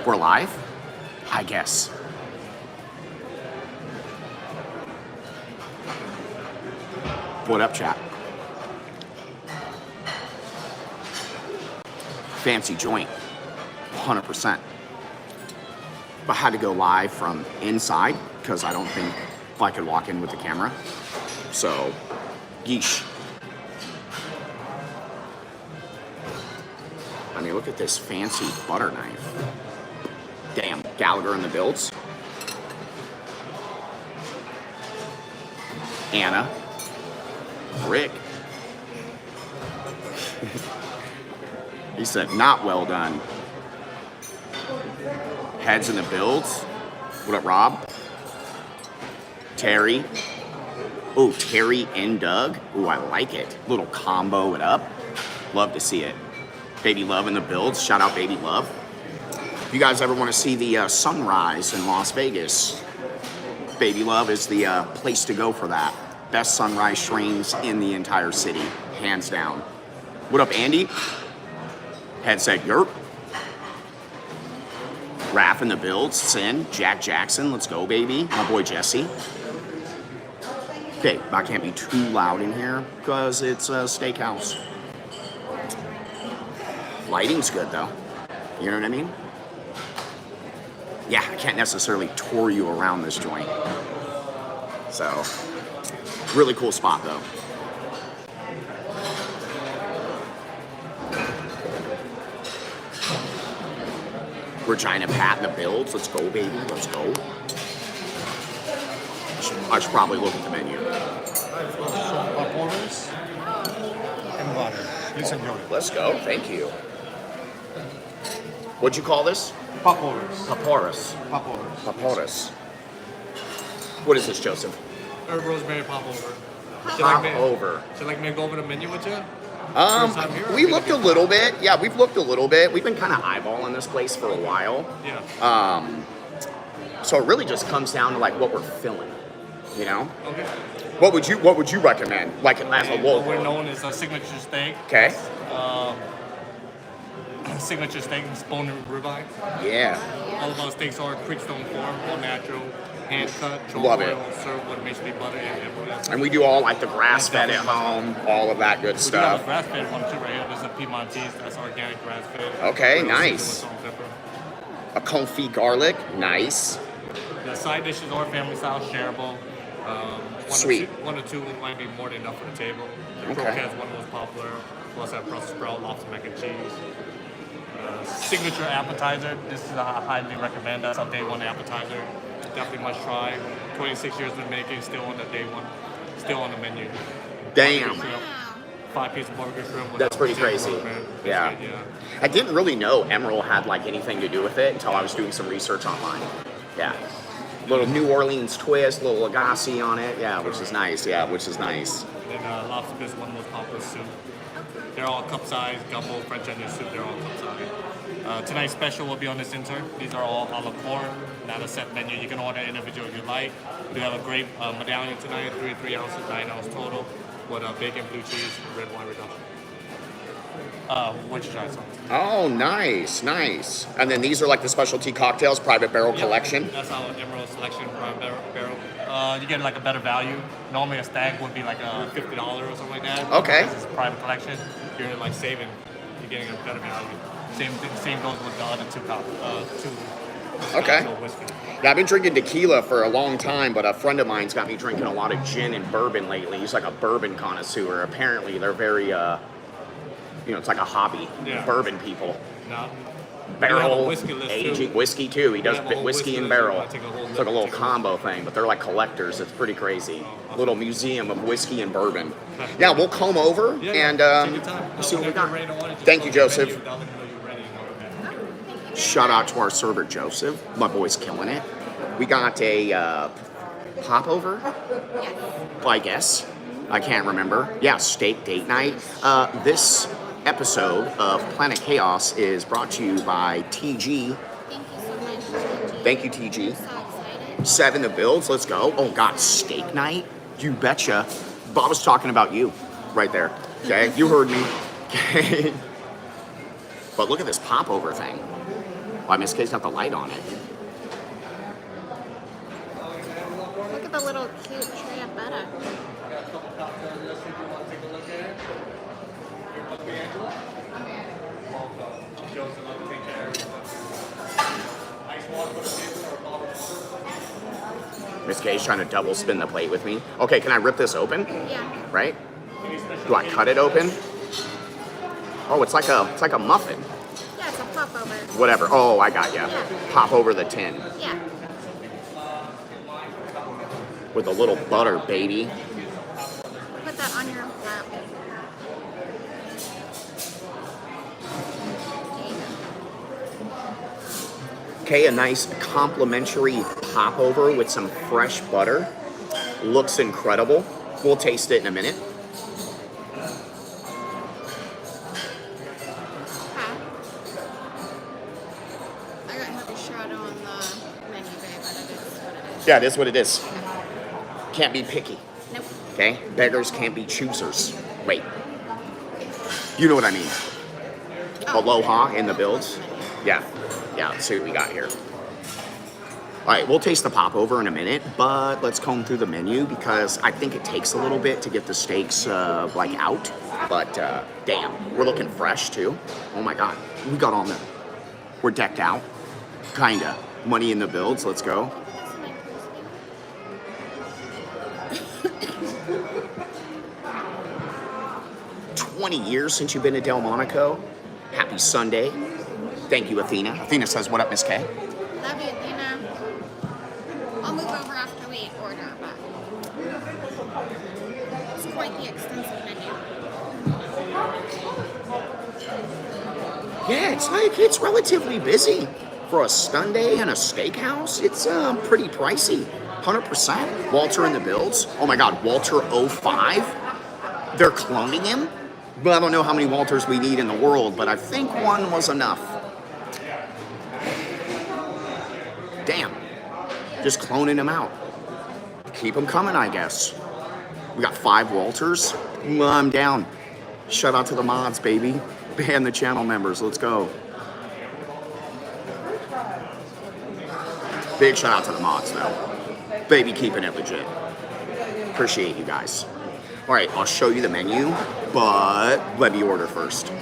We're live? I guess. What up, chat? Fancy joint, 100%. But I had to go live from inside because I don't think I could walk in with the camera. So, yeesh. I mean, look at this fancy butter knife. Damn, Gallagher and the Builds. Anna. Rick. He said, not well done. Heads in the Builds. What up, Rob? Terry. Oh, Terry and Doug. Oh, I like it. Little combo it up. Love to see it. Baby Love in the Builds. Shout out Baby Love. If you guys ever want to see the sunrise in Las Vegas, Baby Love is the place to go for that. Best sunrise streams in the entire city, hands down. What up, Andy? Headset Yerp. Raph in the Builds. Sin. Jack Jackson. Let's go, baby. My boy Jesse. Okay, I can't be too loud in here because it's a steakhouse. Lighting's good though. You know what I mean? Yeah, I can't necessarily tour you around this joint. So, really cool spot though. Regina Pat in the Builds. Let's go, baby. Let's go. I should probably look at the menu. Popovers and water. Please enjoy. Let's go. Thank you. What'd you call this? Popovers. Paporis. Popovers. Paporis. What is this, Joseph? Herb rosemary popover. Popover. Should you like me to go over the menu with you? We looked a little bit. Yeah, we've looked a little bit. We've been kind of eyeballing this place for a while. Yeah. So it really just comes down to like what we're filling. You know? Okay. What would you recommend? Like as a What we're known as a signature steak. Okay. Signature steak, bone and ribeye. Yeah. All of our steaks are creekstone form, all natural, hand cut, Love it. oil, served with basically butter and And we do all like the grass fed at home, all of that good We do have a stuff. grass fed one too right here. There's a Piedmontese, that's organic grass fed. Okay, We're also nice. doing salt and pepper. A confit garlic, nice. The side dishes are family style, shareable. Sweet. One or two might be more than enough for the table. The Okay. croquette is one of the most popular. We also have Brussels sprout, lobster mac and cheese. Signature appetizer. This is a highly recommend. That's our day one appetizer. Definitely must try. 26 years in the making, still on the day one, still on the menu. Damn. 5-piece burger shrimp. with That's pretty potato crazy. man. Yeah. It's good, I didn't really know Emerald had like anything to do with it until I was doing some research online. Yeah. Little New Orleans twist, little Lagasse on it. Yeah, which is nice. Yeah, which is nice. And lobster bisque, one of the most popular soup. They're all cup size, gumbo, French onion soup, they're all cup size. Tonight's special will be on this insert. These are all a la carte, not a set menu. You can order individual if you like. We have a great medallion tonight, 3 ounces, 9 ounce total, with bacon, blue cheese, red wine reduction. Worcestershire sauce. Oh, nice, nice. And then these are like the specialty cocktails, private barrel Yep, collection. That's our Emerald Selection Prime Barrel. You get like a better value. Normally a stag would be like $50 or something like that. Okay. Because it's private collection. You're like saving. You're getting a better value. Same goes with the other two Okay. whiskey. Yeah, I've been drinking tequila for a long time, but a friend of mine's got me drinking a lot of gin and bourbon lately. He's like a bourbon connoisseur. Apparently, they're very, it's like a hobby. Yeah. Bourbon people. No. Barrel whiskey list aging, too. whiskey too. He does have a whole whiskey whiskey and list. barrel. I take a whole It's like a little list. combo thing, but they're like collectors. It's pretty crazy. Little museum of whiskey and bourbon. Yeah, we'll comb over and Take your time. see what we Whenever you're got. ready to order, just Thank go you, to the Joseph. menu. They'll let you know you're ready and order. Shout out to our server, Joseph. My boy's killing it. We got a popover, I guess. I can't remember. Yeah, steak date night. This episode of Planet Chaos is brought to you by TG. Thank you, TG. 7 the Builds. Let's go. Oh, God, steak night? You betcha. Bob was talking about you right there. Okay, you heard me. Okay. But look at this popover thing. Why, Miss K's got the light on it. Look at the little cute tray of butter. Miss K's trying to double spin the plate with me. Okay, can I rip this open? Yeah. Right? Do I cut it open? Oh, it's like a muffin. Yeah, it's a popover. Whatever. Oh, I got ya. Yeah. Pop over the tin Yeah. with a little butter, baby. Put that on your lap. There you go. Okay, a nice complimentary popover with some fresh butter. Looks incredible. We'll taste it in a minute. Okay. I got heavy shadow on the menu, babe, but it is what it is. Yeah, it is what it is. Can't be picky. Nope. Okay? Beggars can't be choosers. Wait. You know what I mean. Oh. Aloha in the builds. Yeah. Yeah, let's see what we got here. All right, we'll taste the popover in a minute, but let's comb through the menu because I think it takes a little bit to get the steaks like out. But damn, we're looking fresh too. Oh my God, we got on them. We're decked out, kinda. Money in the builds. Let's go. 20 years since you've been to Delmonico. Happy Sunday. Thank you, Athena. Athena says, "What up, Miss K?" Love you, Dina. I'll move over after we order, but it's quite the extensive menu. Yeah, it's relatively busy for a Sunday and a steakhouse. It's pretty pricey, 100%. Walter in the builds. Oh my God, Walter 05. They're cloning him. But I don't know how many Walters we need in the world, but I think one was enough. Damn, just cloning him out. Keep them coming, I guess. We got 5 Walters. I'm down. Shout out to the mods, baby. And the channel members. Let's go. Big shout out to the mods, though. Baby, keeping it legit. Appreciate you guys. All right, I'll show you the menu, but let me order first.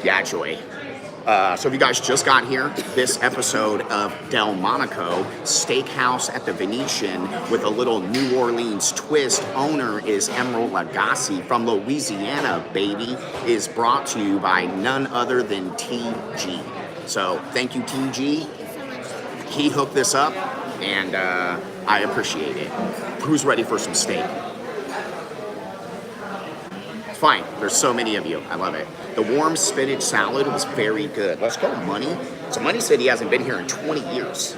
Yeah, actually. So if you guys just got here, this episode of Delmonico, Steakhouse at the Venetian with a little New Orleans twist, owner is Emerald Lagasse from Louisiana, baby, is brought to you by none other than TG. So thank you, TG. He hooked this up, and I appreciate it. Who's ready for some steak? It's fine. There's so many of you. I love it. The warm spinach salad was very good. Let's go, Money. So Money said he hasn't been here in 20 years.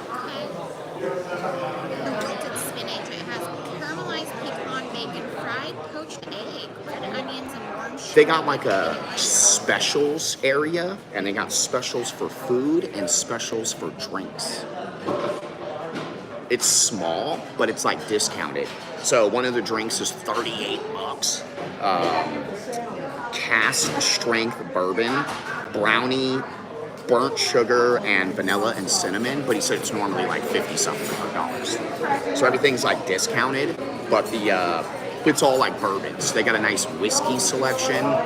The wilted spinach. It has caramelized pecan bacon, fried poached egg, red onions, and warm sugar. They got like a specials area, and they got specials for food and specials for drinks. It's small, but it's like discounted. So one of the drinks is $38. Cask strength bourbon, brownie, burnt sugar, and vanilla and cinnamon. But he said it's normally like $50-something dollars. So everything's like discounted, but it's all like bourbons. They got a nice whiskey selection. Yeah,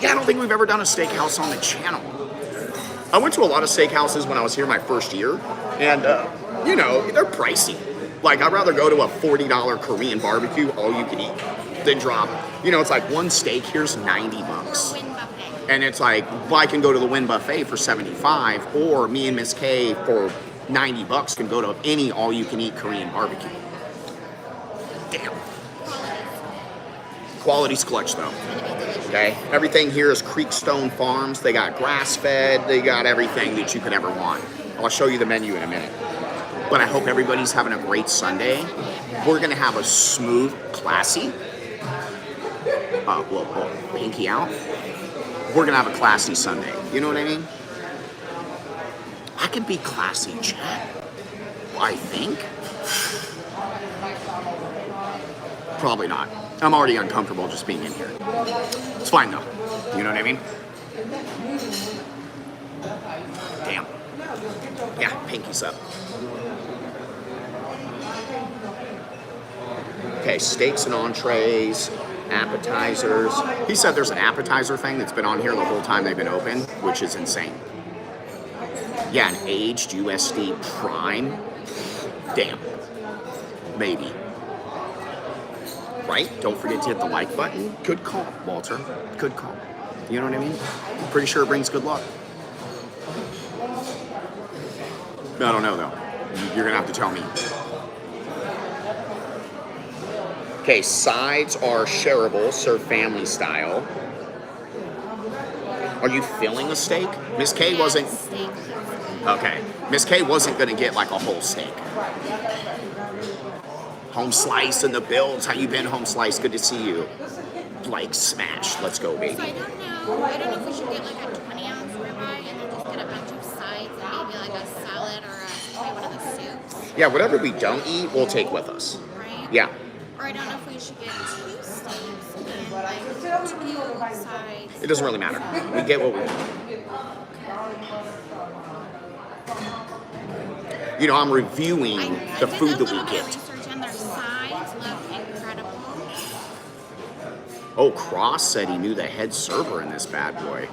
I don't think we've ever done a steakhouse on the channel. I went to a lot of steakhouses when I was here my first year, and, you know, they're pricey. Like, I'd rather go to a $40 Korean barbecue, all you can eat, than drop, you know, it's like one steak, here's $90. Wynn buffet. And it's like, well, I can go to the Wynn buffet for $75, or me and Miss K for $90 can go to any all-you-can-eat Korean barbecue. Damn. Quality's clutch, though. Okay, everything here is Creekstone Farms. They got grass-fed. They got everything that you could ever want. I'll show you the menu in a minute. But I hope everybody's having a great Sunday. We're gonna have a smooth, classy. Whoa, pinky out. We're gonna have a classy Sunday. You know what I mean? I can be classy, chat. I think. Probably not. I'm already uncomfortable just being in here. It's fine though. You know what I mean? Damn. Yeah, pinkies up. Okay, steaks and entrees, appetizers. He said there's an appetizer thing that's been on here the whole time they've been open, which is insane. Yeah, an aged USD prime. Damn. Maybe. Right? Don't forget to hit the like button. Good call, Walter. Good call. You know what I mean? I'm pretty sure it brings good luck. I don't know, though. You're going to have to tell me. Okay, sides are shareable, served family style. Are you filling a steak? Miss K wasn't... Steak. Okay. Miss K wasn't going to get like a whole steak. Home Slice and the builds. How you been, Home Slice? Good to see you. Like smash. Let's go, baby. So I don't know if we should get like a 20-ounce ribeye and then just get a bunch of sides and maybe like a salad or one of the soups. Yeah, whatever we don't eat, we'll take with us. Right? Yeah. Or I don't know if we should get 2 steaks and like 2 sides. It doesn't really matter. We get what we want. You know, I'm reviewing the food that we get. Research on their sides look incredible. Oh, Cross said he knew the head server in this bad boy.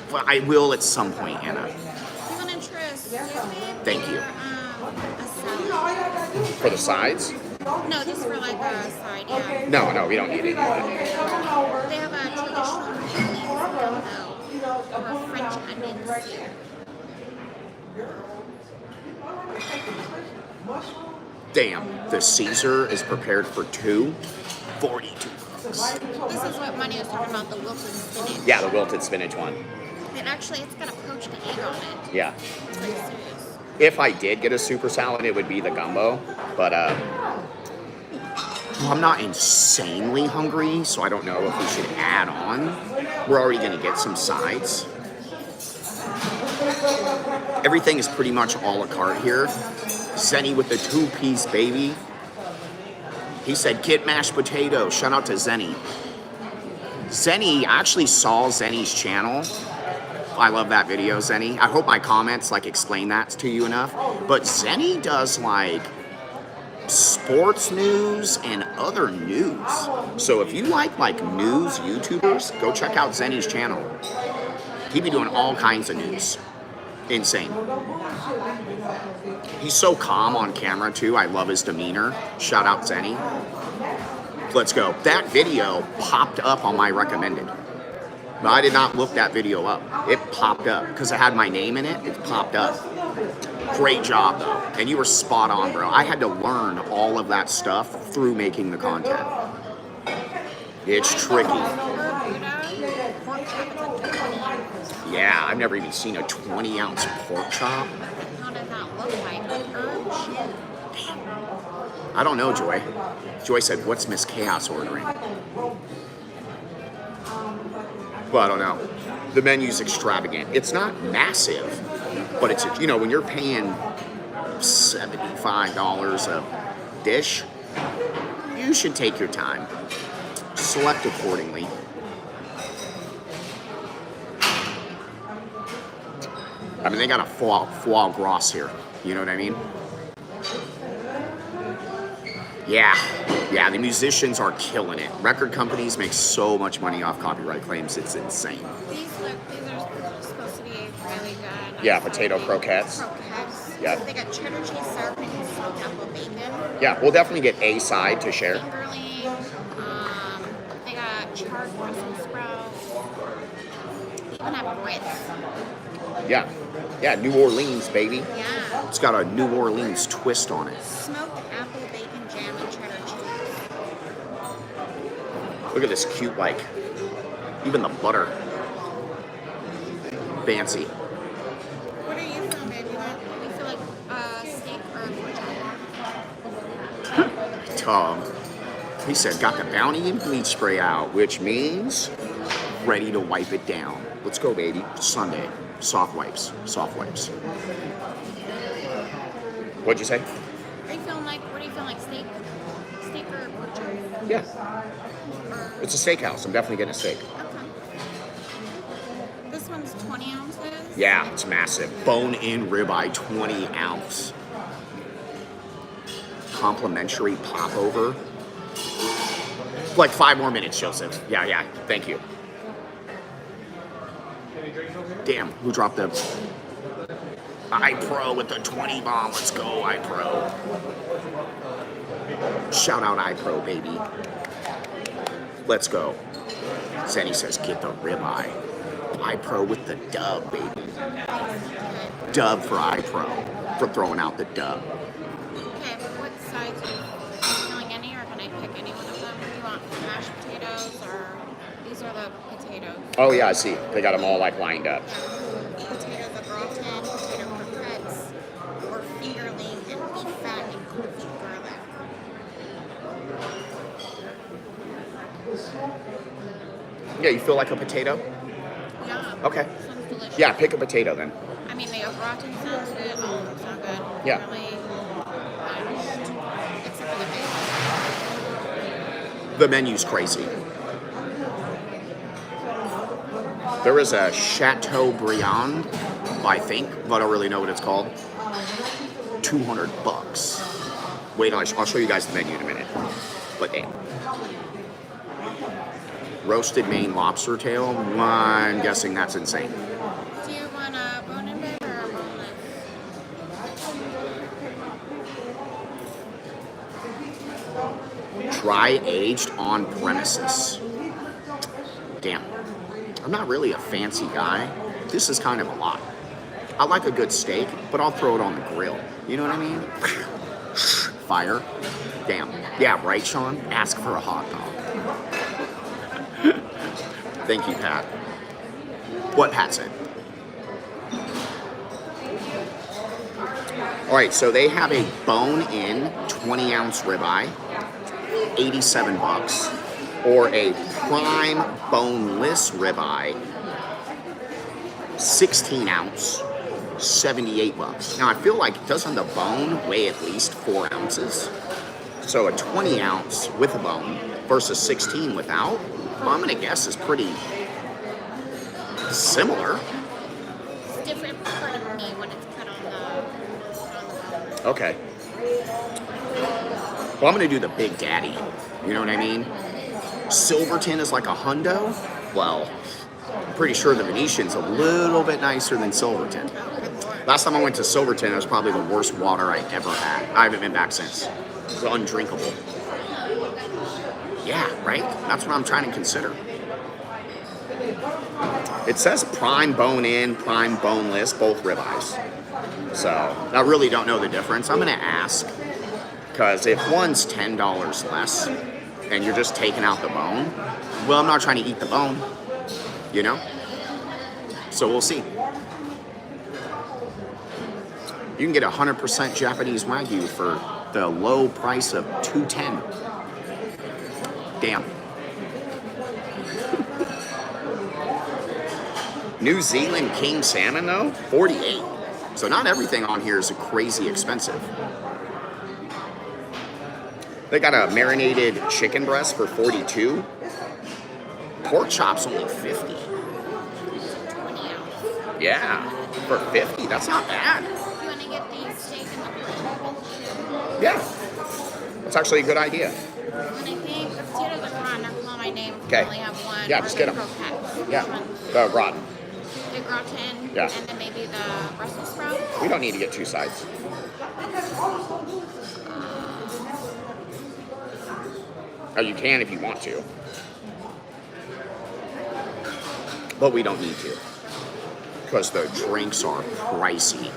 Well, I will at some point, Anna. You want to try a soup? Thank you. A salad? For the sides? No, just for like a side, yeah. No, we don't need any of that. They have a traditional Vietnamese gumbo or French onion soup. Damn, the Caesar is prepared for 2. 42 bucks. This is what Money was talking about, the wilted spinach. Yeah, the wilted spinach one. And actually, it's got a poached egg on it. Yeah. It's like serious. If I did get a super salad, it would be the gumbo. But, well, I'm not insanely hungry, so I don't know if we should add on. We're already going to get some sides. Everything is pretty much a la carte here. Zenny with the 2-piece, baby. He said, get mashed potatoes. Shout out to Zenny. Zenny, I actually saw Zenny's channel. I love that video, Zenny. I hope my comments, like, explain that to you enough. But Zenny does, like, sports news and other news. So if you like news YouTubers, go check out Zenny's channel. He be doing all kinds of news. Insane. He's so calm on camera too. I love his demeanor. Shout out Zenny. Let's go. That video popped up on my recommended. But I did not look that video up. It popped up because it had my name in it. It popped up. Great job though. And you were spot on, bro. I had to learn all of that stuff through making the content. It's tricky. Yeah, I've never even seen a 20-ounce pork chop. How does that look like? With herbs? Damn. I don't know, Joy. Joy said, what's Miss Kaos ordering? Well, I don't know. The menu's extravagant. It's not massive, but it's, you know, when you're paying $75 a dish, you should take your time. Select accordingly. I mean, they got a foie gras here. You know what I mean? Yeah, the musicians are killing it. Record companies make so much money off copyright claims, it's insane. These are supposed to be really good. Yeah, potato croquettes. Yeah. They got cheddar cheese served and smoked apple bacon. Yeah, we'll definitely get a side to share. Fingerling. They got charred Brussels sprouts. Even have grits. Yeah, New Orleans, baby. Yeah. It's got a New Orleans twist on it. Smoked apple bacon jam and cheddar cheese. Look at this cute, like, even the butter. Fancy. What are you feeling, babe? You feel like steak or pork chop? Tom, he said, got the bounty and bleach spray out, which means ready to wipe it down. Let's go, baby. Sunday. Soft wipes. What'd you say? What do you feel like steak? Steak or pork chop? Yeah. It's a steakhouse. I'm definitely getting a steak. Okay. 20 ounces? Yeah, it's massive. Bone-in ribeye, 20 ounce. Complimentary popover. Like 5 more minutes, Joseph. Yeah, thank you. Damn, who dropped the iPro with the 20 bomb? Let's go, iPro. Shout out iPro, baby. Let's go. Zenny says, get the ribeye. iPro with the dub, baby. Dub for iPro. For throwing out the dub. Okay, what size are you feeling any, or can I pick any one of them? Do you want mashed potatoes, or these are the potatoes? Oh yeah, I see. They got them all like lined up. Potatoes au gratin, potato croquettes, or fingerling and beef fat and cooked garlic. Yeah, you feel like a potato? Yeah. Okay. Sounds delicious. Yeah, pick a potato then. I mean, the au gratin sounds good. All of them sound good. Yeah. Really mashed. Except for the bacon. The menu's crazy. There is a Chateaubriand, I think, but I don't really know what it's called. $200. Wait, I'll show you guys the menu in a minute. But damn. Roasted Maine lobster tail. I'm guessing that's insane. Do you want a bone-in bib or a boneless? Dry aged on premises. Damn. I'm not really a fancy guy. This is kind of a lot. I like a good steak, but I'll throw it on the grill. You know what I mean? Fire. Damn. Yeah, right, Sean? Ask for a hot dog. Thank you, Pat. What Pat said. All right, so they have a bone-in 20-ounce ribeye, $87, or a prime boneless ribeye, 16-ounce, $78. Now I feel like doesn't the bone weigh at least 4 ounces? So a 20-ounce with a bone versus 16 without, well, I'm gonna guess is pretty similar. It's different for me when it's cut on the bone. Okay. Well, I'm gonna do the Big Daddy. You know what I mean? Silverton is like a hundo. Well, I'm pretty sure the Venetian's a little bit nicer than Silverton. Last time I went to Silverton, it was probably the worst water I ever had. I haven't been back since. It was undrinkable. Yeah, right? That's what I'm trying to consider. It says prime bone-in, prime boneless, both ribeyes. So, I really don't know the difference. I'm going to ask, because if one's $10 less, and you're just taking out the bone, well, I'm not trying to eat the bone, you know? So we'll see. You can get 100% Japanese Wagyu for the low price of $210. Damn. New Zealand king salmon though, $48. So not everything on here is crazy expensive. They got a marinated chicken breast for $42. Pork chops only $50. Yeah, for $50, that's not bad. You want to get the steak and the grill? Yeah, that's actually a good idea. And I think the potatoes are gone. I'm calling my name. Okay. I only have one. Yeah, Or just the get 'em. croquettes. Yeah, Which one? the gratin. The gratin. Yeah. And then maybe the Brussels sprouts. We don't need to get two sides. Oh, you can if you want to. But we don't need to. Because the drinks are pricey.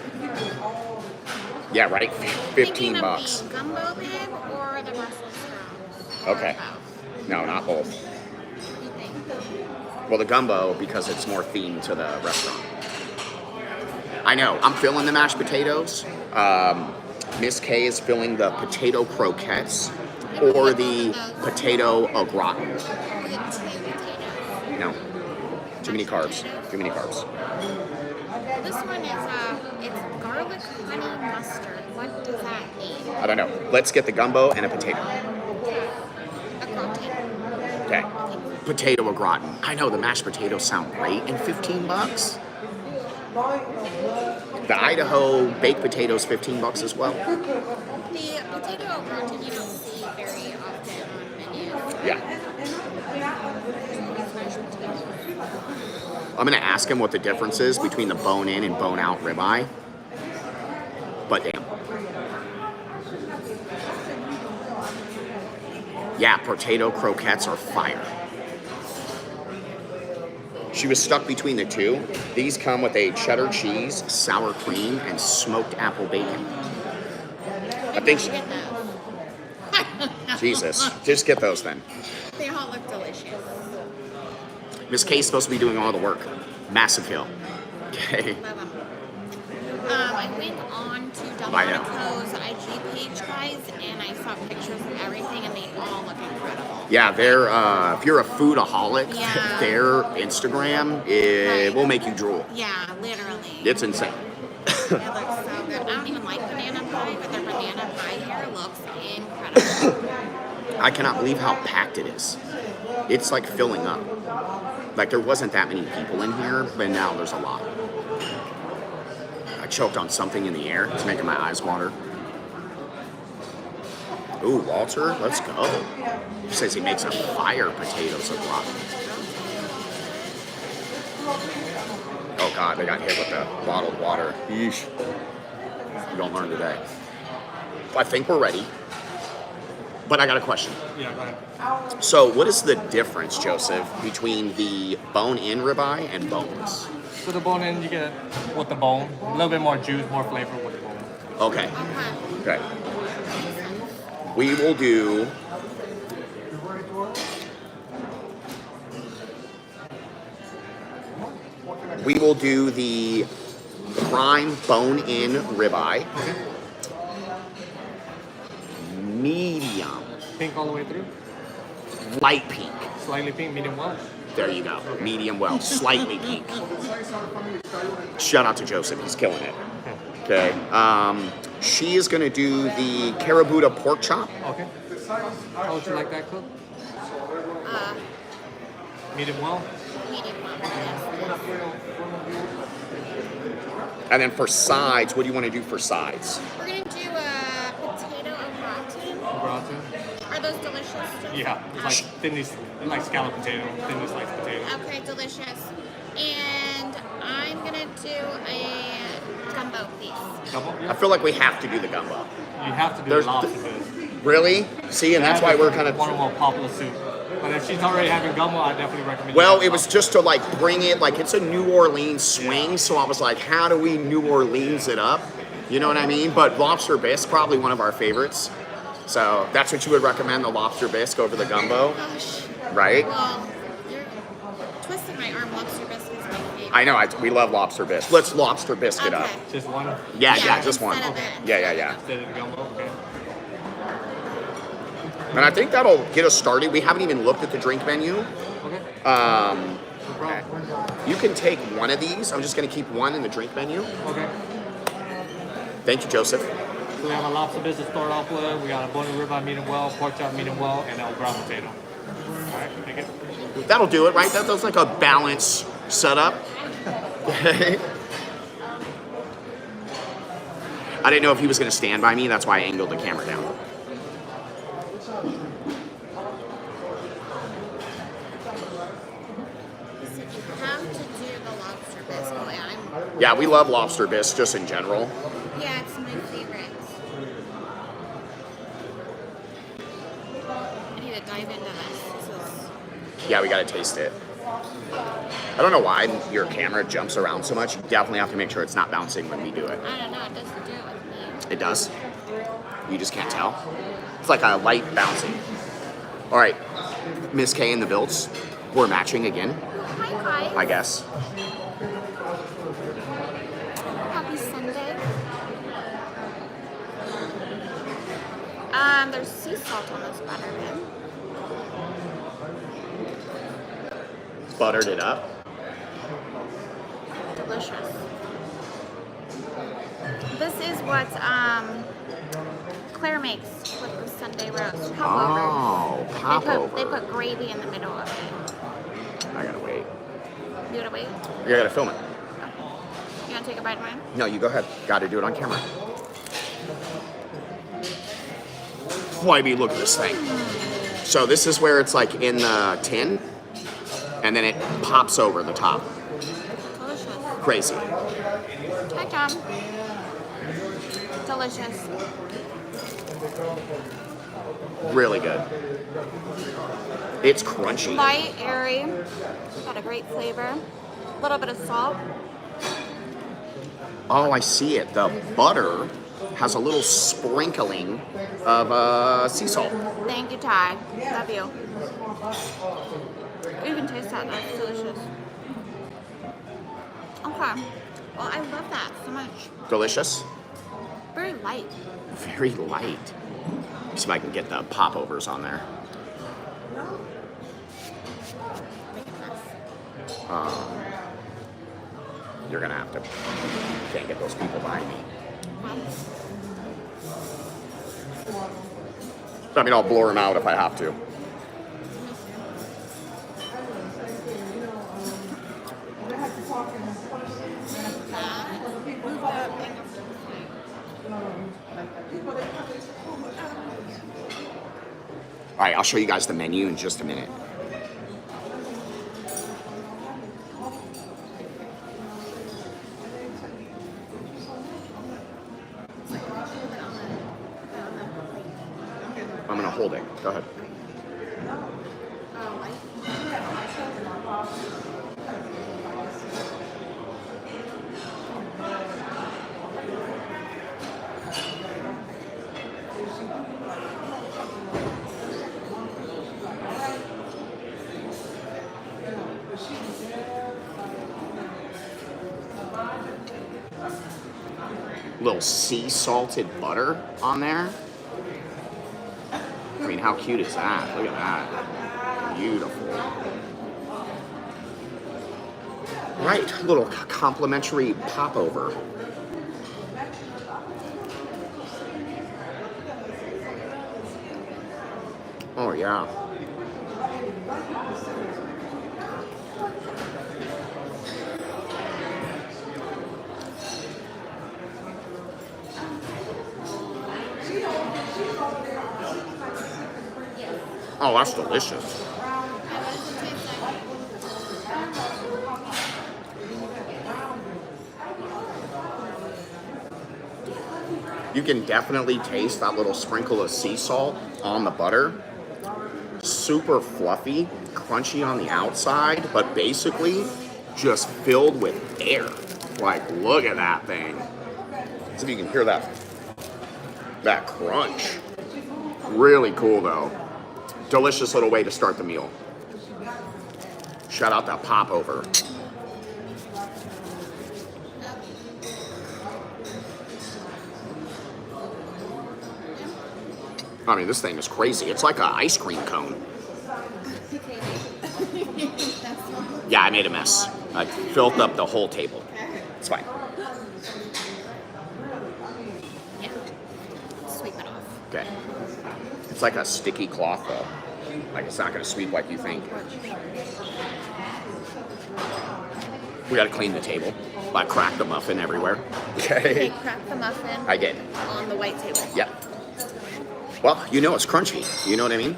Yeah, right? 15 bucks. The gumbo bib or the Brussels sprouts? Okay. Or both? No, not both. What do you think? Well, the gumbo, because it's more themed to the restaurant. I know. I'm filling the mashed potatoes. Miss K is filling the potato croquettes or the potato au gratin. We get 2 potatoes. No. Too many carbs. Too many carbs. This one is it's garlic honey mustard. What does that mean? I don't know. Let's get the gumbo and a potato. A gratin. Okay. Potato au gratin. I know the mashed potatoes sound great. And 15 bucks? The Idaho baked potatoes, $15 as well. The potato au gratin you don't see very often on menus. Yeah. Mashed potatoes. I'm gonna ask him what the difference is between the bone-in and bone-out ribeye. But damn. Yeah, potato croquettes are fire. She was stuck between the two. These come with a cheddar cheese, sour cream, and smoked apple bacon. I think. You get those. Jesus, just get those then. They all look delicious. Miss K's supposed to be doing all the work. Massive hill. Okay. Love them. I went on to Delmonico's IG page, guys, and I saw pictures of everything, and they all look incredible. Yeah, they're if you're a foodaholic, Yeah. their Instagram will make you drool. Yeah, literally. It's insane. It looks so good. I don't even like banana pie, but their banana pie here looks incredible. I cannot believe how packed it is. It's like filling up. Like there wasn't that many people in here, but now there's a lot. I choked on something in the air. It's making my eyes water. Ooh, Walter, let's go. He says he makes a fire potatoes au gratin. Oh God, they got hit with the bottled water. Yeesh. You don't learn today. I think we're ready. But I got a question. Yeah, go ahead. So, what is the difference, Joseph, between the bone-in ribeye and boneless? With the bone in, you get with the bone. A little bit more juice, more flavor with the bone. Okay. Okay. Okay. We will do. We will do the prime bone-in ribeye. Medium, Pink all the way through. light pink. Slightly pink, medium well. There you go. Medium well, slightly pink. Shout out to Joseph, he's killing it. Okay. She is gonna do the Carabuta pork chop. Okay. How would you like that cooked? Medium well. Medium well, yes. And then for sides, what do you want to do for sides? We're gonna do a potato au gratin. Gratin. Are those delicious? Yeah, it's like thinly, like scalloped potato, thinly sliced potato. Okay, delicious. And I'm gonna do a gumbo, please. Double? I Yeah. feel like we have to do the gumbo. You have to do There's- the lobster bisque. Really? See, and that's why we're kind one of. more popular soup. But if she's already having gumbo, I definitely recommend. Well, the it was lobster. just to like bring it, like it's a New Orleans swing, so I was like, how do we New Orleans it up? You know what I mean? But lobster bisque, probably one of our favorites. So that's what you would recommend, the lobster bisque over the gumbo, Gosh. right? Well, you're twisting my arm. Lobster bisque is my favorite. I know, we love lobster bisque. Let's lobster bisque it up. Okay. Just one Yeah, Yeah, just one. instead of it. Yeah. instead of the gumbo. Okay. And I think that'll get us started. We haven't even looked at the drink menu. Okay. Um, No problem. you can take one of these. I'm just going to keep one in the drink menu. Okay. Thank you, Joseph. So we have a lobster bisque to start off with. We got a bone and ribeye medium well, pork chop medium well, and an au gratin potato. All right, take it. That'll do it, right? That's like a balanced setup. Okay. I didn't know if he was going to stand by me. That's why I angled the camera down. You said you have to do the lobster bisque. Oh, yeah, Yeah, we love lobster bisque just in general. yeah, it's my favorite. I need to dive into this. Yeah, we got to taste it. I don't know why your camera jumps around so much. You definitely have to make sure it's not bouncing when we do it. I don't know. It doesn't do it with me. It does. You just can't tell. It's like a light bouncing. All right, Miss K and the Bills. We're matching again, Hi, guys. I guess. Happy Sunday. There's sea salt on this butter, man. Buttered it up. Delicious. This is what Claire makes with the Sunday roast. Popovers. Oh, popover. They put gravy in the middle of it. I gotta wait. You gotta wait? You gotta film it. want to take a bite of mine? No, you go ahead. Got to do it on camera. Why look at this thing. So this is where it's like in the tin, and then it pops over the top. Delicious. Crazy. Hi, Tom. Delicious. Really good. It's crunchy. Light, airy. Got a great flavor. A little bit of salt. Oh, I see it. The butter has a little sprinkling of sea salt. Thank you, Ty. Love you. You can taste that. That's delicious. Okay. Well, I love that so much. Delicious. Very light. Very light. See if I can get the popovers on there. You're gonna have to. Can't get those people behind me. I mean, I'll blur them out if I have to. All right, I'll show you guys the menu in just a minute. I'm gonna hold it. Go ahead. Little sea salted butter on there. I mean, how cute is that? Look at that. Beautiful. Right, little complimentary popover. Oh, yeah. Oh, that's delicious. You can definitely taste that little sprinkle of sea salt on the butter. Super fluffy, crunchy on the outside, but basically just filled with air. Like, look at that thing. See if you can hear that crunch. Really cool, though. Delicious little way to start the meal. Shout out that popover. I mean, this thing is crazy. It's like an ice cream cone. Yeah, I made a mess. I filled up the whole table. It's fine. Yeah. Sweep it off. Okay. It's like a sticky cloth, though. Like, it's not going to sweep like you think. We got to clean the table. I cracked the muffin everywhere. Okay, Okay. crack the muffin. I did. On the white table. Yep. Well, you know it's crunchy. You know what I mean?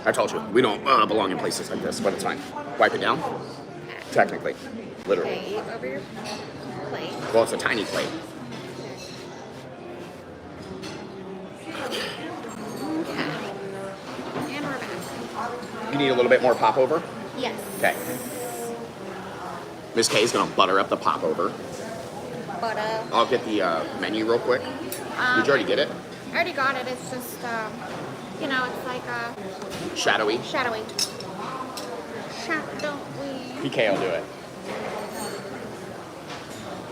I told you, we don't belong in places like this, but it's fine. Wipe it down? Technically. Literally. Okay, over your plate. Well, it's a tiny plate. Okay. And we're back. You need a little bit more popover? Yes. Okay. Miss K is going to butter up the popover. Butter. I'll get the menu real quick. Did you already get it? I already got it. It's just, you know, it's like Shadowy. shadowy. Shadowy. PK will do it.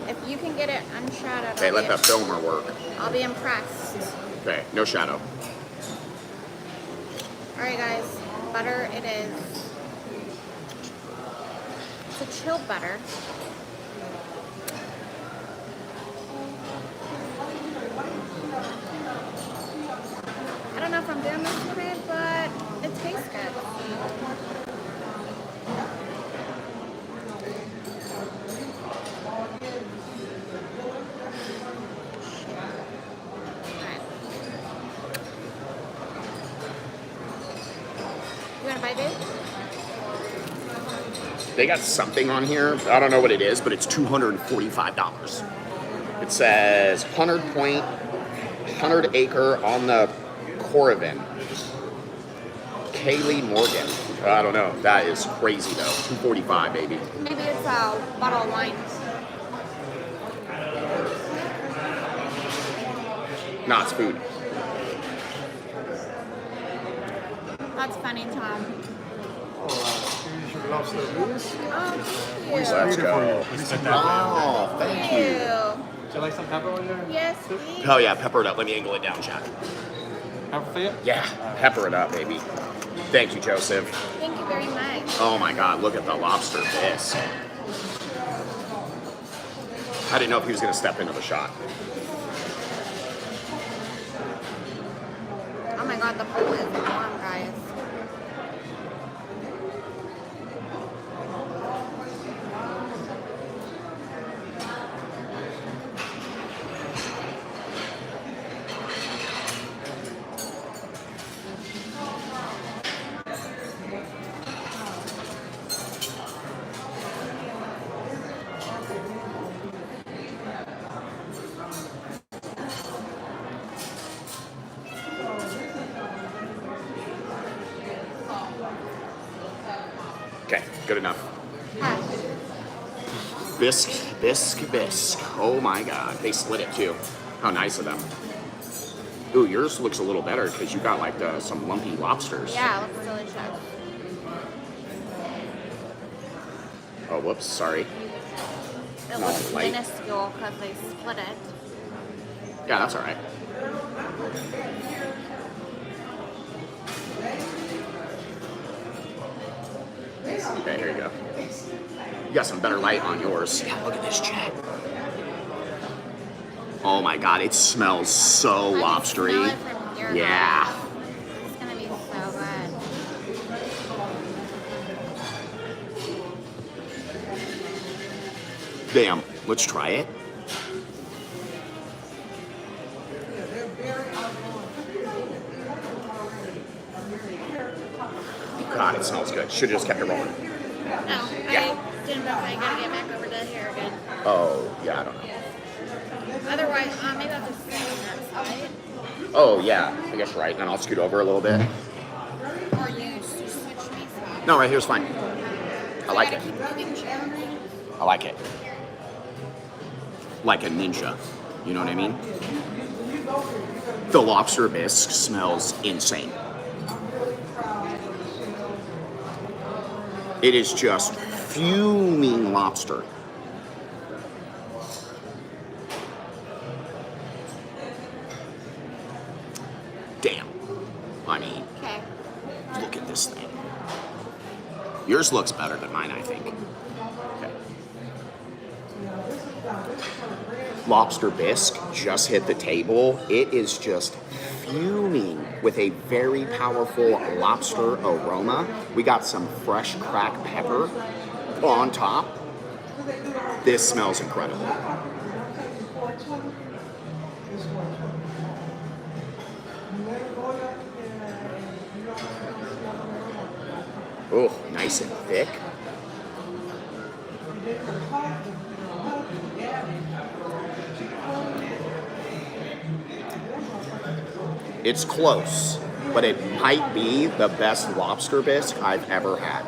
If you can get it unshadowed, Okay, let the filmer work. I'll be impressed. Okay, no shadow. Alright guys, butter it is. It's a chilled butter. I don't know if I'm doing this today, but it tastes good. want to buy this? They got something on here. I don't know what it is, but it's $245. It says 100 acre on the Corrigan. Kaylee Morgan. I don't know. That is crazy though. $245, baby. Maybe it's a bottle of wine. No, it's food. That's funny, Tom. Lobster, please. Oh, thank you. Let's go. Oh, thank you. Would you like some pepper on your Yes, please. Oh yeah, pepper it up. Let me angle it down, Jack. pepper for you? Yeah, pepper it up, baby. Thank you, Joseph. Thank you very much. Oh my God, look at the lobster bisque. I didn't know if he was gonna step into the shot. Oh my god, the pool is warm, guys. Okay, good enough. Huh. Bisque, bisque, bisque. Oh my God, they split it too. How nice of them. Ooh, yours looks a little better because you got like some lumpy lobsters. Yeah, it looks delicious. Oh, whoops, sorry. It No, looks light. minuscule because they split it. Yeah, that's all right. Okay, here you go. You got some better light on yours. Yeah, look at this, Chad. Oh my God, it smells so I can lobstery. smell it from here, Yeah. guys. It's gonna be so good. Damn, let's try it. God, it smells good. Should have just kept it rolling. No, Yeah. I didn't know if I gotta get back over to here again. Oh, yeah, I don't know. Otherwise, maybe I'll just sit on that side. Oh, yeah, I guess you're right. Then I'll scoot over a little bit. Or you just switch me. No, right here's fine. I like it. Keep moving, Sharon. I like it. Like a ninja. You know what I mean? The lobster bisque smells insane. It is just fuming lobster. Damn. I mean, Okay. look at this thing. Yours looks better than mine, I think. Okay. Lobster bisque just hit the table. It is just fuming with a very powerful lobster aroma. We got some fresh cracked pepper on top. This smells incredible. Oh, nice and thick. It's close, but it might be the best lobster bisque I've ever had.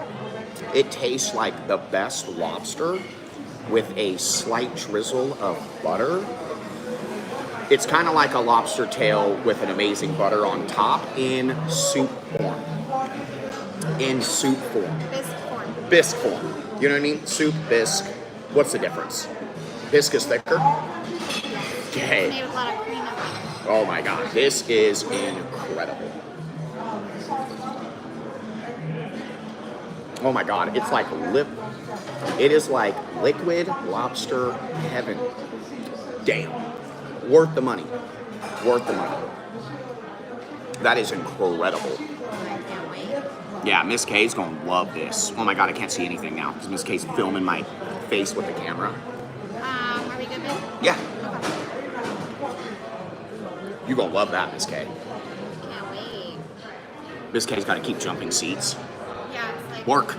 It tastes like the best lobster with a slight drizzle of butter. It's kind of like a lobster tail with an amazing butter on top in soup form. In soup form. Bisque form. Bisque form. You know what I mean? Soup, bisque. What's the difference? Bisque is thicker? Okay. Made with a lot of cream in it. Oh my God, this is incredible. Oh my God, it's like it is like liquid lobster heaven. Damn. Worth the money. Worth the money. That is incredible. I can't wait. Yeah, Miss K's gonna love this. Oh my God, I can't see anything now because Miss K's filming my face with the camera. Are we good, babe? Yeah, Okay. you gonna love that, Miss K. Can't wait. Miss K's gotta keep jumping seats. Work.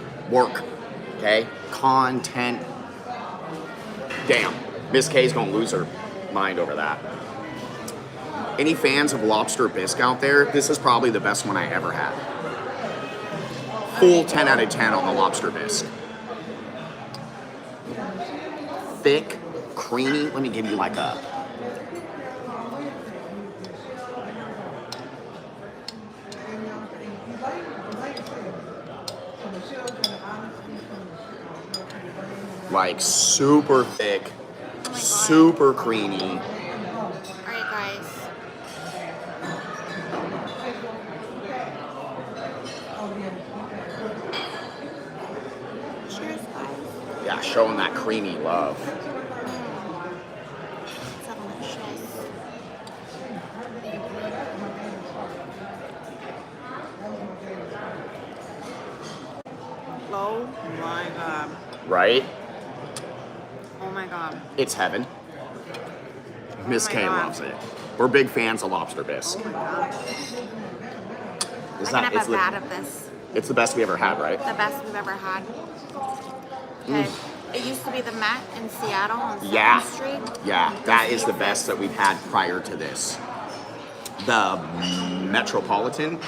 Okay? Content. Damn. Miss K's gonna lose her mind over that. Any fans of lobster bisque out there? This is probably the best one I ever had. Full 10 out of 10 on the lobster bisque. Thick, creamy. Let me give you like a... Like super thick, super creamy. All right, guys. Cheers, guys. Yeah, showing that creamy love. It's delicious. Oh my god. Right? Oh my god. It's heaven. Miss my K God. loves it. We're big fans of lobster bisque. Oh my god. Is I that, can it's, have a vat of this. it's the best we ever had, right? The best we've ever had. Okay. It used to be the Met in Seattle on 7th Yeah. Street. Yeah, that is the best that we've had prior to this. The Metropolitan,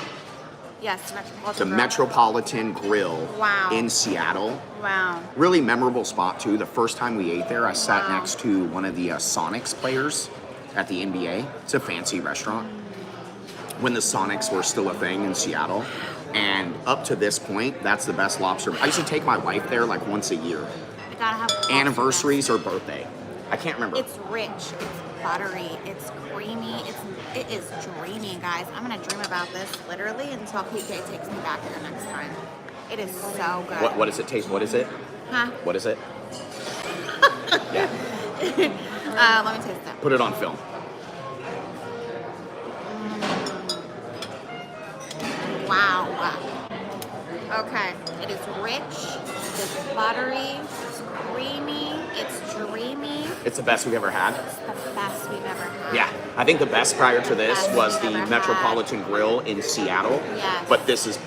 Yes, Metropolitan. the Grill. Metropolitan Grill Wow. in Seattle. Wow. Really memorable spot too. The first time we ate there, I sat Wow. next to one of the Sonics players at the NBA. It's a fancy restaurant. When the Sonics were still a thing in Seattle. And up to this point, that's the best lobster. I used to take my wife there like once a year. We gotta have lobster Anniversaries or birthday. I can't remember. bisque. It's rich. It's buttery. It's creamy. It is dreamy, guys. I'm gonna dream about this literally until PK takes me back here next time. It is so good. What does it taste? What is it? Huh? What is it? Yeah. Let me taste it. Put it on film. Wow. Okay. It is rich. It's buttery. It's creamy. It's dreamy. It's the best we've ever had. It's the best we've ever had. Yeah. I think the best prior to this Best was we've the ever had. Metropolitan Grill in Seattle. Yes. But this is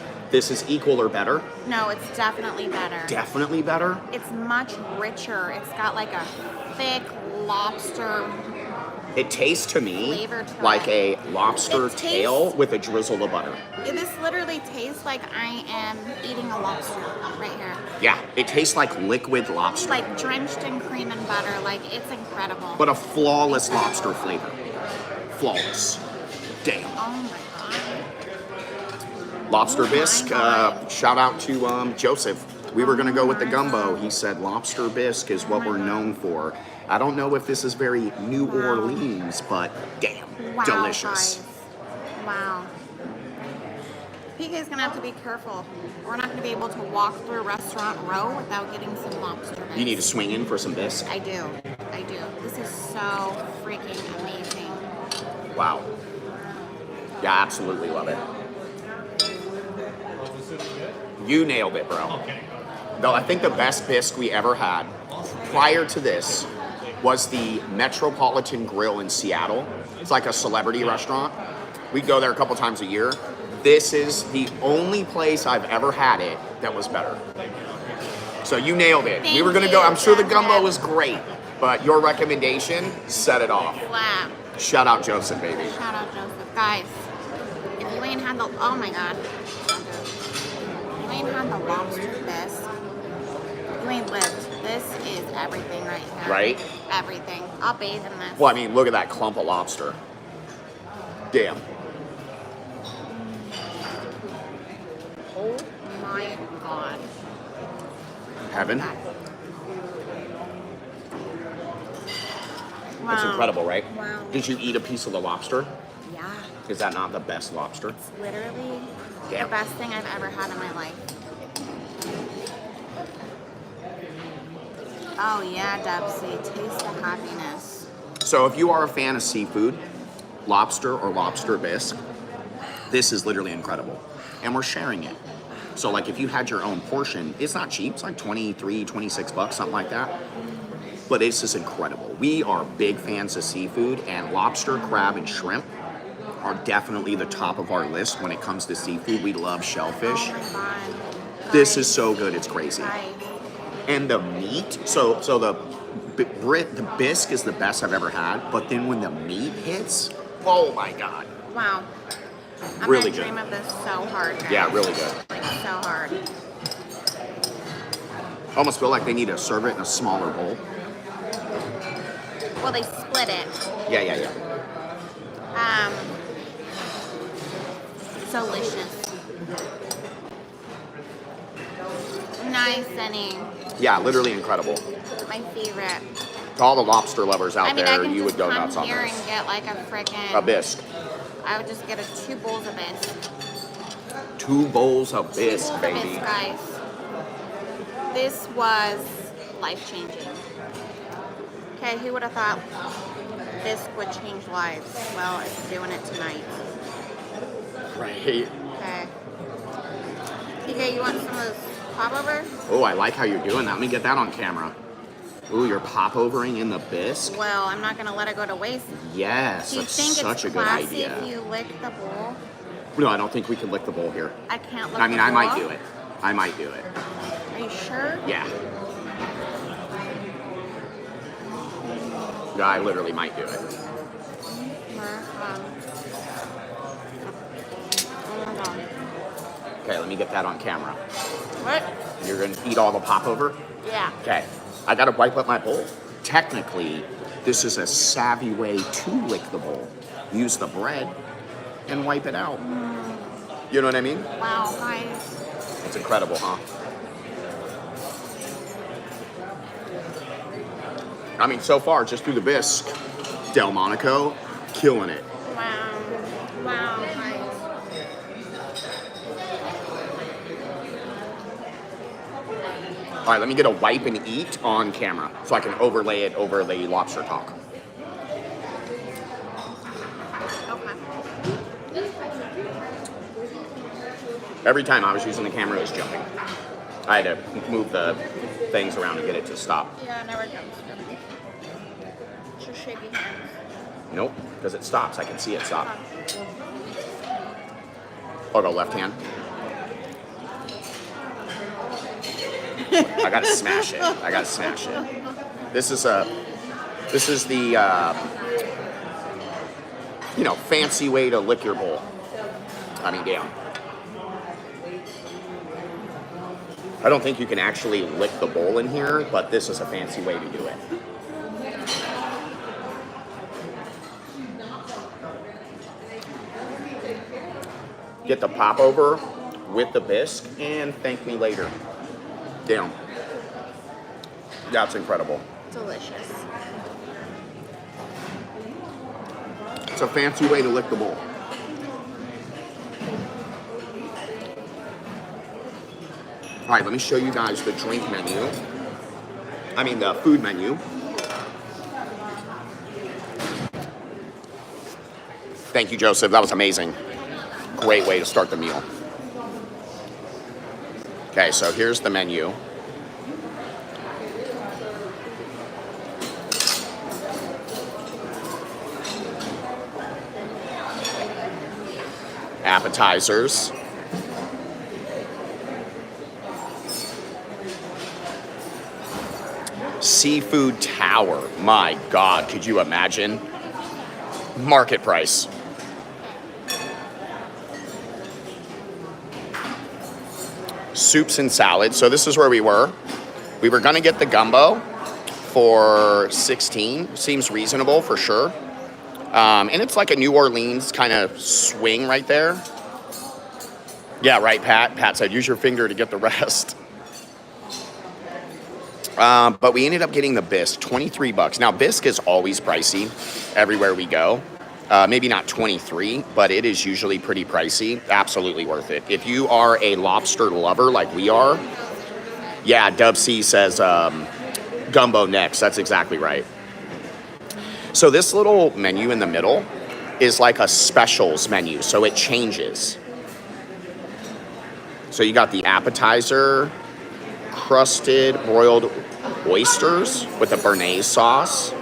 equal or better. No, it's definitely better. Definitely better. It's much richer. It's got like a thick lobster. It tastes to me Flavor to like it. a lobster It tastes- tail with a drizzle of butter. This literally tastes like I am eating a lobster right here. Yeah, it tastes like liquid lobster, Like drenched in cream and butter. Like it's incredible. but a flawless lobster flavor. Flawless. Damn. Oh my Lobster Oh my bisque. God. Shout out to Joseph. We were gonna go with the gumbo. He said lobster bisque is what we're known for. I don't know if this is very New Orleans, but damn, god. Wow, delicious. guys. Wow. PK's gonna have to be careful. We're not gonna be able to walk through Restaurant Row without getting some lobster bisque. You need to swing in for some bisque. I do. This is so freaking amazing. Wow. Yeah, absolutely love it. You nailed it, bro. Though I think the best bisque we ever had prior to this was the Metropolitan Grill in Seattle. It's like a celebrity restaurant. We go there a couple times a year. This is the only place I've ever had it that was better. So you nailed it. We were gonna go. I'm sure the gumbo was great, but your recommendation set it off. Wow. Shout out Joseph, baby. Shout out Joseph. Guys, if you ain't had the, oh my god. If you ain't had the lobster bisque, you ain't lived. This is everything right here. Right? Everything. I'll bathe in this. Well, I mean, look at that clump of lobster. Damn. Oh my god. Heaven. Wow. It's incredible, right? Wow. Did you eat a piece of the lobster? Yeah. Is that not the best lobster? It's literally Damn. the best thing I've ever had in my life. Oh yeah, Dubsy. Taste the happiness. So if you are a fan of seafood, lobster or lobster bisque, this is literally incredible. And we're sharing it. So like if you had your own portion, it's not cheap. It's like 23, 26 bucks, something like that. But it's just incredible. We are big fans of seafood, and lobster, crab, and shrimp are definitely the top of our list when it comes to seafood. We love shellfish. Oh my god. This is so good, it's crazy. Guys, And the meat, so the bisque is the best I've ever had, but then when the meat hits, oh my god. wow. I'm Really gonna good. dream of this so hard, guys. Yeah, really good. Like, so hard. I almost feel like they need to serve it in a smaller bowl. Well, they split it. Yeah. Delicious. Nice, Sunny. Yeah, literally incredible. My favorite. To all the lobster lovers out I mean, I there, can you just would go come nuts on here this. and get like a freaking. A bisque. I would just get 2 bowls of bisque. 2 bowls of bisque, Bisque, baby. guys. This was life-changing. Okay, who would have thought bisque would change lives? Well, it's doing it tonight. Right. Okay. TK, you want some of those popovers? Oh, I like how you're doing that. Let me get that on camera. Ooh, you're popovering in the bisque? Well, I'm not gonna let it go to waste. Yes, Do you that's think such it's a good classy idea. if you lick the bowl? No, I don't think we can lick the bowl here. I can't lick I mean, the I bowl? might do it. I might do it. Are you sure? Yeah. Yeah, I literally might do it. Oh my God. Okay, let me get that on camera. What? You're gonna eat all the popover? Yeah. Okay, I gotta wipe up my bowl. Technically, this is a savvy way to lick the bowl. Use the bread and wipe it out. You know what I mean? Wow, guys. It's incredible, huh? I mean, so far, just through the bisque, Delmonico, killing it. Wow. Wow, guys. All right, let me get a wipe and eat on camera so I can overlay it over the lobster talk. Okay. Every time I was using the camera, it was jumping. I had to move the things around to get it to stop. Yeah, it never jumps. Just shaky hands. Nope, because it stops. I can see it stop. I'll go left hand. I gotta smash it. I gotta smash it. This is the fancy way to lick your bowl. I mean, damn. I don't think you can actually lick the bowl in here, but this is a fancy way to do it. Get the popover with the bisque and thank me later. Damn. That's incredible. Delicious. It's a fancy way to lick the bowl. All right, let me show you guys the drink menu. I mean, the food menu. Thank you, Joseph. That was amazing. Great way to start the meal. Okay, so here's the menu. Appetizers. Seafood tower. My God, could you imagine? Market price. Soups and salads. So this is where we were. We were gonna get the gumbo for $16. Seems reasonable for sure. And it's like a New Orleans kind of swing right there. Yeah, right, Pat. Pat said, use your finger to get the rest. But we ended up getting the bisque, $23. Now, bisque is always pricey everywhere we go. Maybe not 23, but it is usually pretty pricey. Absolutely worth it. If you are a lobster lover like we are, yeah, Dub C says gumbo next. That's exactly right. So this little menu in the middle is like a specials menu, so it changes. So you got the appetizer, crusted broiled oysters with a béarnaise sauce.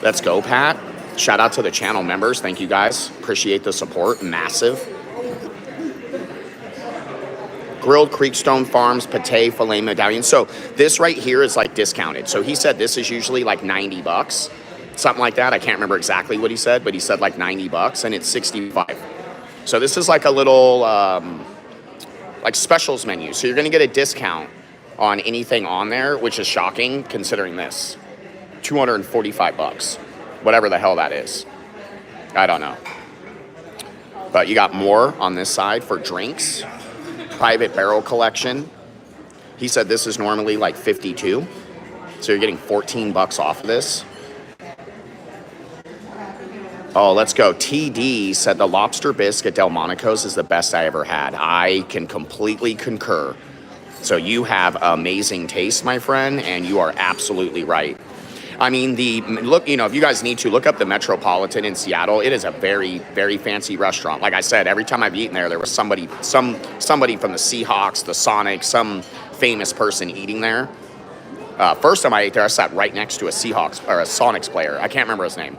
Let's go, Pat. Shout out to the channel members. Thank you guys. Appreciate the support. Massive. grilled Creekstone Farms pate filet medallion. So this right here is like discounted. So he said this is usually like $90, something like that. I can't remember exactly what he said, but he said like $90, and it's 65. So this is like a little like specials menu. So you're gonna get a discount on anything on there, which is shocking considering this. $245, whatever the hell that is. I don't know. But you got more on this side for drinks. Private barrel collection. He said this is normally like 52. So you're getting $14 off of this. Oh, let's go. TD said the lobster bisque at Delmonico's is the best I ever had. I can completely concur. So you have amazing taste, my friend, and you are absolutely right. I mean, look, you know, if you guys need to, look up the Metropolitan in Seattle. It is a very, very fancy restaurant. Like I said, every time I've eaten there was somebody from the Seahawks, the Sonics, some famous person eating there. First time I ate there, I sat right next to a Seahawks or a Sonics player. I can't remember his name.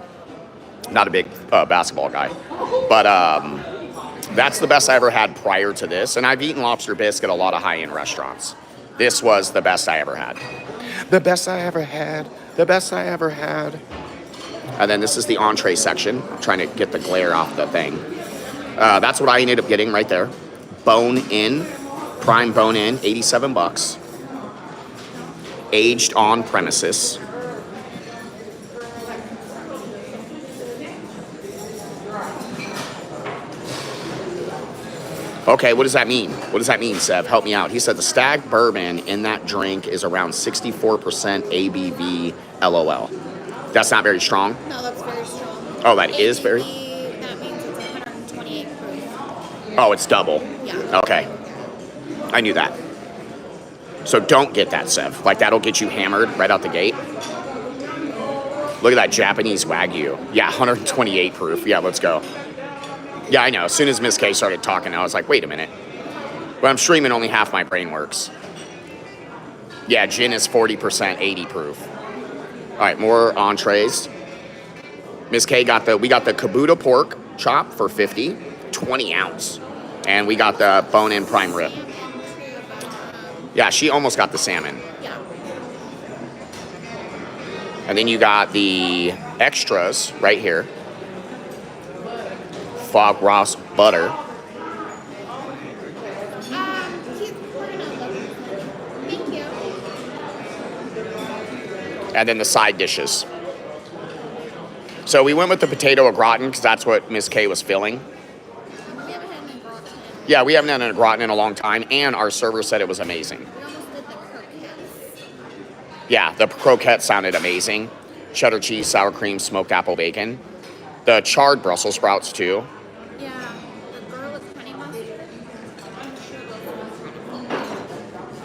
Not a big basketball guy. But that's the best I ever had prior to this. And I've eaten lobster bisque at a lot of high-end restaurants. This was the best I ever had. The best I ever had. The best I ever had. And then this is the entree section. I'm trying to get the glare off the thing. That's what I ended up getting right there. Bone-in, prime bone-in, $87. Aged on premises. Okay, what does that mean? What does that mean, Sev? Help me out. He said the stag bourbon in that drink is around 64% ABV, LOL. That's not very strong? No, that's very strong. Oh, that is very? That means it's 128 proof. Oh, it's double. Yeah. Okay. I knew that. So don't get that, Sev. Like, that'll get you hammered right out the gate. Look at that Japanese Wagyu. Yeah, 128 proof. Yeah, let's go. Yeah, I know. As soon as Miss K started talking, I was like, wait a minute. When I'm streaming, only half my brain works. Yeah, gin is 40%, 80 proof. All right, more entrees. Miss K we got the Kabuto pork chop for 50, 20 ounce. And we got the bone-in prime rib. Yeah, she almost got the salmon. Yeah. And then you got the extras right here. Foie gras butter. Thank you. And then the side dishes. So we went with the potato au gratin because that's what Miss K was filling. We haven't had any gratin. Yeah, we haven't had a gratin in a long time, and our server said it was amazing. We almost did the croquettes. Yeah, the croquette sounded amazing. Cheddar cheese, sour cream, smoked apple bacon. The charred Brussels sprouts too. Yeah, the garlic honey mustard.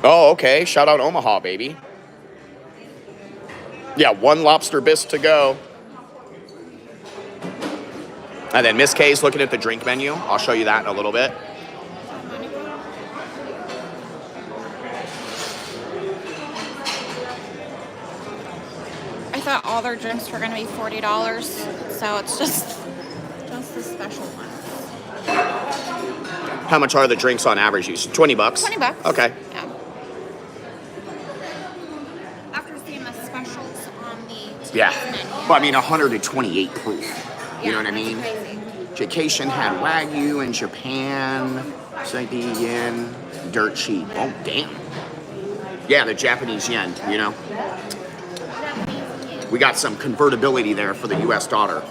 Oh, okay. Shout out Omaha, baby. Yeah, one lobster bisque to go. And then Miss K's looking at the drink menu. I'll show you that in a little bit. I thought all their drinks were going to be $40, so it's just the special ones. How much are the drinks on average? $20? $20. Okay. Yeah. After seeing the specials on the Yeah. menu. Well, I mean, 128 proof. You know what I mean? Crazy. Vacation had Wagyu in Japan. Saidi yen. Dirt cheap. Oh, damn. Yeah, the Japanese yen, you know. We got some convertibility there for the U.S. dollar.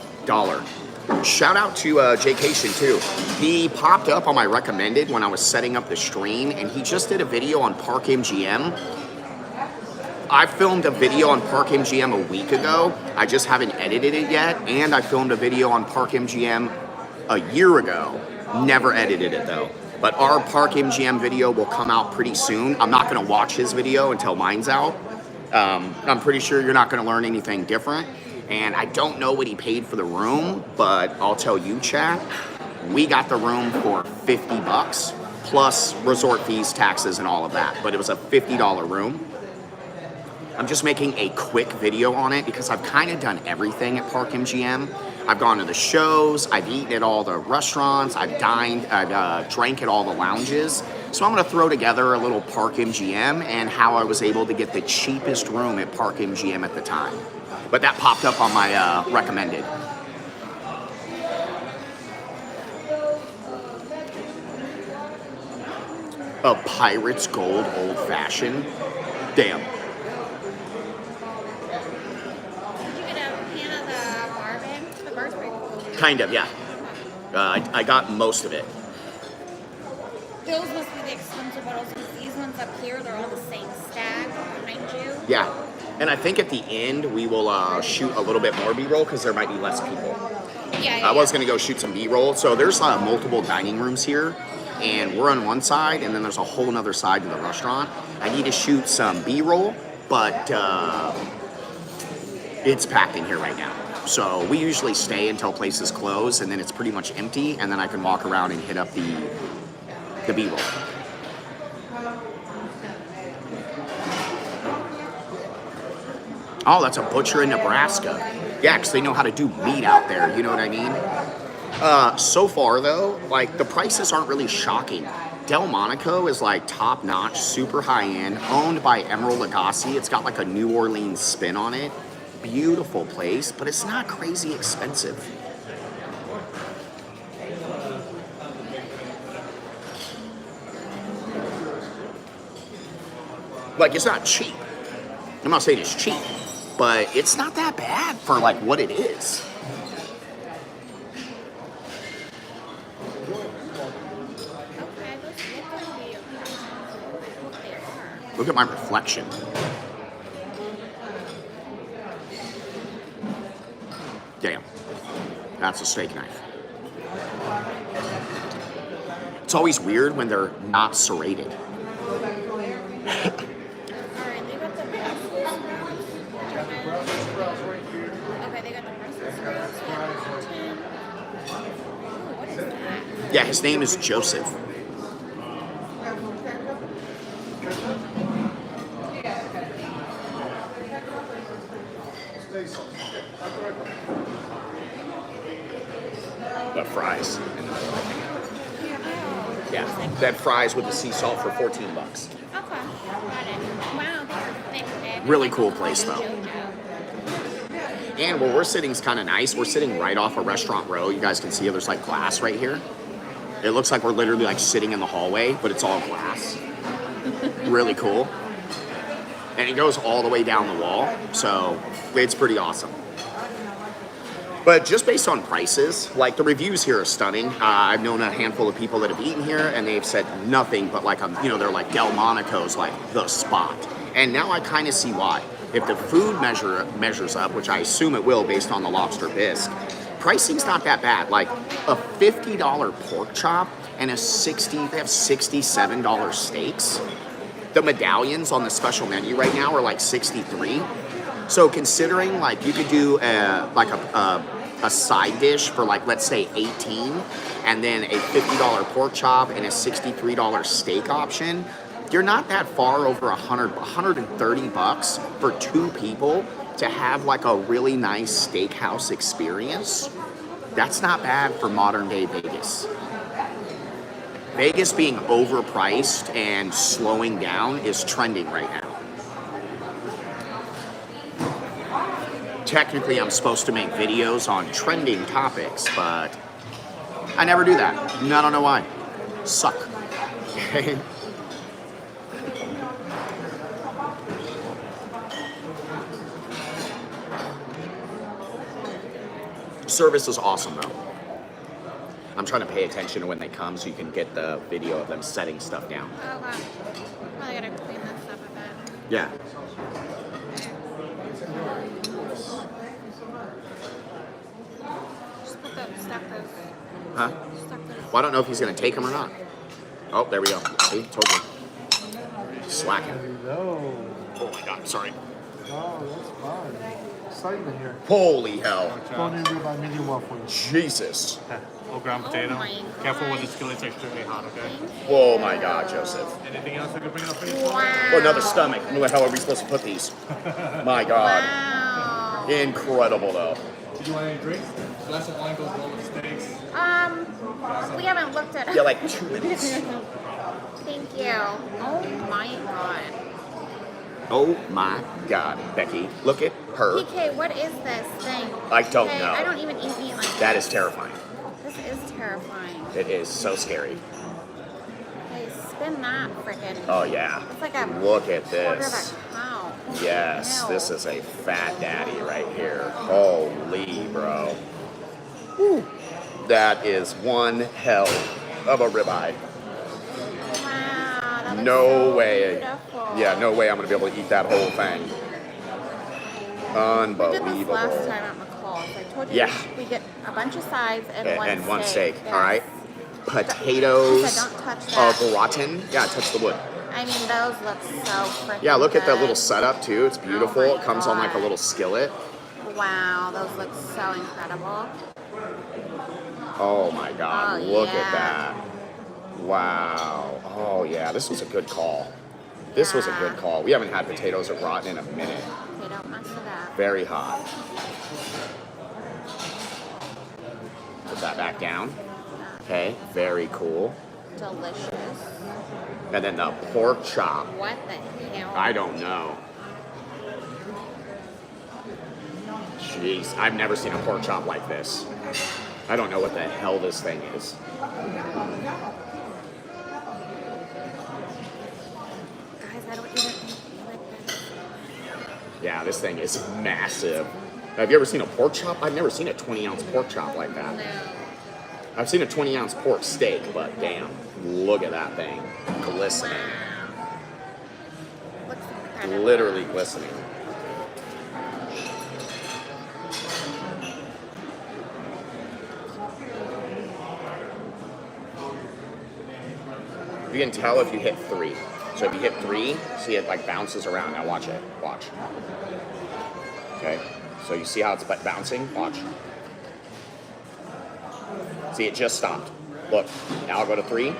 Shout out to Jaycation too. He popped up on my recommended when I was setting up the stream, and he just did a video on Park MGM. I filmed a video on Park MGM a week ago. I just haven't edited it yet, and I filmed a video on Park MGM a year ago. Never edited it though. But our Park MGM video will come out pretty soon. I'm not gonna watch his video until mine's out. I'm pretty sure you're not going to learn anything different. And I don't know what he paid for the room, but I'll tell you, chat, we got the room for $50 plus resort fees, taxes, and all of that. But it was a $50 room. I'm just making a quick video on it because I've kind of done everything at Park MGM. I've gone to the shows, I've eaten at all the restaurants, I've dined, I've drank at all the lounges. So I'm going to throw together a little Park MGM and how I was able to get the cheapest room at Park MGM at the time. But that popped up on my recommended. A Pirate's Gold Old Fashioned. Damn. Did you get a can of the barbecue? The bird's pretty cool. Kind of, yeah. I got most of it. Those must be the expensive bottles because these ones up here, they're all the same stack behind you. Yeah. And I think at the end we will shoot a little bit more B-roll because there might be less people. Yeah. I was going to go shoot some B-roll. So there's multiple dining rooms here. And we're on one side, and then there's a whole other side to the restaurant. I need to shoot some B-roll, but it's packed in here right now. So we usually stay until places close, and then it's pretty much empty, and then I can walk around and hit up the B-roll. Oh, that's a butcher in Nebraska. Yeah, because they know how to do meat out there, you know what I mean? So far, though, like, the prices aren't really shocking. Delmonico is, like, top-notch, super high-end, owned by Emerald Lagasse. It's got, like, a New Orleans spin on it. Beautiful place, but it's not crazy expensive. Like, it's not cheap. I'm not saying it's cheap, but it's not that bad for, like, what it is. Look at my reflection. Damn. That's a steak knife. It's always weird when they're not serrated. Yeah, his name is Joseph. But fries. Yeah, that fries with the sea salt for $14. Okay, got it. Wow, they're thick. Really cool place though. And where we're sitting is kind of nice. We're sitting right off a restaurant row. You guys can see there's like glass right here. It looks like we're literally like sitting in the hallway, but it's all glass. Really cool. And it goes all the way down the wall, so it's pretty awesome. But just based on prices, like the reviews here are stunning. I've known a handful of people that have eaten here, and they've said nothing but like, they're like Delmonico's like the spot. And now I kind of see why. If the food measures up, which I assume it will based on the lobster bisque, pricing's not that bad. Like a $50 pork chop and they have $67 steaks. The medallions on the special menu right now are like $63. So considering like you could do a side dish for like, let's say $18, and then a $50 pork chop and a $63 steak option, you're not that far over $130 for two people to have like a really nice steakhouse experience. That's not bad for modern day Vegas. Vegas being overpriced and slowing down is trending right now. Technically, I'm supposed to make videos on trending topics, but I never do that. I don't know why. Suck. Service is awesome, though. I'm trying to pay attention to when they come so you can get the video of them setting stuff down. Oh, wow. Probably gotta clean this up a bit. Yeah. Just put the, stack those. Huh? Stack those. Well, I don't know if he's going to take them or not. Oh, there we go. See? Told you. Slacking. No. Oh, my God. Sorry. Oh, that's fine. Exciting in here. Holy hell. Bone-in ribeye medium well for you. Jesus. Whole ground potato. Oh my Careful with God. the skillet's extremely hot, okay? Oh, my God, Joseph. Anything else I could bring up for you? Wow. Oh, another stomach. How are we supposed to put these? My God. Wow. Incredible, though. Do you want any drinks? Glass of wine goes well with steaks. We haven't looked at it. Yeah, like 2 minutes. Thank you. Oh my god. Oh my God, Becky, look at her. PK, what is this thing? I don't Okay, know. I don't even eat meat like That this. is terrifying. This is terrifying. It is so scary. Hey, spin that freaking. Oh yeah. It's like a Look at quarter this. of a cow. Yes, Ew. this is a fat daddy right here. Holy bro. Whew. That is one hell of a ribeye. Wow, that looks No so way. beautiful. Yeah, no way I'm gonna be able to eat that whole thing. We did this Unbelievable. last time at McCall's. I told you Yeah. we get a bunch of sides and one And one steak. steak. Yes. All right. Potatoes. She said, "Don't touch that." Au gratin. Yeah, touch the wood. I mean, those look so freaking Yeah, look at that good. little setup too. It's beautiful. Oh my It comes on like a God. little skillet. Wow, those look so incredible. Oh my God, Oh, look yeah. at that. Wow. Oh yeah, this was a good call. This was a Yeah. good call. We haven't had potatoes au gratin in a minute. They don't mess it up. Very hot. Put that back down. Okay, very cool. Delicious. And then the pork chop. What the hell? I don't know. Jeez, I've never seen a pork chop like this. I don't know what the hell this thing is. Guys, I don't even eat like this. Yeah, this thing is massive. Have you ever seen a pork chop? I've never seen a 20-ounce pork chop like that. No. I've seen a 20-ounce pork steak, but damn, look at that thing. Glistening. Wow. Looks incredible. Literally glistening. You can tell if you hit 3. So if you hit 3, see it like bounces around. Now watch it. Watch. Okay. So you see how it's bouncing? Watch. See, it just stopped. Look. Now I'll go to 3.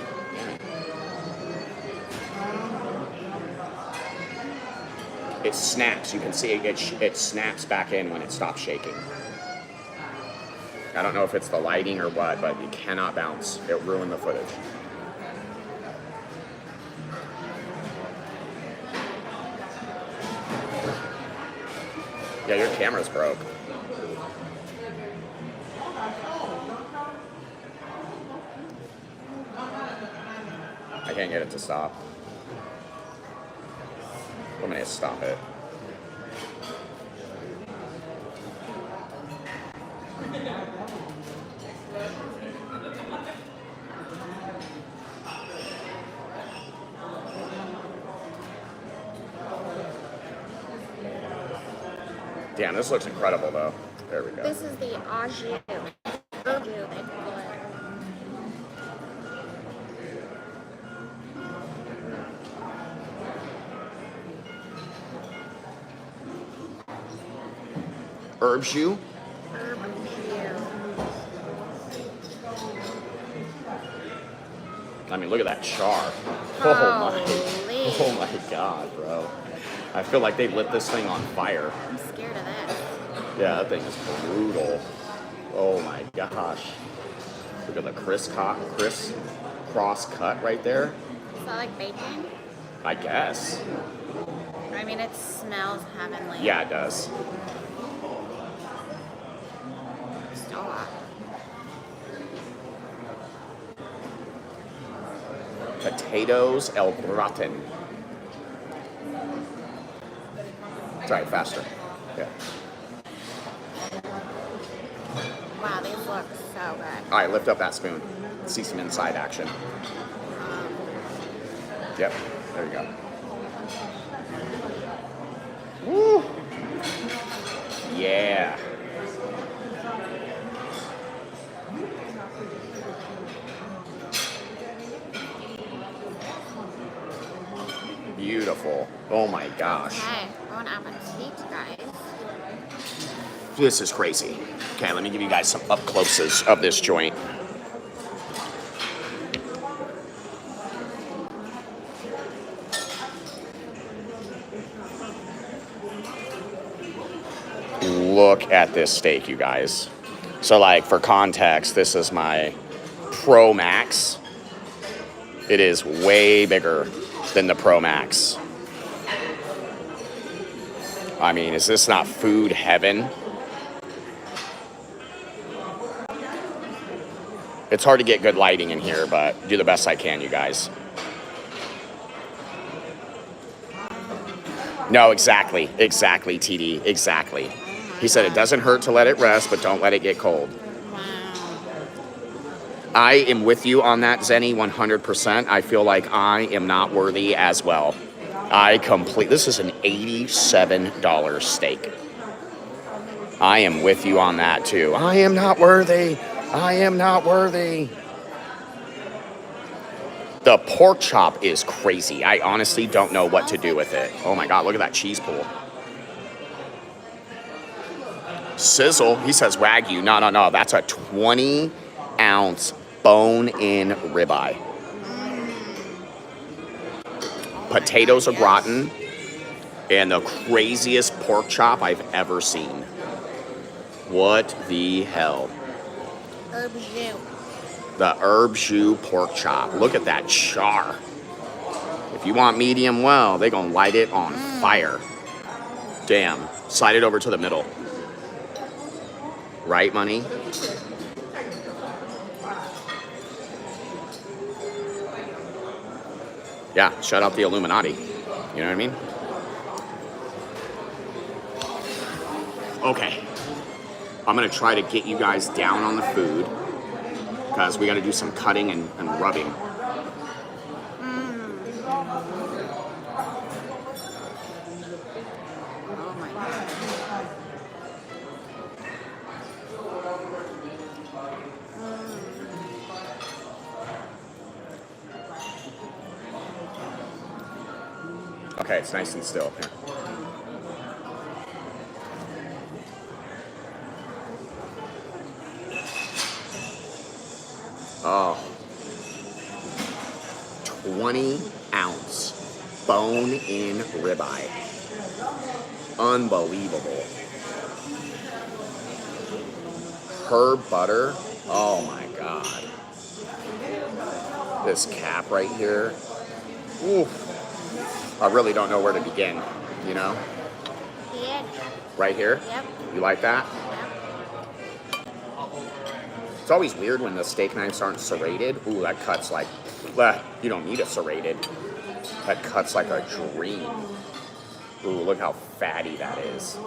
It snaps. You can see it snaps back in when it stops shaking. I don't know if it's the lighting or what, but you cannot bounce. It ruined the footage. Yeah, your camera's broke. I can't get it to stop. I'm gonna stop it. Damn, this looks incredible though. There we go. This is the au jus. Herb jus, they call it. Herb jus. Herb jus. I mean, look at that char. Holy. Oh my god, bro. I feel like they lit this thing on fire. I'm scared of this. Yeah, that thing is brutal. Oh my gosh. Look at the criss-cross cut right there. Is that like bacon? I guess. I mean, it smells heavenly. Yeah, it does. Still hot. Potatoes au gratin. Sorry, faster. Yeah. Wow, these look so good. All right, lift up that spoon. See some inside action. Yep, there you go. Woo! Yeah. Beautiful. Oh my gosh. Okay, bon appetit, guys. This is crazy. Okay, let me give you guys some up closes of this joint. Look at this steak, you guys. So like for context, this is my Pro Max. It is way bigger than the Pro Max. I mean, is this not food heaven? It's hard to get good lighting in here, but do the best I can, you guys. No, exactly, TD, exactly. He said it doesn't hurt to let it rest, but don't let it get cold. I am with you on that, Zenny, 100%. I feel like I am not worthy as well. This is an $87 steak. I am with you on that too. I am not worthy. I am not worthy. The pork chop is crazy. I honestly don't know what to do with it. Oh my God, look at that cheese pool. Sizzle, he says Wagyu. No, that's a 20-ounce bone-in ribeye. Potatoes au gratin, and the craziest pork chop I've ever seen. What the hell? Herb jus. The herb jus pork chop. Look at that char. If you want medium well, they're gonna light it on fire. Damn. Slide it over to the middle. Right, money? Yeah, shut out the Illuminati. You know what I mean? Okay. I'm gonna try to get you guys down on the food because we gotta do some cutting and rubbing. Oh my God. Okay, it's nice and still. Here. Oh. 20-ounce bone-in ribeye. Unbelievable. Herb butter. Oh my God. This cap right here. Oof. I really don't know where to begin, you know? The edge. Right here? Yep. You like that? Yep. It's always weird when the steak knives aren't serrated. Ooh, that cuts like, you don't need it serrated. That cuts like a dream. Ooh, look how fatty that is.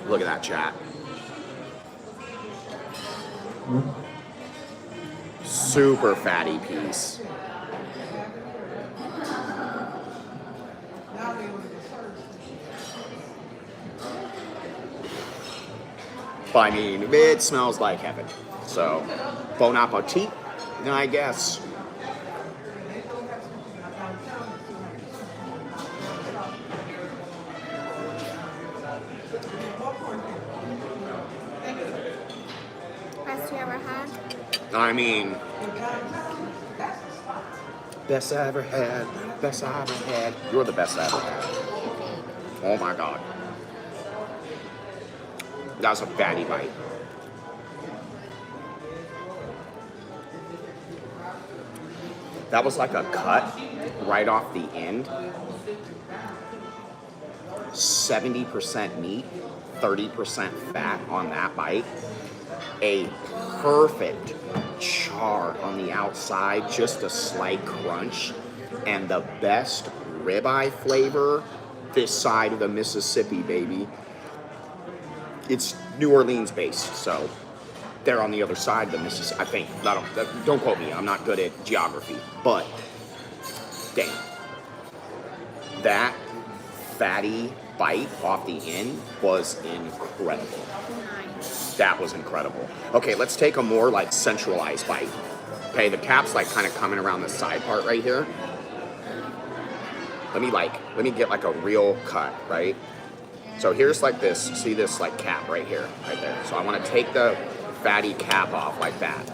Look at that, chat. Super fatty piece. But I mean, it smells like heaven. So, bon appetit, I guess. Best you ever had? I mean, best I ever had, best I ever had. You're the best I ever had. Oh my God. That was a fatty bite. That was like a cut right off the end. 70% meat, 30% fat on that bite. A perfect char on the outside, just a slight crunch, and the best ribeye flavor this side of the Mississippi, baby. It's New Orleans based, so they're on the other side of the Mississippi. I think. Don't quote me. I'm not good at geography, but damn, that fatty bite off the end was incredible. Nice. That was incredible. Okay, let's take a more like centralized bite. Okay, the cap's like kind of coming around the side part right here. Let me get like a real cut, right? So here's like this, see this like cap right here, right there. So I want to take the fatty cap off like that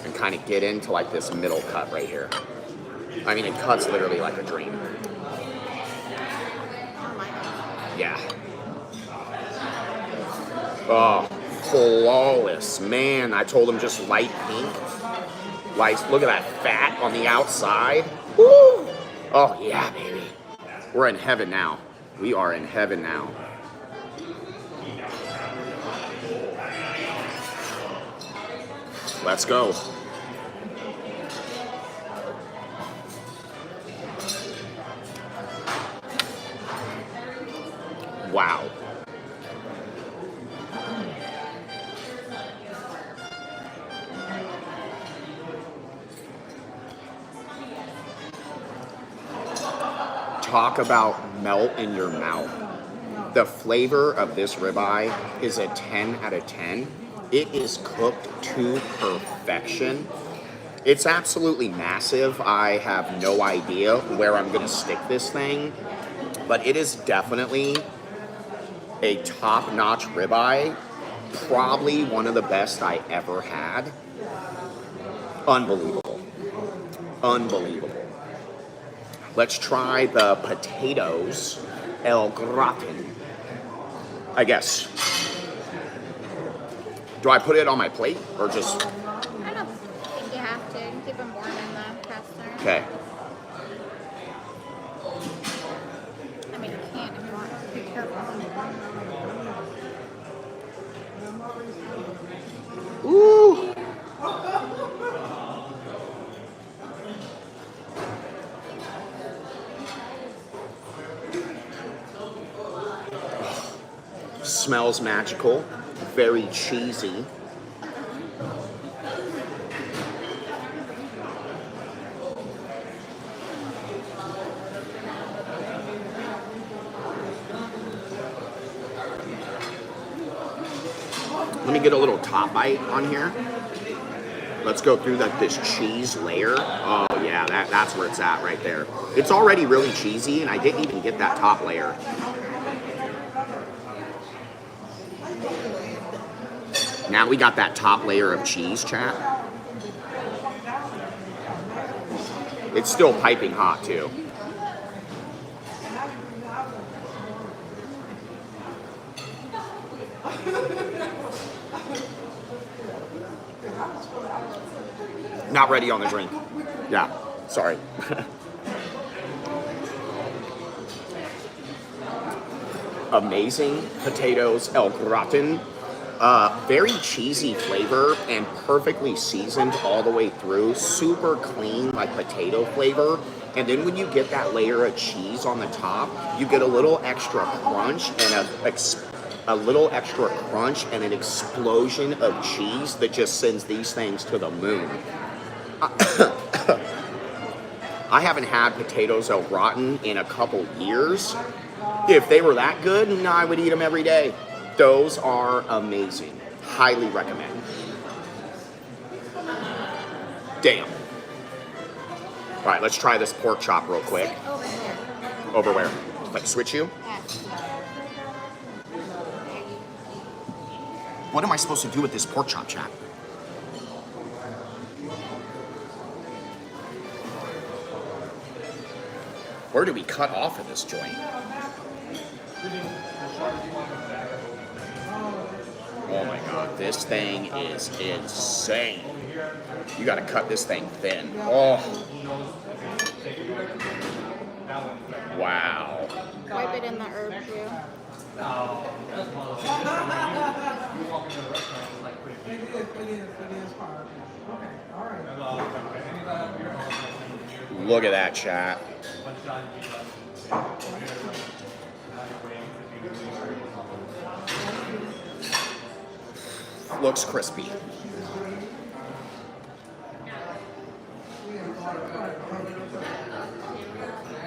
and kind of get into like this middle cut right here. I mean, it cuts literally like a dream. Yeah. Oh, flawless. Man, I told him just light pink. Like, look at that fat on the outside. Woo! Oh, yeah, baby. We're in heaven now. We are in heaven now. Let's go. Wow. Talk about melt in your mouth. The flavor of this ribeye is a 10 out of 10. It is cooked to perfection. It's absolutely massive. I have no idea where I'm gonna stick this thing, but it is definitely a top-notch ribeye. Probably one of the best I ever had. Unbelievable. Unbelievable. Let's try the potatoes el gratin. I guess. Do I put it on my plate or just? I don't think you have to. You can keep them warm in the caster. Okay. I mean, you can if you want. Be careful. Ooh. Smells magical, very cheesy. Let me get a little top bite on here. Let's go through this cheese layer. Oh yeah, that's where it's at right there. It's already really cheesy and I didn't even get that top layer. Now we got that top layer of cheese, chat. It's still piping hot too. Not ready on the drink. Yeah, sorry. Amazing potatoes el gratin. Very cheesy flavor and perfectly seasoned all the way through. Super clean, like potato flavor. And then when you get that layer of cheese on the top, you get a little extra crunch and a little extra crunch and an explosion of cheese that just sends these things to the moon. I haven't had potatoes au gratin in a couple years. If they were that good, I would eat them every day. Those are amazing. Highly recommend. Damn. All right, let's try this pork chop real quick. Over here. Over where? Like switch you? Yeah. What am I supposed to do with this pork chop, chat? Where do we cut off of this joint? Oh my god, this thing is insane. You gotta cut this thing thin. Oh. Wow. Wipe it in the herb too. Look at that, chat. Looks crispy.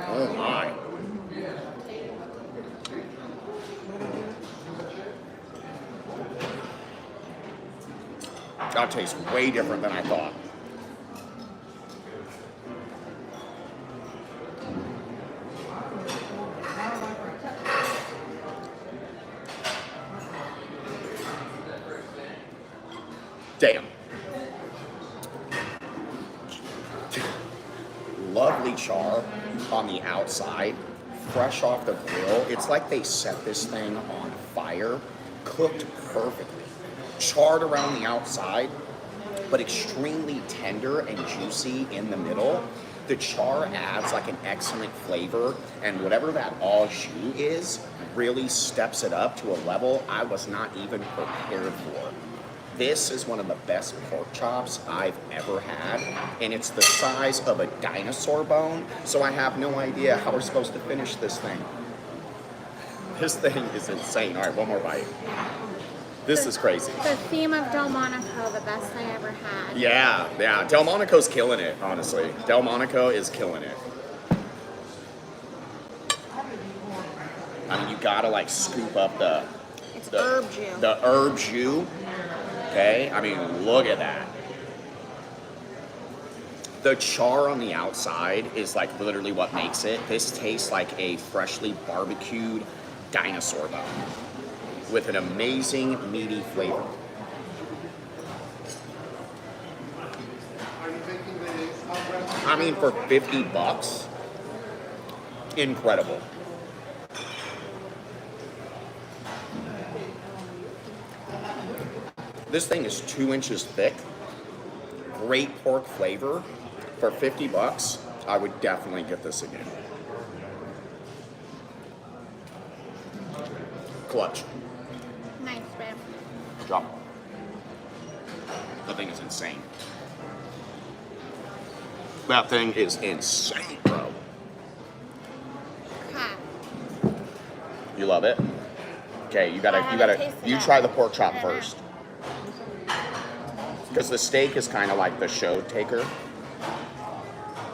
Oh my. That tastes way different than I thought. Damn. Lovely char on the outside. fresh off the grill. It's like they set this thing on fire, cooked perfectly, charred around the outside, but extremely tender and juicy in the middle. The char adds like an excellent flavor, and whatever that au jus is really steps it up to a level I was not even prepared for. This is one of the best pork chops I've ever had, and it's the size of a dinosaur bone, so I have no idea how we're supposed to finish this thing. This thing is insane. All right, one more bite. This is crazy. The theme of Delmonico, the best I ever had. Yeah, Delmonico's killing it, honestly. Delmonico is killing it. I mean, you gotta like scoop up the herb jus. The herb jus. Okay, I mean, look at that. The char on the outside is like literally what makes it. This tastes like a freshly barbecued dinosaur bone with an amazing meaty flavor. I mean, for $50, incredible. This thing is 2 inches thick. Great pork flavor. For $50, I would definitely get this again. Clutch. Nice, babe. Drop. That thing is insane. That thing is insane, bro. Ha. You love it? Okay, you gotta, you try the pork chop first. Because the steak is kind of like the show taker.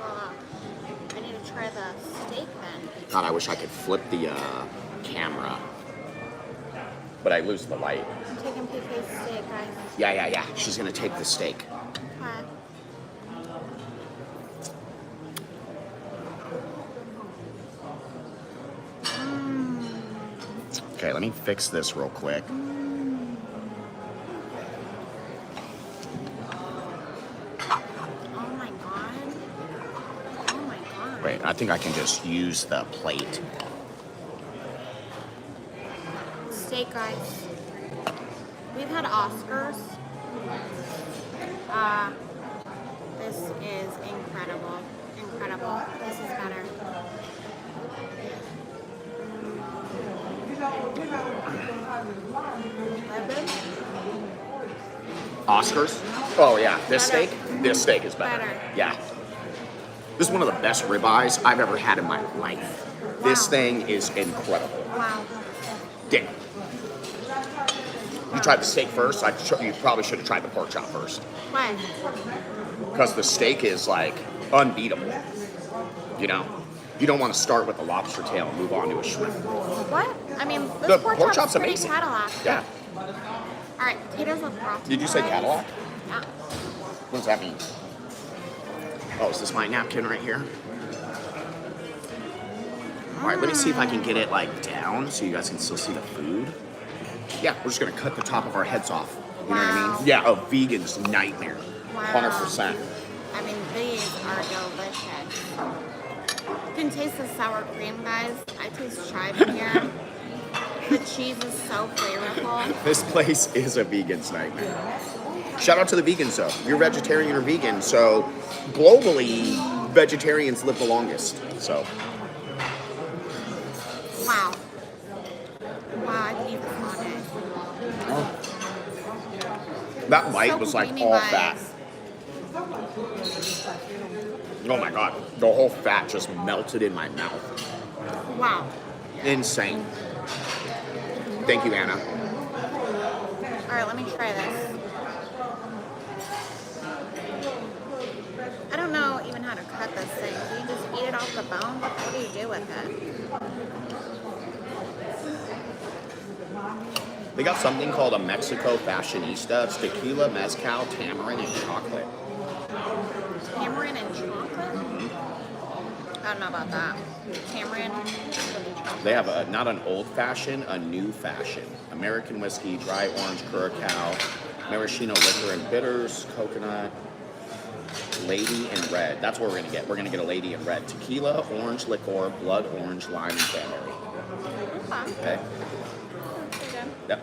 I need to try the steak then. God, I wish I could flip the camera. But I lose the light. I'm taking PK's steak, guys. Yeah. She's gonna take the steak. Ha. Okay, let me fix this real quick. Oh my god. Oh my god. Wait, I think I can just use the plate. Steak, guys. We've had Oscars. This is incredible. Incredible. This is better. Oscars? Oh yeah, this steak is better. Better. Yeah. This is one of the best ribeyes I've ever had in my life. This Wow. thing is incredible. Wow. Damn. You tried the steak first. You probably should have tried the pork chop first. Why? Because the steak is like unbeatable. You know? You don't want to start with a lobster tail and move on to a shrimp. What? I mean, this The pork pork chop's chop's pretty amazing. Cadillac. Yeah. All right, potatoes look frothy. Did you say guys. Cadillac? Yeah. What does that mean? Oh, is this my napkin right here? All right, let me see if I can get it like down so you guys can still see the food. Yeah, we're just gonna cut the top of our heads off. You know what I Wow. mean? Yeah, a vegan's nightmare. Wow. 100%. I mean, these are delicious. You can taste the sour cream, guys. I taste chive in here. The cheese is so flavorful. This place is a vegan's nightmare. Shout out to the vegans though. You're vegetarian or vegan, so globally, vegetarians live the longest. So. Wow. Wow, I can eat this all day. That bite So was like creamy, all guys. fat. Oh my god, the whole fat just melted in my mouth. Wow. Insane. Thank you, Anna. All right, let me try this. I don't know even how to cut this thing. Do you just eat it off the bone? What do you do with it? They got something called a Mexico fashionista. It's tequila, mezcal, tamarind, and chocolate. Tamarind and chocolate? I don't know about that. Tamarind. They have not an old fashioned, a new fashion. American whiskey, dry orange, curacao, maraschino liquor and bitters, coconut. Lady in red. That's what we're gonna get. We're gonna get a lady in red. Tequila, orange liqueur, blood orange, lime, and cranberry. Okay. Okay. Pretty good. Yep.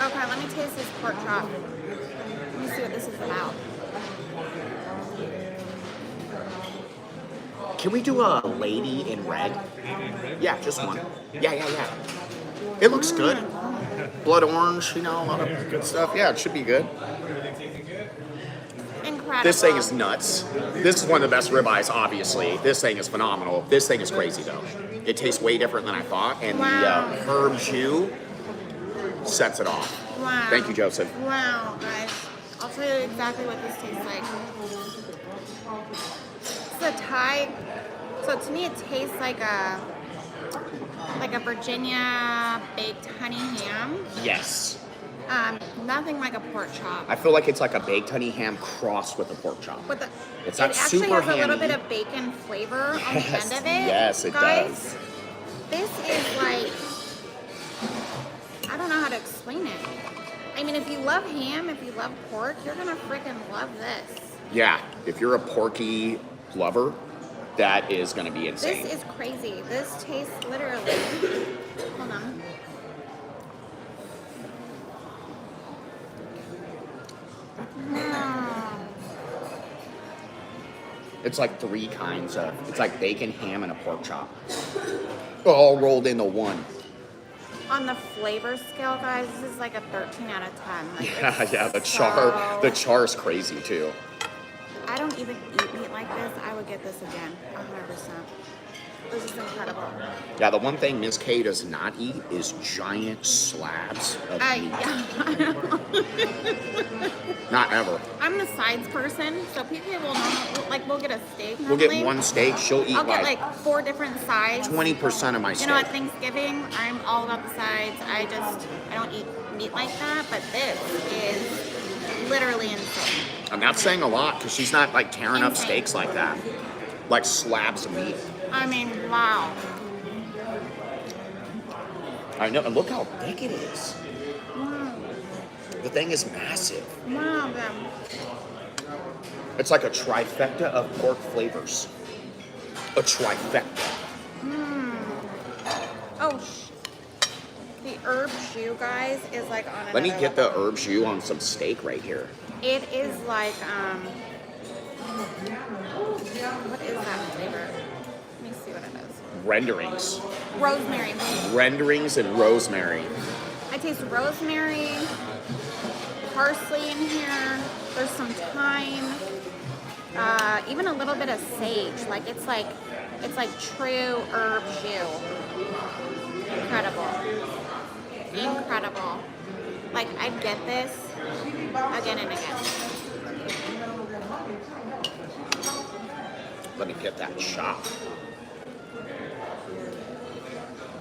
Okay, let me taste this pork chop. Let me see what this is about. Can we do a lady in red? Yeah, just one. Yeah. It looks good. Blood orange, you know, a lot of good stuff. Yeah, it should be good. Incredible. This thing is nuts. This is one of the best ribeyes, obviously. This thing is phenomenal. This thing is crazy, though. It tastes way different than I thought, and Wow. the herb jus sets it off. Wow. Thank you, Joseph. Wow, guys. I'll tell you exactly what this tastes like. It's a Thai. So to me, it tastes like a Virginia baked honey ham. Yes. Nothing like a pork chop. I feel like it's like a baked honey ham crossed with a pork chop. But It's it not actually super has a little hammy. bit of bacon flavor on the Yes, end of it. yes, it guys. does. This is like, I don't know how to explain it. I mean, if you love ham, if you love pork, you're gonna freaking love this. Yeah, if you're a porky lover, that is going to be insane. This is crazy. This tastes literally. Hold on. It's like three kinds of, it's like bacon, ham, and a pork chop. All rolled into one. On the flavor scale, guys, this is like a 13 out of 10. Like, it's Yeah, the so- char is crazy too. I don't even eat meat like this. I would get this again, 100%. This is incredible. Yeah, the one thing Miss K does not eat is giant slabs of meat. Not ever. I'm the sides person, so PK will normally, like, we'll get a steak. We'll Normally. get one steak. She'll eat I'll get like like 4 different sides. 20% of my You steak. know, at Thanksgiving, I'm all about the sides. I don't eat meat like that, but this is literally insane. I'm not saying a lot because she's not like tearing up Insane. steaks like that. Like slabs of meat. I mean, wow. I know, and look how big it is. Wow. The thing is massive. Wow, them. It's like a trifecta of pork flavors. A trifecta. Oh, the herb jus, guys, is like on Let me another get the level. herb jus on some steak right here. It is like, what is that flavor? Let me see what it is. Renderings. Rosemary. Renderings and rosemary. I taste rosemary, parsley in here. There's some thyme, even a little bit of sage. Like it's like true herb jus. Incredible. Incredible. Like I'd get this again and again. Let me get that chop.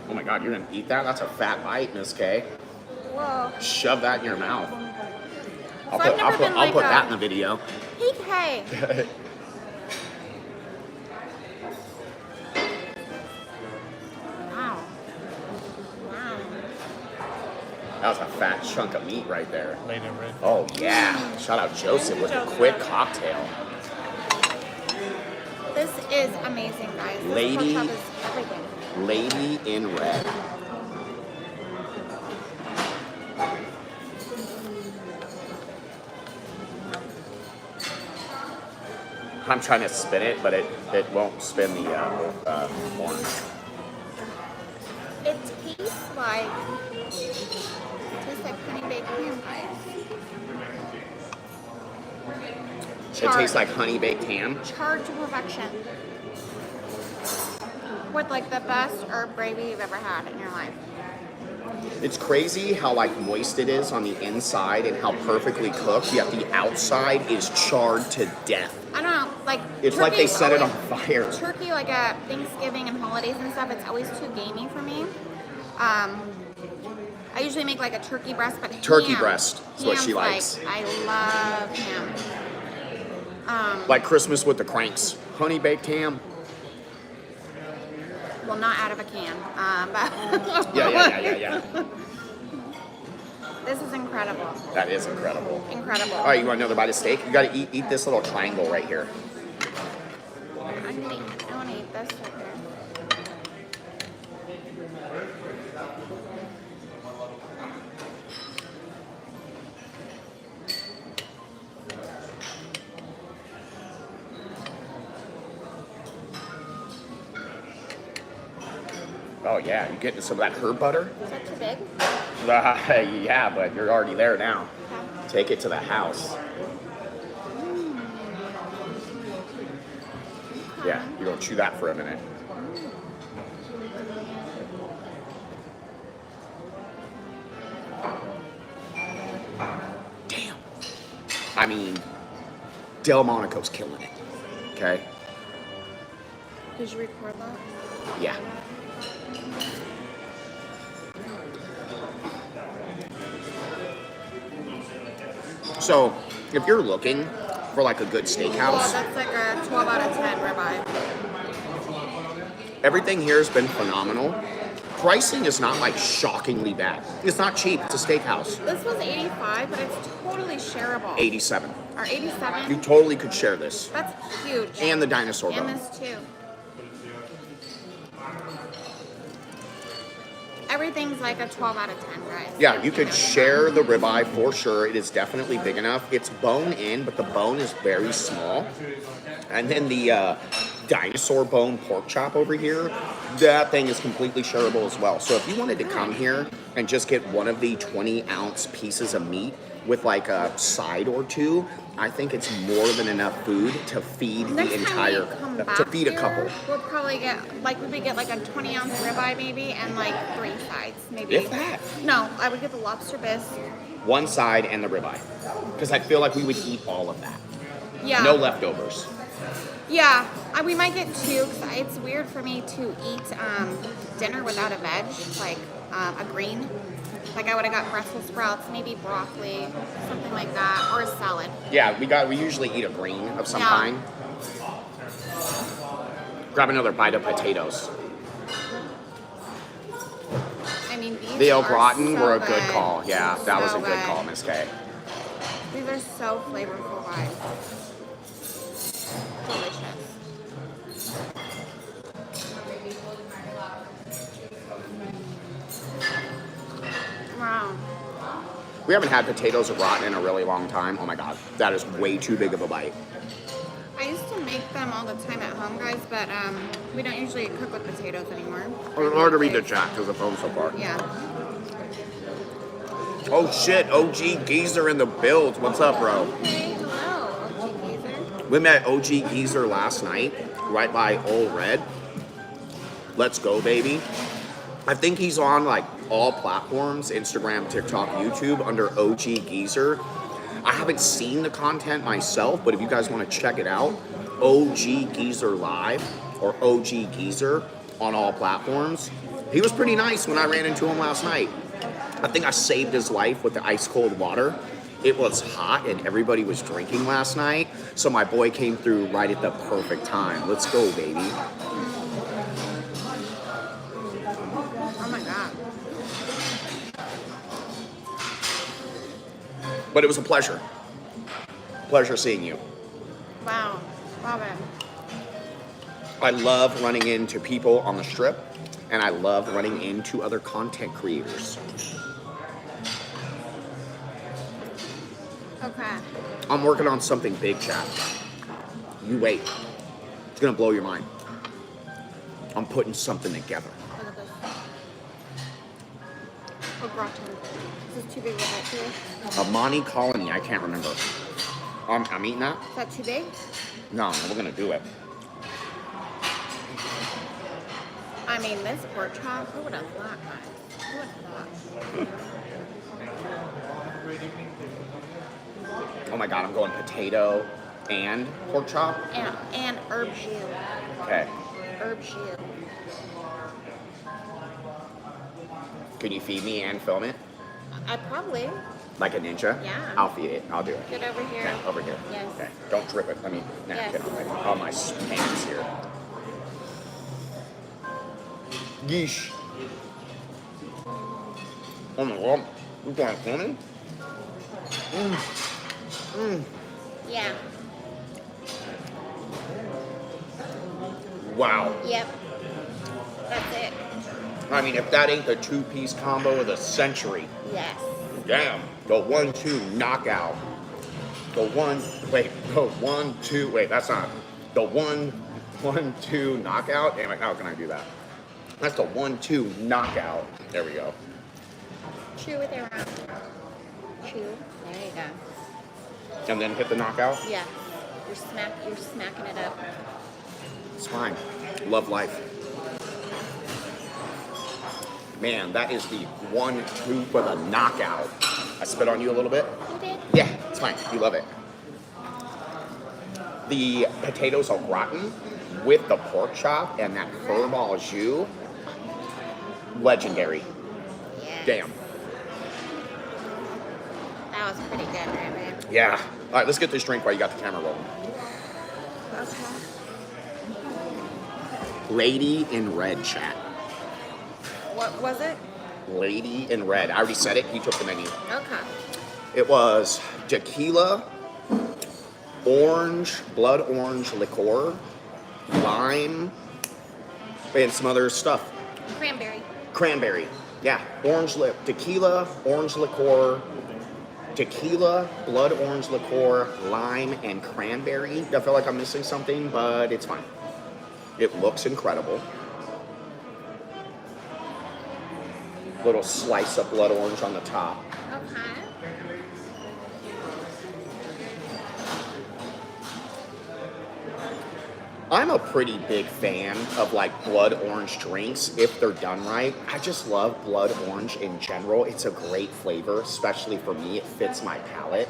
Oh my God, you're gonna eat that? That's a fat bite, Miss K. Whoa. Shove that in your mouth. I'll I've never been like put a- that in the video. PK. Wow. Wow. That was a fat chunk of meat right there. Later, red. Oh yeah. Shout out Joseph with a quick cocktail. This is amazing, guys. This Lady- pork chop is everything. Lady in red. I'm trying to spin it, but it won't spin the orange. It tastes like honey baked ham pies. It tastes like honey baked ham. Charred to perfection. With like the best herb gravy you've ever had in your life. It's crazy how like moist it is on the inside and how perfectly cooked, yet the outside is charred to death. I don't know, like It's like they turkey's set it on always- fire. Turkey, like at Thanksgiving and holidays and stuff, it's always too gamey for me. I usually make like a turkey breast, but Turkey ham- breast is what she ham's likes. Like, I love ham. Like Christmas with the cranks. Honey baked ham. Well, not out of a can, but Yeah. This is incredible. That is incredible. Incredible. All right, you want another bite of steak? You gotta eat this little triangle right here. I want to eat this right there. Oh yeah, you getting some of that herb butter? Is that too big? Yeah, but you're already there now. Okay. Take it to the house. Yeah, you're gonna chew that for a minute. Damn. I mean, Delmonico's killing it. Okay? Did you record that? Yeah. So, if you're looking for like a good Well, steakhouse, that's like a 12 out of 10 ribeye. everything here has been phenomenal. Pricing is not like shockingly bad. It's not cheap. It's a steakhouse. This was 85, but it's totally shareable. 87. Or 87. You totally could share this. That's huge. And the dinosaur And bone. this too. Everything's like a 12 out of 10, guys. Yeah, you could share the ribeye for sure. It is definitely big enough. It's bone in, but the bone is very small. And then the dinosaur bone pork chop over here, that thing is completely shareable as well. So if you wanted to come here and just get one of the 20-ounce pieces of meat with like a side or two, I think it's more than enough food to feed Next the time entire, we come back to feed a here, couple. We'll probably get, like, we would get like a 20-ounce ribeye maybe, and like 3 sides, maybe. If that. No, I would get the lobster bisque. One side and the ribeye. Because I feel like we would eat all of that. Yeah. No leftovers. Yeah, we might get 2, because it's weird for me to eat dinner without a veg, like a green. Like I would have got Brussels sprouts, maybe broccoli, something like that, or a salad. Yeah, we usually eat a green of some Yeah. kind. Grab another bite of potatoes. I mean, these The au are gratin so were a good call. Yeah, that was So a good call, Miss K. These are so flavorful, guys. Delicious. Wow. We haven't had potatoes au gratin in a really long time. Oh my god, that is way too big of a bite. I used to make them all the time at home, guys, but we don't usually cook with potatoes anymore. Or to read the chat because the phone's so far. Yeah. Oh shit, OG Geezer in the build. What's up, bro? Hey, hello, OG Geezer. We met OG Geezer last night, right by Old Red. Let's go, baby. I think he's on like all platforms, Instagram, TikTok, YouTube, under OG Geezer. I haven't seen the content myself, but if you guys want to check it out, OG Geezer Live or OG Geezer on all platforms. He was pretty nice when I ran into him last night. I think I saved his life with the ice cold water. It was hot and everybody was drinking last night, so my boy came through right at the perfect time. Let's go, baby. Oh my god. But it was a pleasure. Pleasure seeing you. Wow. Love it. I love running into people on the strip, and I love running into other content creators. Okay. I'm working on something big, chat. You wait. It's gonna blow your mind. I'm putting something together. Look at this. Oh, gratin. This is too big of a bite for you. Amani Colony, I can't remember. I'm eating that? Is that too big? No, we're gonna do it. I mean, this pork chop, who would have thought, guys? Who would have thought? Oh my god, I'm going potato and pork chop. And herb jus. Okay. Herb jus. Can you feed me and film it? I probably. Like a ninja? Yeah. I'll feed it. I'll do it. Get over here. Okay, over here. Yes. Okay. Don't drip it. Let me napkin Yes. on my pants here. Yeesh. Oh my god. You want salmon? Yeah. Wow. Yep. That's it. I mean, if that ain't the two-piece combo of the century. Yes. Damn. The 1-2 knockout. The 1-2. Wait, that's not. The 1-1-2 knockout. Damn it, how can I do that? That's the 1-2 knockout. There we go. Chew with your mouth. Chew. There you go. And then hit the knockout. Yeah. You're smacking it up. It's fine. Love life. Man, that is the 1-2 for the knockout. I spit on you a little bit? You did? Yeah, it's fine. You love it. The potatoes au gratin with the pork chop and that herb au jus. Legendary. Yeah. Damn. That was pretty good, right, babe? Yeah. All right, let's get this drink while you got the camera rolling. Okay. Lady in Red, chat. What was it? Lady in Red. I already said it. He took the menu. Okay. It was tequila, orange, blood orange liqueur, lime, and some other stuff. Cranberry. Yeah. Tequila, orange liqueur, tequila, blood orange liqueur, lime, and cranberry. I feel like I'm missing something, but it's fine. It looks incredible. Little slice of blood orange on the top. Okay. I'm a pretty big fan of like blood orange drinks if they're done right. I just love blood orange in general. It's a great flavor, especially for me. It fits my palate.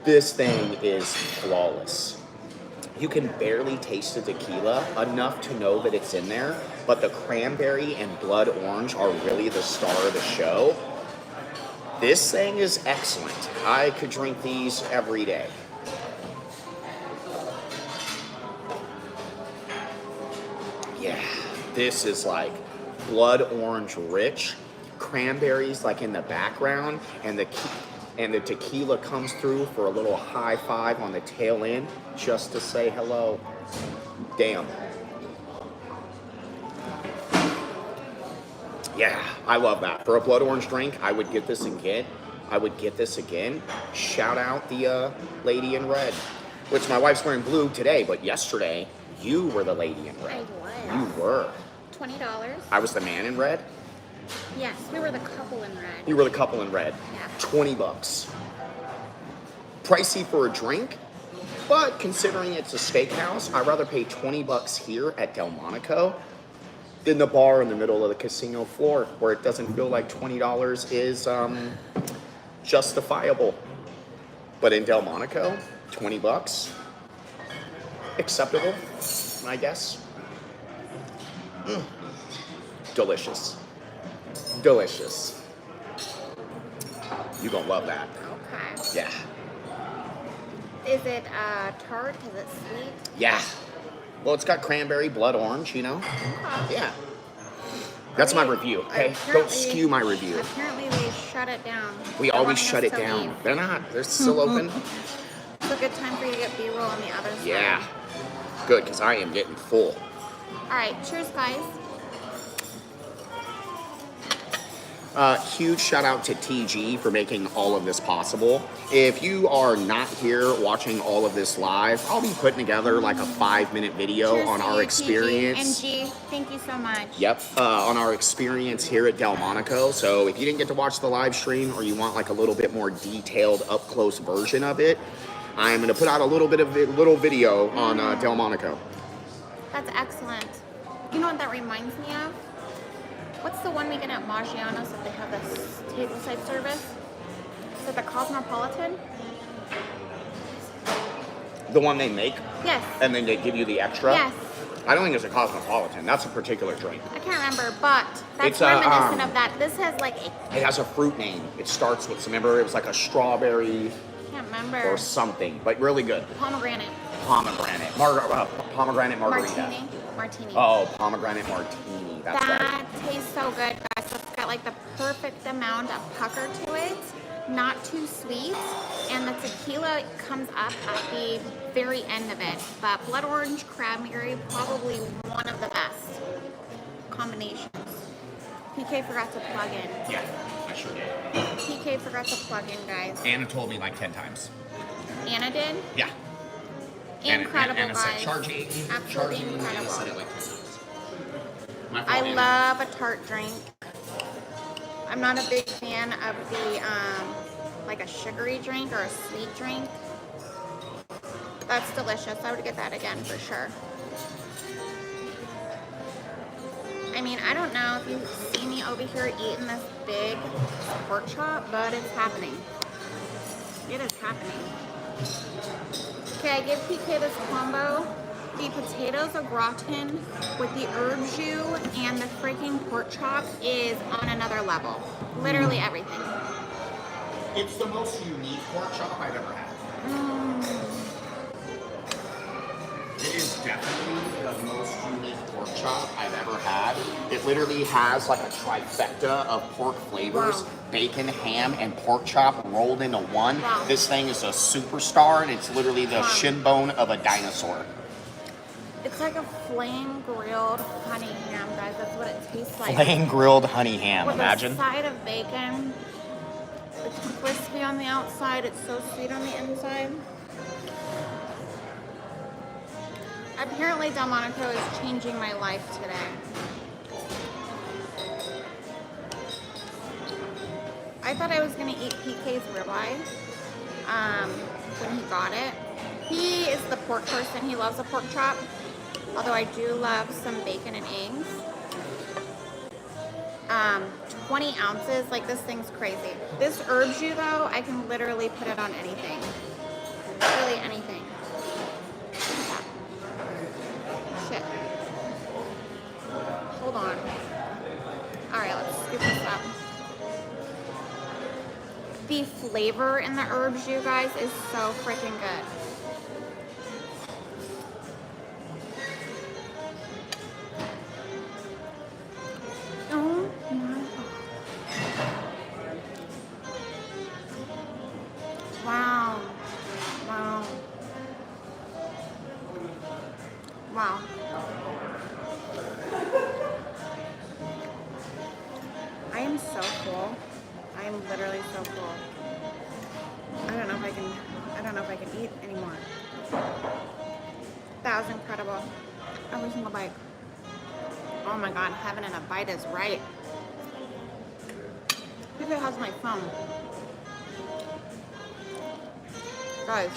This thing is flawless. You can barely taste the tequila, enough to know that it's in there, but the cranberry and blood orange are really the star of the show. This thing is excellent. I could drink these every day. Yeah, this is like blood orange rich, cranberries like in the background, and the tequila comes through for a little high five on the tail end just to say hello. Damn. Yeah, I love that. For a blood orange drink, I would get this again. Shout out the lady in red, which my wife's wearing blue today, but yesterday you were the lady in red. I was. You were. $20. I was the man in red. Yes, we were the couple in red. You were the couple in red. Yeah. $20. Pricey for a drink, but considering it's a steakhouse, I'd rather pay $20 here at Delmonico than the bar in the middle of the casino floor, where it doesn't feel like $20 is justifiable. But in Delmonico, $20, acceptable, I guess. Delicious. Delicious. You gonna love that. Okay. Yeah. Is it tart? Is it sweet? Yeah. Well, it's got cranberry, blood orange, you know? Okay. Yeah. That's my review, okay? Don't skew my review. Apparently they shut it down. We They're always wanting shut us it to down. leave. They're not. They're still open. It's a good time for you to get B-roll on the other side. Yeah. Good, because I am getting full. All right, cheers, guys. Huge shout out to TG for making all of this possible. If you are not here watching all of this live, I'll be putting together like a 5-minute video Cheers on to our you, experience. TG and G, thank you so much. Yep, on our experience here at Delmonico. So if you didn't get to watch the live stream or you want like a little bit more detailed up close version of it, I'm going to put out a little video on Delmonico. That's excellent. You know what that reminds me of? What's the one we get at Maggiano's if they have this tableside service? Is it the Cosmopolitan? The one they make? Yes. And then they give you the extra? Yes. I don't think it's a Cosmopolitan. That's a particular drink. I can't remember, but It's that's a, reminiscent of that. This has like a, It has a fruit name. It starts with, remember, it was like a strawberry I can't remember. or something, but really good. Pomegranate. Pomegranate. Pomegranate margarita. Martini. Oh, pomegranate martini. That's right. That tastes so good, guys. It's got like the perfect amount of pucker to it, not too sweet, and the tequila comes up at the very end of it. But blood orange cranberry, probably one of the best combinations. PK forgot to plug in. Yeah, I sure did. PK forgot to plug in, guys. Anna told me like 10 times. Anna did? Yeah. Incredible, Anna said, guys. charging. Absolutely Anna incredible. said it like 10 times. My fault, I Anna. love a tart drink. I'm not a big fan of the, like a sugary drink or a sweet drink. That's delicious. I would get that again for sure. I mean, I don't know if you see me over here eating this big pork chop, but it's happening. It is happening. Okay, I give PK this combo. The potatoes au gratin with the herb jus and the freaking pork chop is on another level. Literally everything. It's the most unique pork chop I've ever had. It is definitely the most unique pork chop I've ever had. It literally has like a trifecta of pork flavors. Wow. Bacon, ham, and pork chop rolled into one. Wow. This thing is a superstar, and it's literally the Wow. shin bone of a dinosaur. It's like a flame grilled honey ham, guys. That's what it tastes like. Plain grilled honey ham, With imagine. a side of bacon. It's crispy on the outside. It's so sweet on the inside. Apparently, Delmonico is changing my life today. I thought I was gonna eat PK's ribeye when he got it. He is the pork person. He loves a pork chop. Although I do love some bacon and eggs. 20 ounces, like this thing's crazy. This herb jus though, I can literally put it on anything. Really anything. Shit. Hold on. Alright, let's scoop this up. The flavor in the herb jus, guys, is so freaking good. Oh my god. Wow. Wow. Wow. I am so full. I am literally so full. I don't know if I can eat anymore. That was incredible. Every single bite. Oh my god, having a bite is right. Who has my phone? Guys,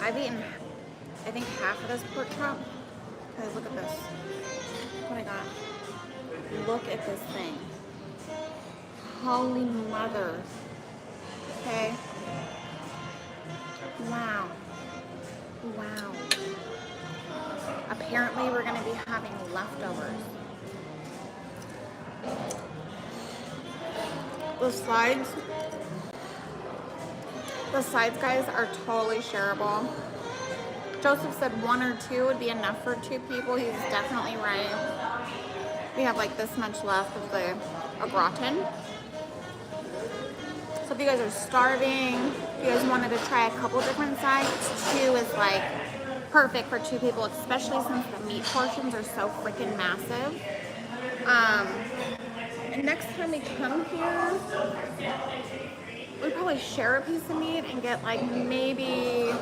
I've eaten, I think, half of this pork chop. Okay, look at this. What I got. Look at this thing. Holy mother. Okay. Wow. Wow. Apparently we're going to be having leftovers. The sides, guys, are totally shareable. Joseph said 1 or 2 would be enough for 2 people. He's definitely right. We have like this much left of the au gratin. So if you guys are starving, if you guys wanted to try a couple different sides, 2 is like perfect for 2 people, especially since the meat portions are so freaking massive. And next time we come here, we'd probably share a piece of meat and get like maybe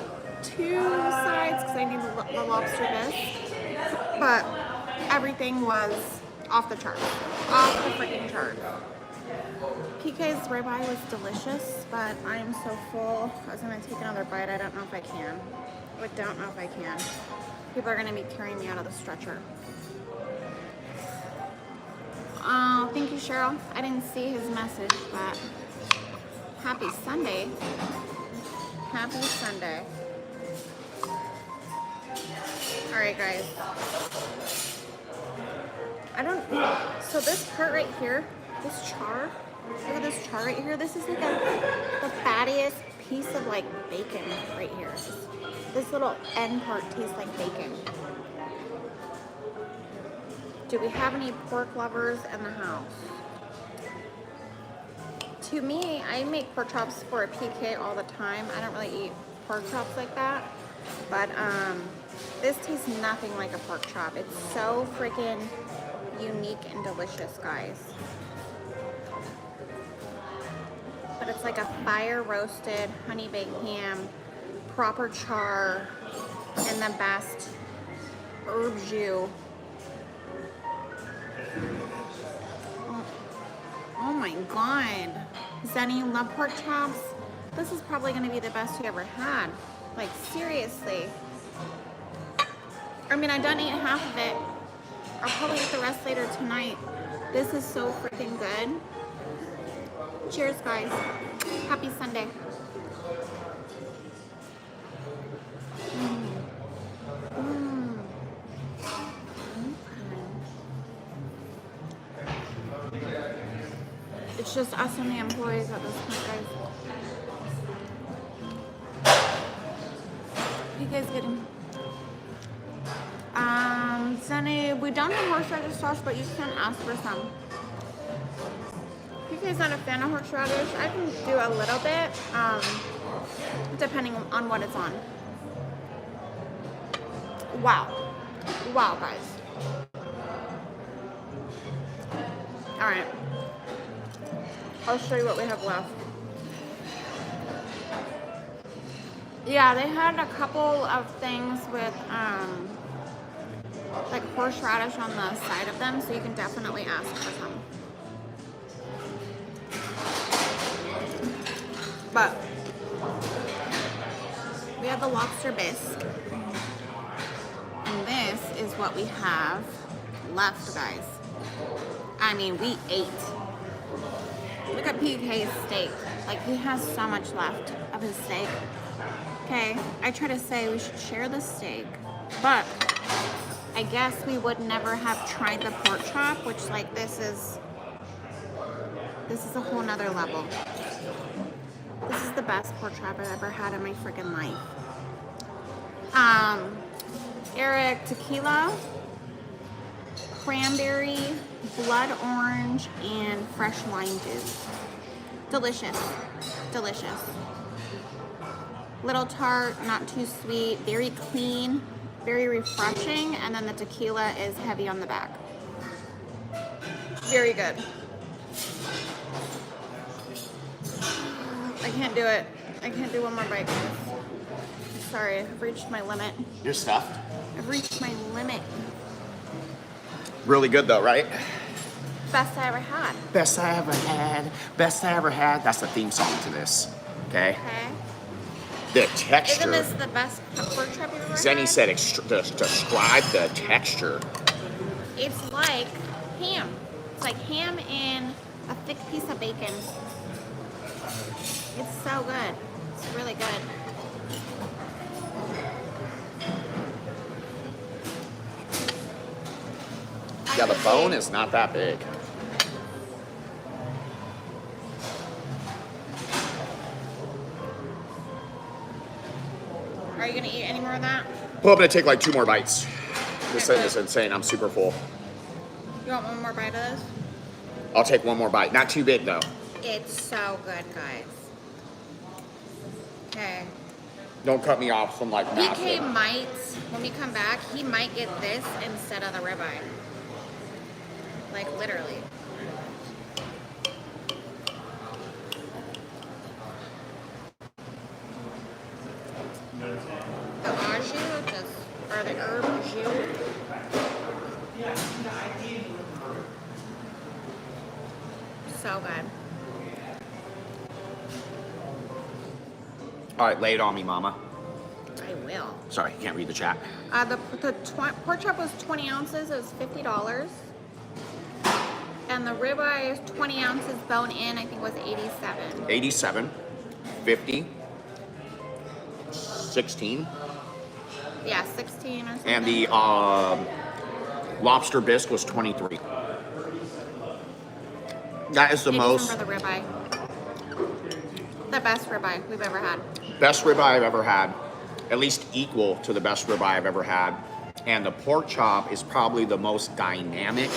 2 sides because I need the lobster bisque. But everything was off the charts. Off the freaking charts. PK's ribeye was delicious, but I am so full. I was gonna take another bite. I don't know if I can. I don't know if I can. People are gonna be carrying me out of the stretcher. Oh, thank you, Cheryl. I didn't see his message, but happy Sunday. Happy Sunday. All right, guys. So this part right here, this char, look at this char right here. This is like the fattiest piece of like bacon right here. This little end part tastes like bacon. Do we have any pork lovers in the house? To me, I make pork chops for a PK all the time. I don't really eat pork chops like that. But this tastes nothing like a pork chop. It's so freaking unique and delicious, guys. But it's like a fire roasted honey baked ham, proper char, and the best herb jus. Oh my god. Zenny, you love pork chops? This is probably going to be the best you ever had. Like, seriously. I mean, I done eat half of it. I'll probably eat the rest later tonight. This is so freaking good. Cheers, guys. Happy Sunday. It's just us and the employees at this point, guys. You guys getting? Sunny, we don't have horseradish sauce, but you can ask for some. If you guys not a fan of horseradish, I can do a little bit, depending on what it's on. Wow. Wow, guys. All right. I'll show you what we have left. Yeah, they had a couple of things with like horseradish on the side of them, so you can definitely ask for some. But we have the lobster bisque, and this is what we have left, guys. I mean, we ate. Look at PK's steak. Like, he has so much left of his steak. Okay, I try to say we should share the steak, but I guess we would never have tried the pork chop, which, like, this is a whole nother level. This is the best pork chop I've ever had in my freaking life. Eric, tequila, cranberry, blood orange, and fresh lime juice. Delicious. Delicious. Little tart, not too sweet, very clean, very refreshing, and then the tequila is heavy on the back. Very good. I can't do it. I can't do one more bite. Sorry, I've reached my limit. You're stuffed. I've reached my limit. Really good though, right? Best I ever had. Best I ever had. Best I ever had. That's the theme song to this. Okay? Okay. The texture. Isn't this the best pork chop you've ever Zenny had? said describe the texture. It's like ham. It's like ham and a thick piece of bacon. It's so good. It's really good. Yeah, the bone is not that big. Are you gonna eat any more of that? Well, I'm gonna take like 2 more bites. This thing is insane. I'm super full. You want one more bite of this? I'll take 1 more bite. Not too big though. It's so good, guys. Okay. Don't cut me off from like PK massive. might, when we come back, he might get this instead of the ribeye. Like, literally. The au jus, or the herb jus. So good. All right, lay it on me, mama. I will. Sorry, can't read the chat. The pork chop was 20 ounces. It was $50. And the ribeye is 20 ounces bone in. I think was 87. 87, 50, 16, Yeah, 16 or something. and the lobster bisque was 23. That is the 87 most for the ribeye. The best ribeye we've ever had. best ribeye I've ever had. At least equal to the best ribeye I've ever had. And the pork chop is probably the most dynamic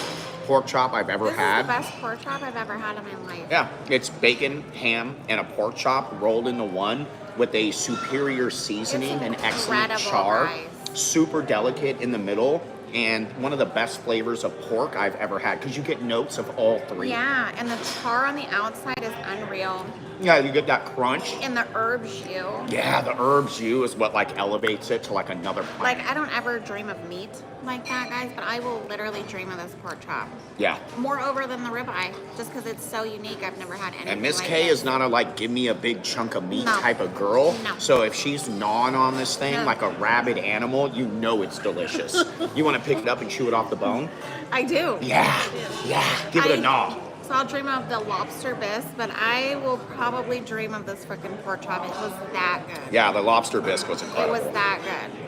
pork chop I've ever This had. is the best pork chop I've ever had in my life. Yeah, it's bacon, ham, and a pork chop rolled into one with a superior seasoning and excellent incredible, char. guys. Super delicate in the middle, and one of the best flavors of pork I've ever had because you get notes of all three. Yeah, and the char on the outside is unreal. Yeah, you get that crunch. And the herb jus. Yeah, the herb jus is what like elevates it to like another planet. Like, I don't ever dream of meat like that, guys, but I will literally dream of this pork chop. Yeah. Moreover than the ribeye, just because it's so unique. I've never had anything And Miss like K it. is not a like give me a big chunk of meat No. type of girl. No. So if she's gnawing on this thing No. like a rabid animal, you know it's delicious. You want to pick it up and chew it off the bone? I do. Yeah. Yeah. Give it a gnaw. So I'll dream of the lobster bisque, but I will probably dream of this freaking pork chop. It was that good. Yeah, the lobster bisque was It incredible. was that good.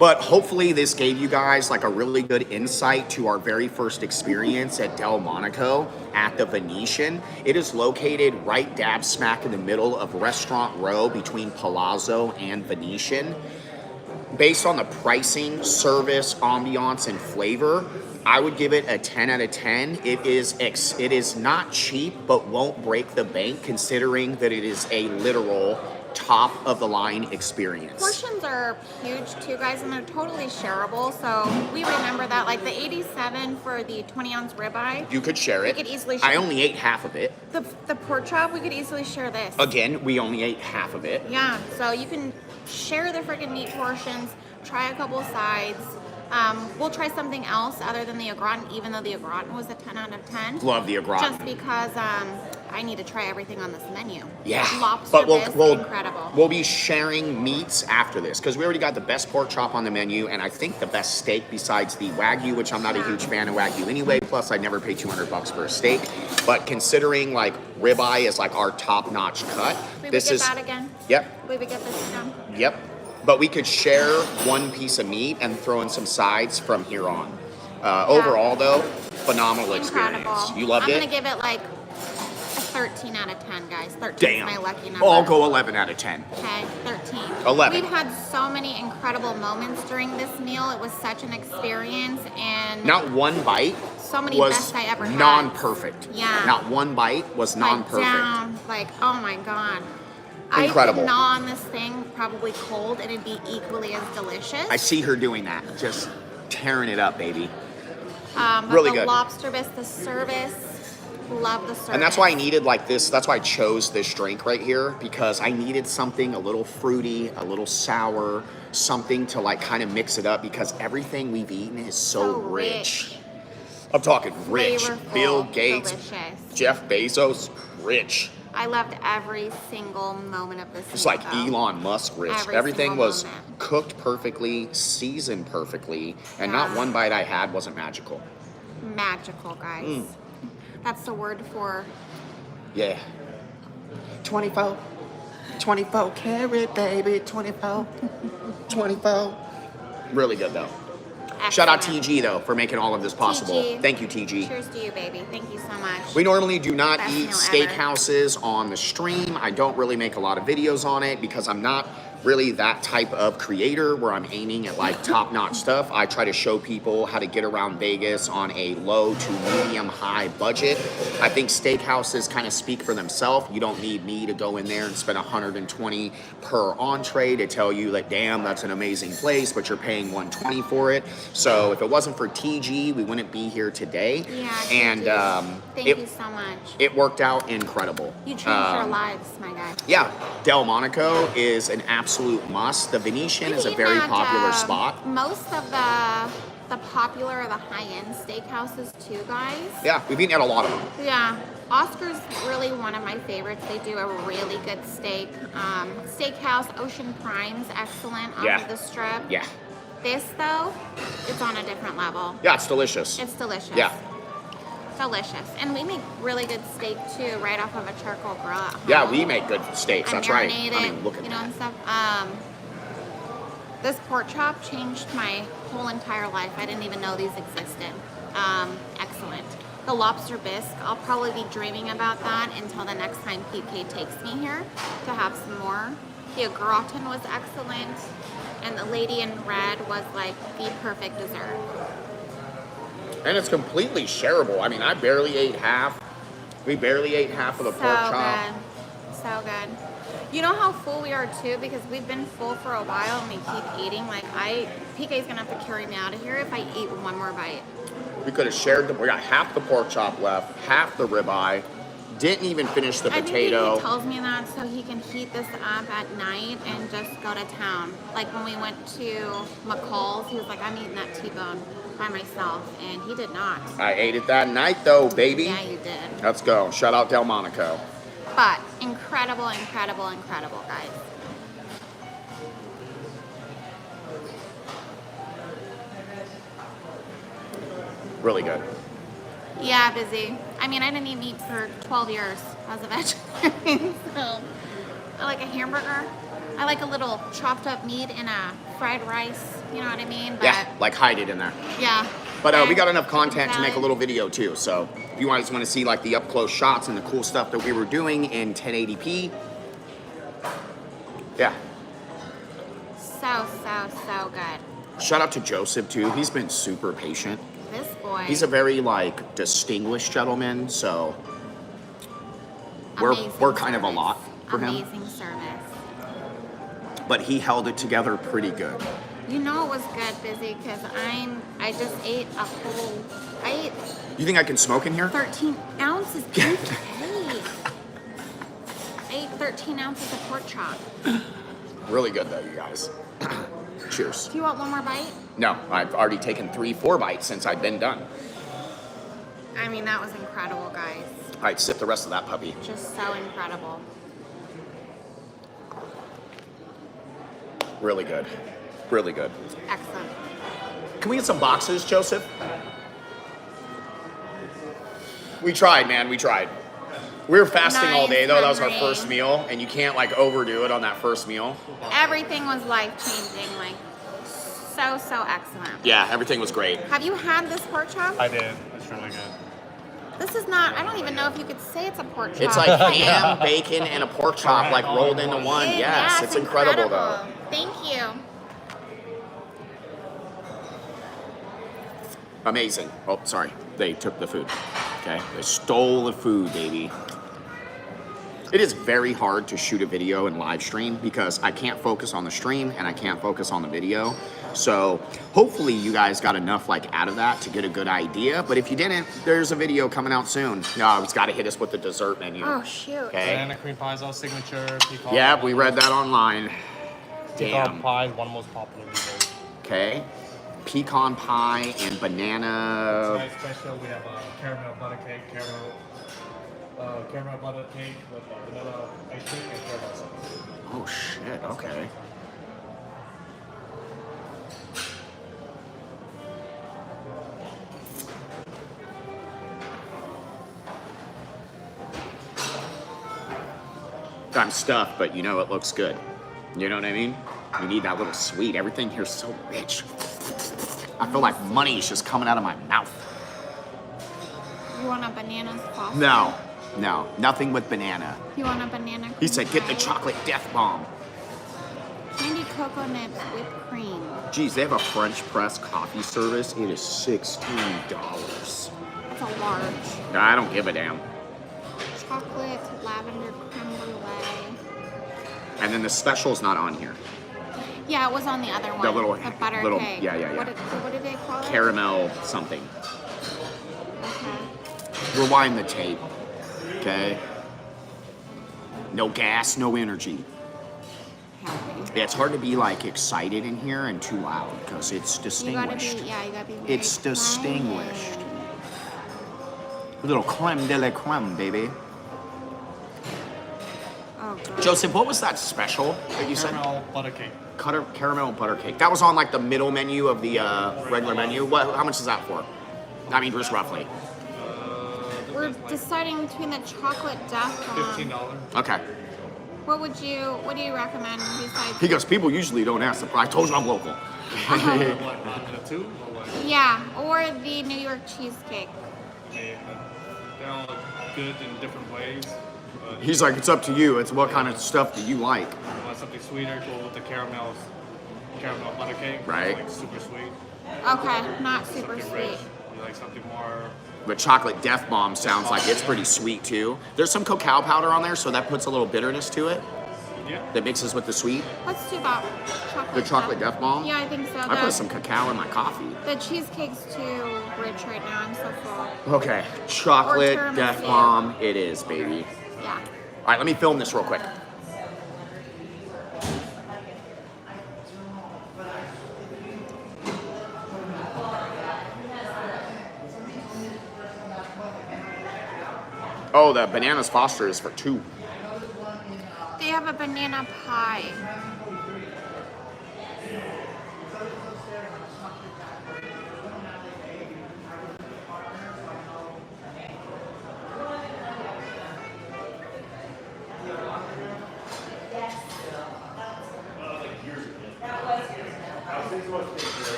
But hopefully this gave you guys like a really good insight to our very first experience at Delmonico at the Venetian. It is located right dab smack in the middle of Restaurant Row between Palazzo and Venetian. Based on the pricing, service, ambiance, and flavor, I would give it a 10 out of 10. It is not cheap, but won't break the bank considering that it is a literal top of the line experience. Portions are huge too, guys, and they're totally shareable. So we remember that, like the 87 for the 20-ounce ribeye. You could share it. We could easily share. I only ate half of it. The pork chop, we could easily share this. Again, we only ate half of it. Yeah, so you can share the freaking meat portions, try a couple sides. We'll try something else other than the au gratin, even though the au gratin was a 10 out of 10. Love the au gratin. Just because I need to try everything on this menu. Yeah, Lobster but bisque, incredible. We'll be sharing meats after this because we already got the best pork chop on the menu, and I think the best steak besides the Wagyu, which I'm not a huge fan of Wagyu anyway. Plus, I never pay $200 for a steak. But considering like ribeye is like our top-notch cut, We would this get is that again. Yep, We would get this again. yep. But we could share one piece of meat and throw in some sides from here on. Overall, though, phenomenal experience. Incredible. You loved I'm it? gonna give it like a 13 out of 10, guys. 13 Damn. is my lucky number. I'll go 11 out of 10. Okay, 13. 11. We've had so many incredible moments during this meal. It was such an experience, and Not one bite so many was best I ever had. non-perfect. Yeah. Not one bite was Like, non-perfect. down, like, oh my god. Incredible. I could gnaw on this thing probably cold, and it'd be equally as delicious. I see her doing that, just tearing it up, baby. But really the good. lobster bisque, the service, love the service. And that's why I needed like this. That's why I chose this drink right here because I needed something a little fruity, a little sour, something to like kind of mix it up because everything we've eaten is so rich. I'm talking rich. Flavorful, Bill Gates, delicious. Jeff Bezos, rich. I loved every single moment of this It's meal, like though. Elon Musk rich. Every Everything single was moment. cooked perfectly, seasoned perfectly, and not Yeah. one bite I had wasn't magical. Magical, guys. That's the word for Yeah. 24 carat, baby, 24. Really good though. Shout out excellent. TG though for making all of this possible. TG. Thank you, TG. Cheers to you, baby. Thank you so much. We normally do not Best eat meal steakhouses on the stream. I don't really make a lot of videos on it because I'm not really that type of creator where I'm aiming at like top-notch stuff. I try to show people how to get around Vegas on a low to medium high budget. I think steakhouses kind of speak for themselves. You don't need me to go in there and spend $120 per entree to tell you that, damn, that's an amazing place, but you're paying $120 for it. So if it wasn't for TG, we wouldn't be here today. Yeah, And Thank you so much. it worked out incredible. You changed our lives, my guy. Yeah, Delmonico is an absolute must. The Venetian is a We've very eaten at, popular spot. Most of the popular or the high-end steakhouses too, guys. Yeah, we've eaten at a lot of them. Yeah, Oscar's really one of my favorites. They do a really good steak. Steakhouse, Ocean Prime's excellent off Yeah. of the strip. Yeah. This though, it's on a different level. Yeah, it's delicious. It's delicious. Yeah. Delicious. And we make really good steak too, right off of a charcoal grill at home. Yeah, we make good steaks. I That's right. marinate I it, mean, look at you know, that. and stuff. This pork chop changed my whole entire life. I didn't even know these existed. Excellent. The lobster bisque, I'll probably be dreaming about that until the next time PK takes me here to have some more. The gratin was excellent, and the lady in red was like the perfect dessert. And it's completely shareable. I mean, I barely ate half. We barely ate half of the pork chop. Good. So good. You know how full we are too, because we've been full for a while and we keep eating. Like PK's gonna have to carry me out of here if I eat one more bite. We could have shared them. We got half the pork chop left, half the ribeye. Didn't even finish the potato. He tells me that so he can heat this up at night and just go to town. Like when we went to McCall's, he was like, I'm eating that T-bone by myself, and he did not. I ate it that night though, baby. Yeah, you did. Let's go. Shout out Delmonico. But incredible, incredible, incredible, guys. Really good. Yeah, busy. I mean, I didn't eat meat for 12 years as a vegetarian, so I like a hamburger. I like a little chopped up meat in a fried rice, you know what I mean? But, Yeah, like hide it in there. Yeah. But we got enough content to make a little video too. So if you guys want to see like the up close shots and the cool stuff that we were doing in 1080p, yeah. So good. Shout out to Joseph too. He's been super patient. This boy. He's a very like distinguished gentleman, so we're kind of a lot for him. Amazing service. But he held it together pretty good. You know it was good, Busy, because I just ate I ate You think I can smoke in here? 13 ounces. PK. I ate 13 ounces of pork chop. Really good though, you guys. Cheers. Do you want one more bite? No, I've already taken 3-4 bites since I've been done. I mean, that was incredible, guys. All right, sip the rest of that puppy. Just so incredible. Really good. Really good. Excellent. Can we get some boxes, Joseph? We tried, man. We tried. We were fasting all day, though. That was our Nice first meal, and you can't, like, overdo it on that first meal. Everything was life-changing, like, so excellent. Yeah, everything was great. Have you had this pork chop? I did. It's really good. This is not, I don't even know if you could say it's a pork chop. It's like ham, bacon, and a pork chop, like, rolled into one. Yes, it's incredible, though. Thank you. Amazing. Oh, sorry. They took the food. Okay? They stole the food, baby. It is very hard to shoot a video and live stream because I can't focus on the stream and I can't focus on the video. So hopefully you guys got enough like out of that to get a good idea. But if you didn't, there's a video coming out soon. No, it's got to hit us with the dessert menu. Oh, shoot. Okay. Banana cream pie is our signature. Pecan Yeah, we read that online. Pecan Damn. pie is one of the most popular desserts. Okay. Pecan pie and banana. Tonight special, we have a caramel butter cake, caramel butter cake with vanilla ice cream and caramel sauce. Oh shit, okay. I'm stuffed, but you know it looks good. You know what I mean? You need that little sweet. Everything here's so rich. I feel like money is just coming out of my mouth. You want a banana sauce? No, nothing with banana. You want a banana? He said, get the pie? chocolate death bomb. Candy cocoa nips with cream. Geez, they have a French press coffee service. It is $16. It's a large. I don't give a damn. Chocolate lavender creme brulee. And then the special's not on here. Yeah, it was on the other one. The little, butter cake. yeah. What did they call it? Caramel something. Okay. Rewind the tape. Okay. No gas, no energy. Happy. Yeah, it's hard to be like excited in here and too loud because it's distinguished. You gotta be very It's distinguished. quiet. A little creme de la creme, baby. Oh, God. Joseph, what was that special that you said? Caramel butter cake. Caramel butter cake. That was on like the middle menu of the regular menu. How much is that for? I mean, just roughly. We're deciding between the chocolate death bomb. $15. Okay. What do you recommend besides? He goes, people usually don't ask the price. I told you I'm local. What, the two? Or what? Yeah, or the New York cheesecake. me. They're all good in different ways. He's like, it's up to you. It's what kind of stuff do you like? You want something sweeter, go with the caramel butter cake. Right. Like super sweet. Okay, not super Something sweet. rich. You like something more. The chocolate death bomb sounds like it's pretty sweet too. There's some cacao powder on there, so that puts a little bitterness to it. Yeah. That mixes with the sweet. Let's do that. The chocolate death bomb? Yeah, I think so. I put some cacao in my coffee. The cheesecake's too rich right now. I'm so full. Okay, chocolate tiramisu. death bomb it is, baby. Yeah. All right, let me film this real quick. Oh, the bananas Foster is for 2. They have a banana pie.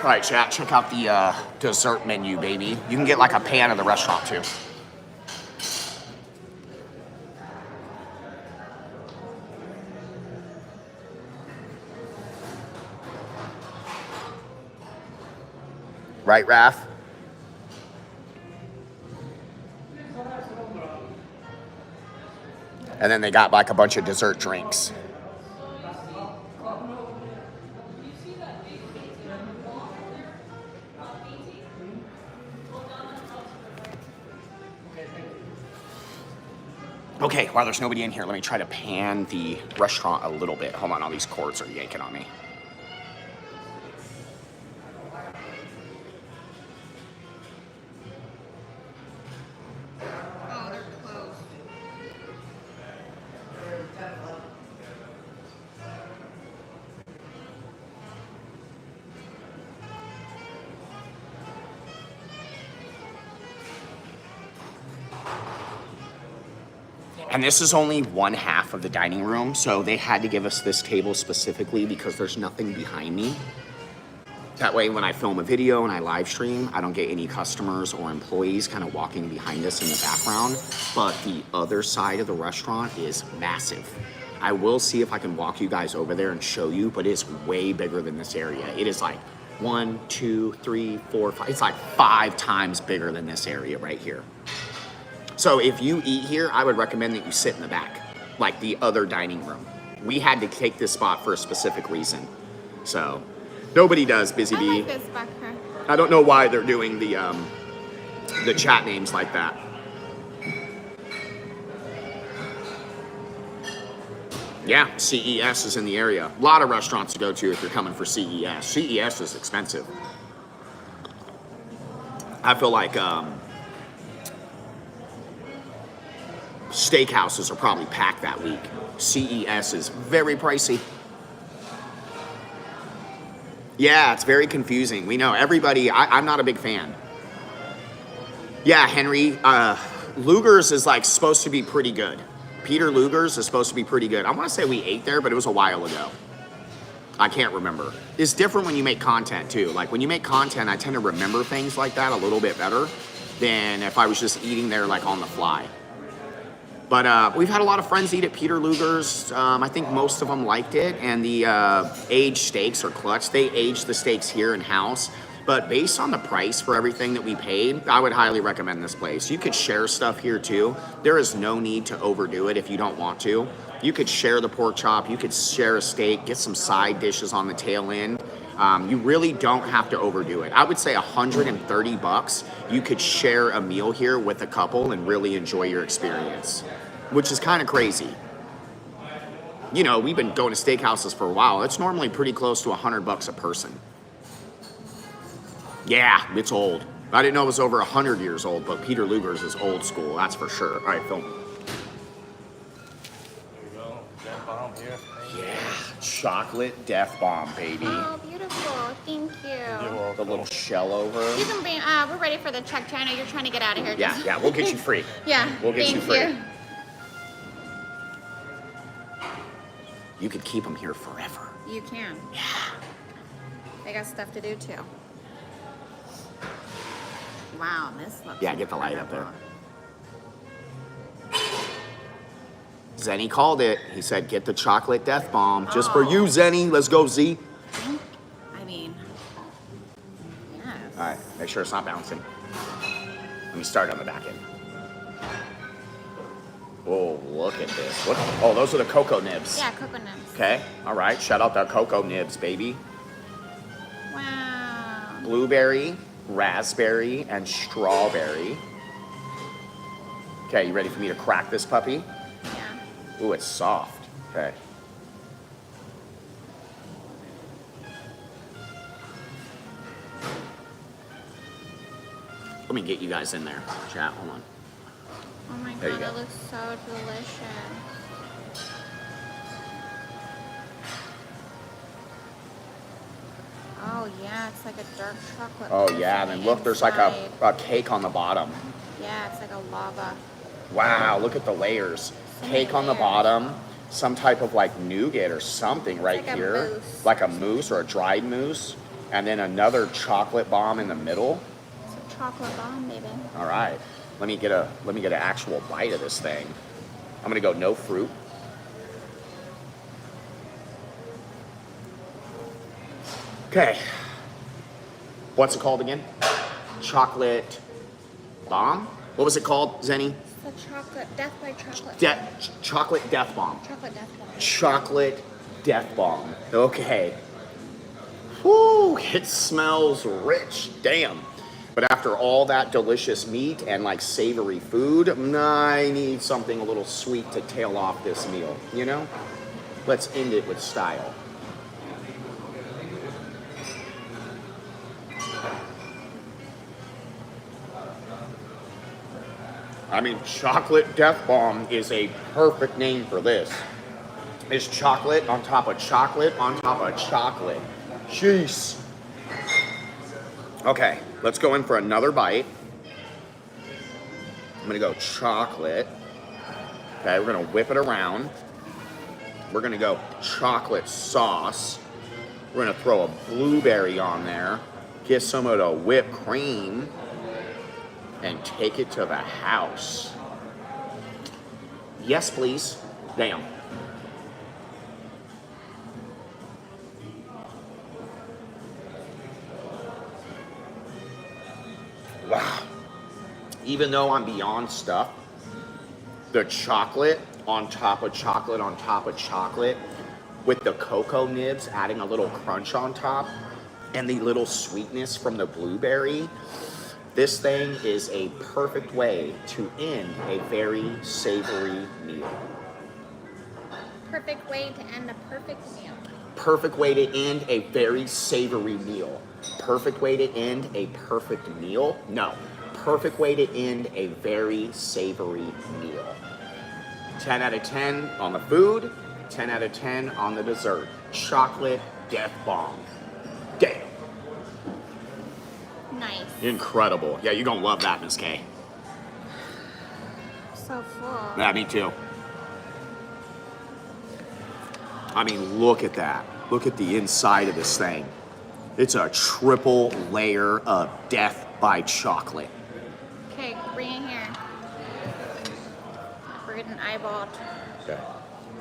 All right, chat, check out the dessert menu, baby. You can get like a pan of the restaurant too. Right, Raph? And then they got like a bunch of dessert drinks. Okay, while there's nobody in here, let me try to pan the restaurant a little bit. Hold on, all these cords are yanking on me. Oh, they're closed. And this is only one half of the dining room, so they had to give us this table specifically because there's nothing behind me. That way, when I film a video and I live stream, I don't get any customers or employees kind of walking behind us in the background. But the other side of the restaurant is massive. I will see if I can walk you guys over there and show you, but it's way bigger than this area. It is like 1, 2, 3, 4, 5. It's like 5 times bigger than this area right here. So if you eat here, I would recommend that you sit in the back, like the other dining room. We had to take this spot for a specific reason. So nobody does, Busy I Bee. like this back here. I don't know why they're doing the chat names like that. Yeah, CES is in the area. A lot of restaurants to go to if you're coming for CES. CES is expensive. I feel like steakhouses are probably packed that week. CES is very pricey. Yeah, it's very confusing. We know everybody, I'm not a big fan. Yeah, Henry, Luger's is like supposed to be pretty good. Peter Luger's is supposed to be pretty good. I want to say we ate there, but it was a while ago. I can't remember. It's different when you make content too. Like when you make content, I tend to remember things like that a little bit better than if I was just eating there like on the fly. But we've had a lot of friends eat at Peter Luger's. I think most of them liked it. And the aged steaks are clutch. They age the steaks here in-house. But based on the price for everything that we paid, I would highly recommend this place. You could share stuff here too. There is no need to overdo it if you don't want to. You could share the pork chop. You could share a steak, get some side dishes on the tail end. You really don't have to overdo it. I would say $130. You could share a meal here with a couple and really enjoy your experience, which is kind of crazy. You know, we've been going to steakhouses for a while. It's normally pretty close to $100 a person. Yeah, it's old. I didn't know it was over 100 years old, but Peter Luger's is old school, that's for sure. All right, film. There you go. Death bomb here. Yeah, chocolate death bomb, baby. Oh, beautiful. Thank you. The little shell over. You can bring, we're ready for the check. I know you're trying to get out of here. Yeah, we'll get you free. Yeah, We'll get you free. You. You could keep them here forever. You can. Yeah. They got stuff to do too. wow, this looks. Yeah, get the light up there. incredible. Zenny called it. He said, get the chocolate death bomb. Just for Oh. you, Zenny. Let's go, Z. I mean, yes. All right, make sure it's not bouncing. Let me start on the back end. Oh, look at this. Look. Oh, those are the cocoa nibs. Yeah, coconuts. Okay, all right. Shout out the cocoa nibs, baby. Wow. Blueberry, raspberry, and strawberry. Okay, you ready for me to crack this puppy? Yeah. Ooh, it's soft. Okay. Let me get you guys in there. Chat, hold on. Oh my There you god, go. it looks so delicious. Oh yeah, it's like a dark chocolate. Oh mousse yeah, on and then the look, there's like a inside. cake on the bottom. Yeah, it's like a lava. Wow, look at the layers. So Cake many on the layers. bottom, some type of like nougat or something right like a here. mousse. Like a mousse or a dried mousse. And then another chocolate bomb in the middle. It's a chocolate bomb, baby. All right, let me get an actual bite of this thing. I'm gonna go no fruit. Okay, what's it called again? Chocolate bomb? What was it called, Zenny? It's a chocolate, death by chocolate. Chocolate death bomb. Chocolate death bomb. Chocolate death bomb. Okay. Whoo, it smells rich. Damn. But after all that delicious meat and like savory food, I need something a little sweet to tail off this meal, you know? Let's end it with style. I mean, chocolate death bomb is a perfect name for this. It's chocolate on top of chocolate on top of chocolate. Jeez. Okay, let's go in for another bite. I'm gonna go chocolate. Okay, we're gonna whip it around. We're gonna go chocolate sauce. We're gonna throw a blueberry on there. Get some of the whipped cream. And take it to the house. Yes, please. Damn. Wow. Even though I'm beyond stuffed, the chocolate on top of chocolate on top of chocolate with the cocoa nibs adding a little crunch on top and the little sweetness from the blueberry. This thing is a perfect way to end a very savory meal. Perfect way to end a perfect meal. Perfect way to end a very savory meal. Perfect way to end a perfect meal? No. Perfect way to end a very savory meal. 10 out of 10 on the food, 10 out of 10 on the dessert. Chocolate death bomb. Damn. Nice. Incredible. Yeah, you're gonna love that, Miss K. So full. Yeah, me too. I mean, look at that. Look at the inside of this thing. It's a triple layer of death by chocolate. Okay, bring it here. We're getting eyeballed. Okay.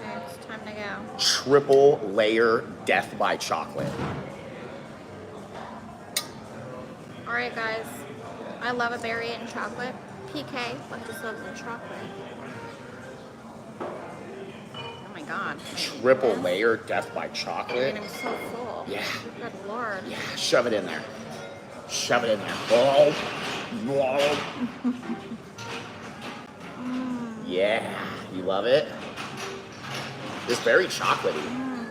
Okay, it's time to go. Triple layer death by chocolate. All right, guys. I love a berry and chocolate. PK, what just loves in chocolate? Oh my god. Triple layer death by I chocolate. mean, I'm so full. Yeah. Good lord. Yeah, shove it in there. Shove it in there. Oh. Whoa. Yeah, you love it? It's very chocolatey.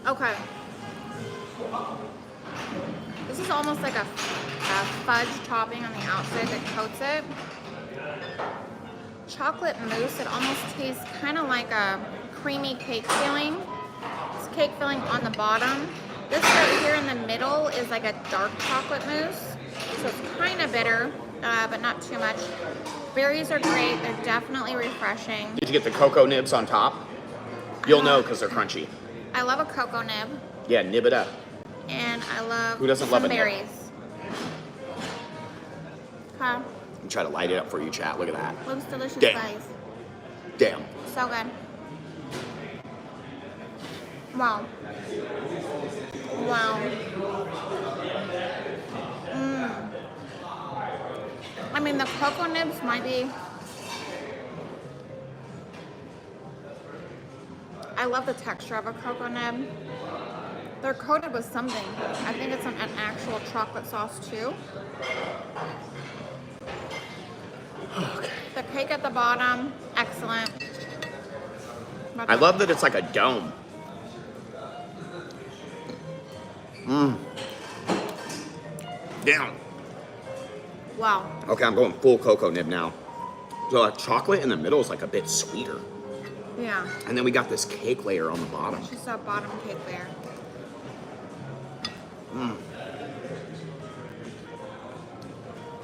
Okay. This is almost like a fudge topping on the outside that coats it. Chocolate mousse, it almost tastes kind of like a creamy cake filling. It's cake filling on the bottom. This right here in the middle is like a dark chocolate mousse. So it's kind of bitter, but not too much. Berries are great. They're definitely refreshing. Did you get the cocoa nibs on top? You'll know because they're crunchy. I love a cocoa nib, Yeah, nib it up. and I love Who doesn't some love a nib? berries. Huh? And try to light it up for you, chat. Look at that. Looks delicious, Damn. guys. Damn. So good. Wow. Wow. I mean, the cocoa nibs might be... I love the texture of a cocoa nib. They're coated with something. I think it's an actual chocolate sauce too. Okay. The cake at the bottom, excellent. I love that it's like a dome. Damn. Wow. Okay, I'm going full cocoa nib now. So chocolate in the middle is like a bit sweeter. Yeah. And then we got this cake layer on the bottom. Just a bottom cake layer.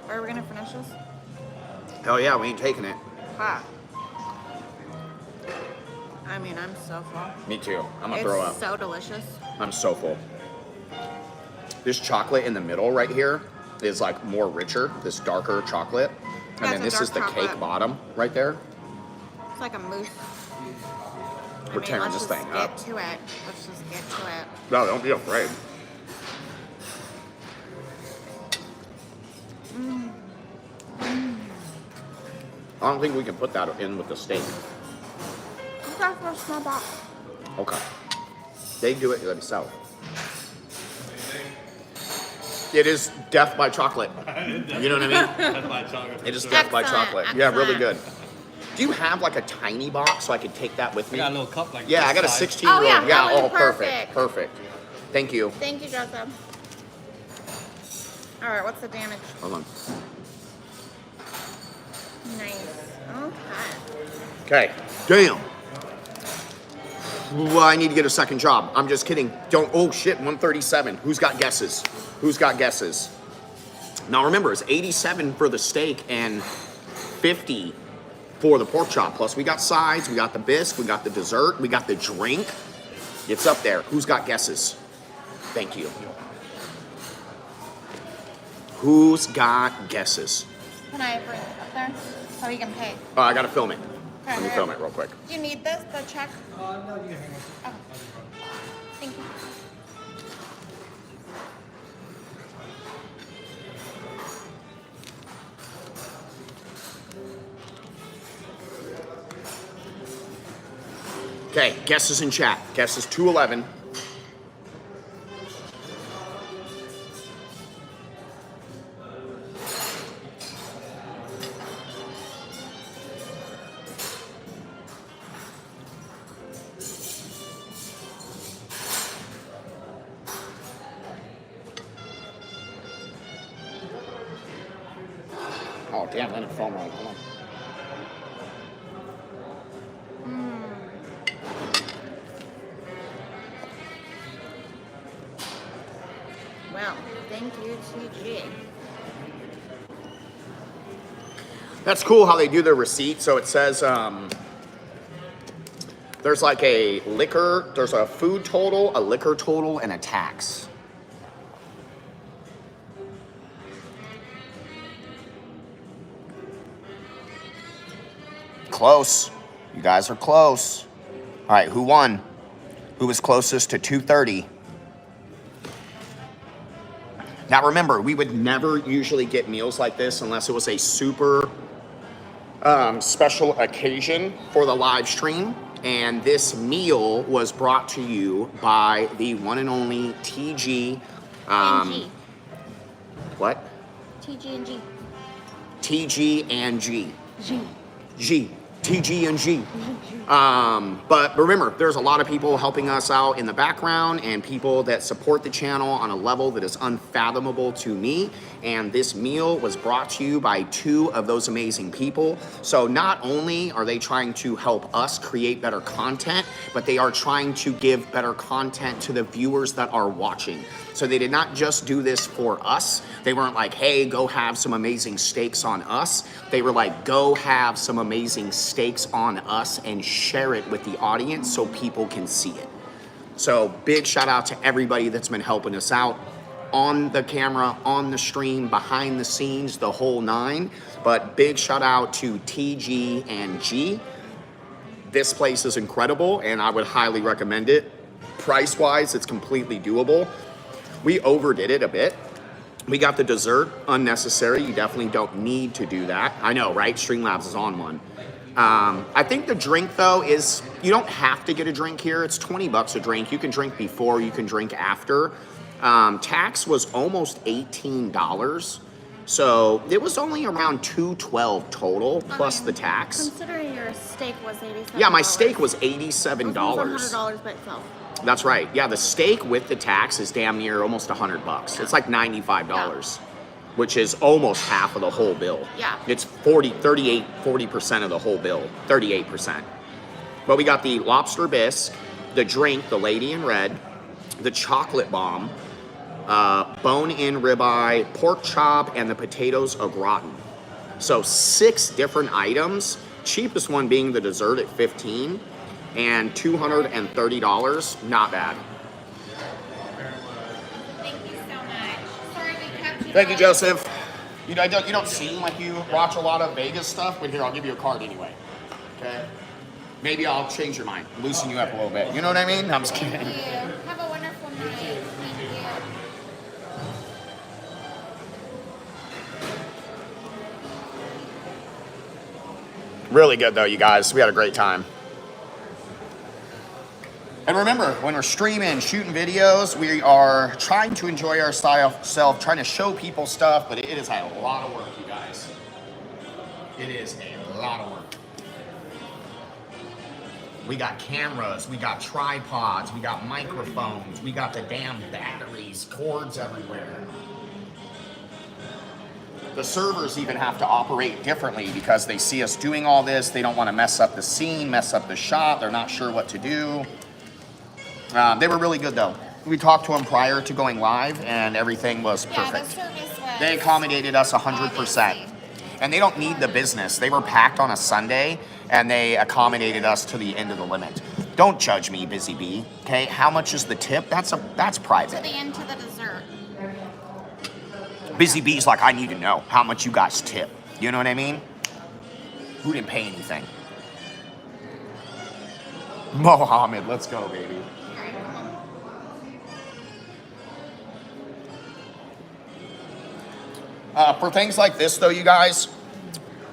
Are we gonna finish this? Hell yeah, we ain't taking it. Hot. I mean, I'm so full. Me too. I'm gonna It's throw up. so delicious. I'm so full. This chocolate in the middle right here is like more richer, this darker chocolate. And Yeah, then it's a this is the dark cake chocolate. bottom right there. It's like a mousse. We're tearing let's this just thing get up. to it. Let's just get to it. No, don't be afraid. I don't think we can put that in with the steak. What's that for a small box? Okay. They do it themselves. It is death by chocolate. You know what I mean? That's my chocolate. It is for death by Excellent, chocolate. Yeah, really good. excellent. Do you have like a tiny box so I could take that with I me? got a little cup like Yeah, I this got a size. 16-year-old. Oh, yeah, that oh, was perfect. perfect. Perfect. Thank you. Thank you, Joseph. All right, what's the damage? Hold on. Nice. Okay. Okay. Damn. Well, I need to get a second job. I'm just kidding. Don't. Oh, shit. 137. Who's got guesses? Who's got guesses? Now, remember, it's 87 for the steak and 50 for the pork chop. Plus, we got sides. We got the bisque. We got the dessert. We got the drink. It's up there. Who's got guesses? Thank you. Who's got guesses? Can I bring it up there so you can pay? Oh, I gotta film it. Okay, Let me here. film it real quick. Do you need this, the check? No, you can hang on. Oh. Thank you. Okay, guesses in chat. Guesses 211. Oh, damn, let it film right. Hold on. Well, thank you, TG. That's cool how they do their receipt. So it says there's like a liquor, there's a food total, a liquor total, and a tax. Close. You guys are close. All right, who won? Who was closest to 230? Now remember, we would never usually get meals like this unless it was a super special occasion for the live stream. And this meal was brought to you by the one and only TG. And G. What? TG and G. TG and G. G. G. TG and G. But remember, there's a lot of people helping us out in the background and people that support the channel on a level that is unfathomable to me. And this meal was brought to you by two of those amazing people. So not only are they trying to help us create better content, but they are trying to give better content to the viewers that are watching. So they did not just do this for us. They weren't like, hey, go have some amazing steaks on us. They were like, go have some amazing steaks on us and share it with the audience so people can see it. So big shout out to everybody that's been helping us out. on the camera, on the stream, behind the scenes, the whole nine. But big shout out to TG and G. This place is incredible, and I would highly recommend it. Price-wise, it's completely doable. We overdid it a bit. We got the dessert unnecessary. You definitely don't need to do that. I know, right? Streamlabs is on one. I think the drink, though, is you don't have to get a drink here. It's 20 bucks a drink. You can drink before, you can drink after. Tax was almost $18. So it was only around $212 total plus the tax. Considering your steak was $87. Yeah, my steak was $87. $100 by itself. That's right. Yeah, the steak with the tax is damn near almost $100. It's like $95, which is almost half of the whole bill. Yeah. It's 40% of the whole bill, 38%. But we got the lobster bisque, the drink, the lady in red, the chocolate bomb, bone-in ribeye, pork chop, and the potatoes au gratin. So 6 different items, cheapest one being the dessert at $15 and $230, not bad. Thank you so much. Sorry we kept you. Thank you, Joseph. You don't seem like you watch a lot of Vegas stuff, but here, I'll give you a card anyway. Okay? Maybe I'll change your mind, loosen you up a little bit. You know what I mean? I'm just kidding. Thank you. Have a wonderful night. Thank you. Really good, though, you guys. We had a great time. And remember, when we're streaming, shooting videos, we are trying to enjoy ourselves, trying to show people stuff, but it is a lot of work, you guys. It is a lot of work. We got cameras, we got tripods, we got microphones, we got the damn batteries, cords everywhere. The servers even have to operate differently because they see us doing all this. They don't want to mess up the scene, mess up the shot. They're not sure what to do. They were really good, though. We talked to them prior to going live, and everything was perfect. Yeah, the service was. They accommodated us 100%. Obviously. And they don't need the business. They were packed on a Sunday, and they accommodated us to the end of the limit. Don't judge me, Busy Bee. Okay, how much is the tip? That's To private. the end to the dessert. Busy Bee's like, I need to know how much you guys tip. You know what I mean? Who didn't pay anything? Mohammed, let's go, baby. For things like this, though, you guys,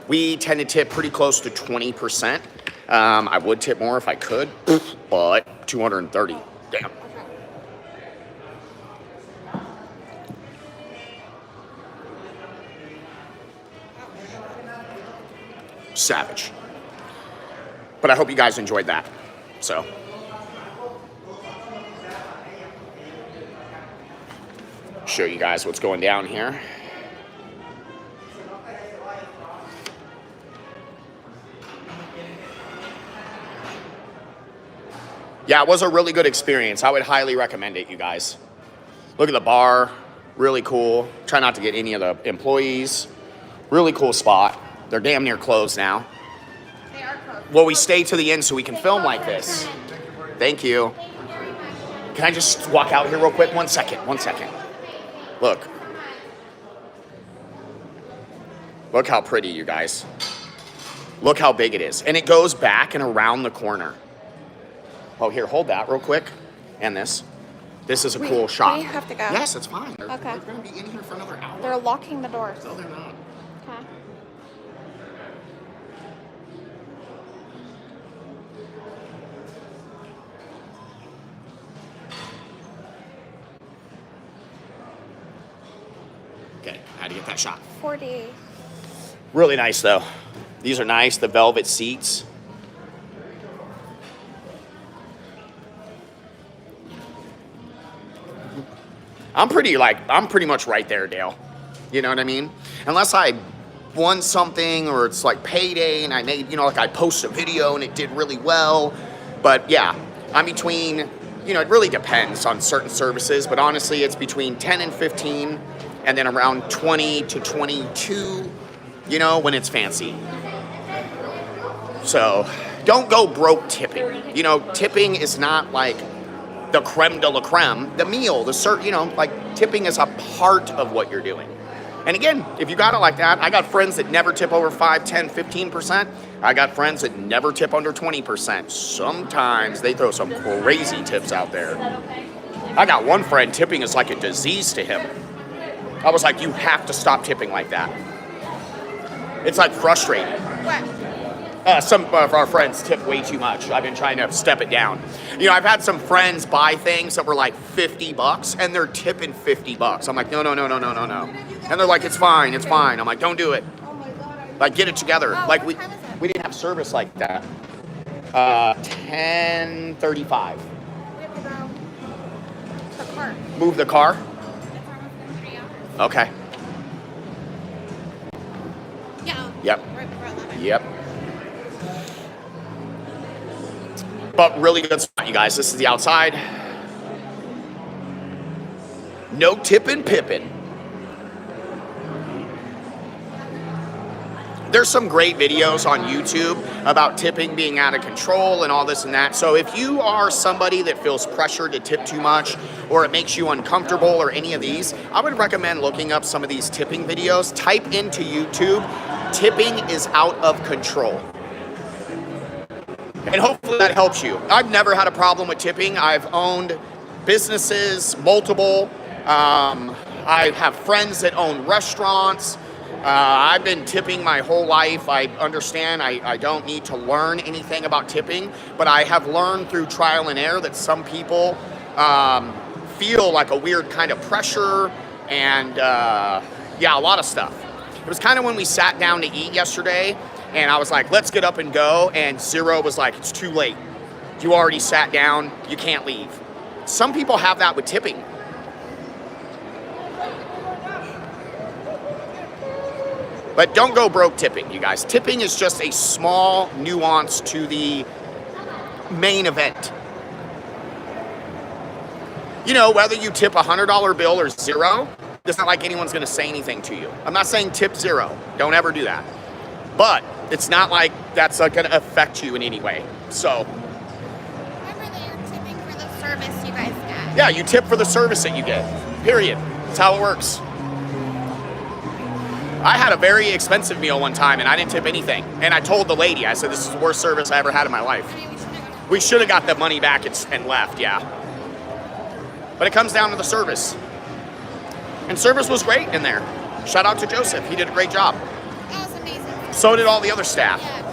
we tend to tip pretty close to 20%. I would tip more if I could, but 230, damn. Savage. But I hope you guys enjoyed that. So. Show you guys what's going down here. Yeah, it was a really good experience. I would highly recommend it, you guys. Look at the bar, really cool. Try not to get any of the employees. Really cool spot. They're damn near closed now. They are closed. Well, we stay to the end so we can film like this. Thank you. Thank you very much. Can I just walk out here real quick? 1 second, 1 second. Look. Look how pretty, you guys. Look how big it is. And it goes back and around the corner. Oh, here, hold that real quick. And this. This is a cool shot. We have to go. Yes, it's fine. They're Okay. going to be in here for another hour. They're locking the doors. No, they're not. Okay. Okay, I had to get that shot. 40. Really nice, though. These are nice, the velvet seats. I'm pretty much right there, Dale. You know what I mean? Unless I won something or it's like payday and I made, like I post a video and it did really well. But yeah, I'm between, it really depends on certain services, but honestly, it's between 10 and 15 and then around 20 to 22, when it's fancy. So don't go broke tipping. Tipping is not like the creme de la creme, the meal, like tipping is a part of what you're doing. And again, if you got it like that, I got friends that never tip over 5, 10, 15%. I got friends that never tip under 20%. Sometimes they throw some crazy tips out there. I got one friend, tipping is like a disease to him. I was like, you have to stop tipping like that. It's like frustrating. What? Some of our friends tip way too much. I've been trying to step it down. I've had some friends buy things that were like $50 and they're tipping $50. I'm like, no. And they're like, it's fine. I'm like, don't do it. Like, get it together. Oh, Like, what time is it? we didn't have service like that. 10:35. We have to go to the car. Move the car? It's almost been 3 hours. Okay. Yeah. Yep. Right before 11. Yep. But really good spot, you guys. This is the outside. No tipping pippin'. There's some great videos on YouTube about tipping being out of control and all this and that. So if you are somebody that feels pressured to tip too much or it makes you uncomfortable or any of these, I would recommend looking up some of these tipping videos. Type into YouTube, tipping is out of control. And hopefully that helps you. I've never had a problem with tipping. I've owned businesses, multiple. I have friends that own restaurants. I've been tipping my whole life. I understand I don't need to learn anything about tipping, but I have learned through trial and error that some people feel like a weird kind of pressure and a lot of stuff. It was kind of when we sat down to eat yesterday and I was like, let's get up and go, and Zero was like, it's too late. You already sat down, you can't leave. Some people have that with tipping. But don't go broke tipping, you guys. Tipping is just a small nuance to the main event. Whether you tip a $100 bill or zero, it's not like anyone's going to say anything to you. I'm not saying tip zero. Don't ever do that. But it's not like that's going to affect you in any way. So. Remember that you're tipping for the service you guys get. Yeah, you tip for the service that you get. Period. That's how it works. I had a very expensive meal one time, and I didn't tip anything. And I told the lady, I said, this is the worst service I ever had in my life. We should have got the money back and left, yeah. But it comes down to the service. And service was great in there. Shout out to Joseph. He did a great job. That was amazing. So did all the other staff. Yes.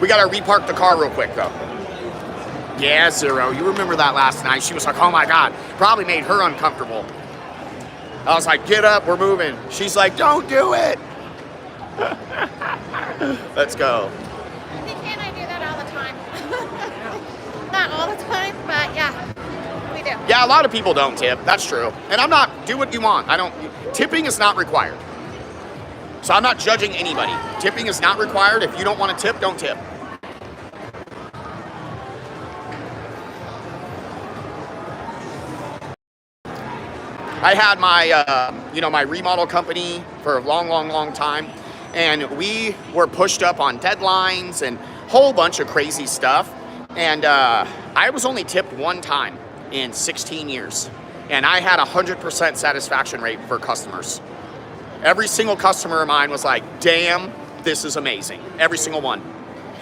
We got to repark the car real quick, though. Yeah, Zero. You remember that last night. She was like, oh, my God. Probably made her uncomfortable. I was like, get up, we're moving. She's like, don't do it. Let's go. Nikki and I do that all the time. Not all the time, but yeah, we do. Yeah, a lot of people don't tip. That's true. And I'm not, do what you want. Tipping is not required. So I'm not judging anybody. Tipping is not required. If you don't want to tip, don't tip. I had my, my remodel company for a long time, and we were pushed up on deadlines and a whole bunch of crazy stuff. And I was only tipped one time in 16 years, and I had 100% satisfaction rate for customers. Every single customer of mine was like, damn, this is amazing. Every single one.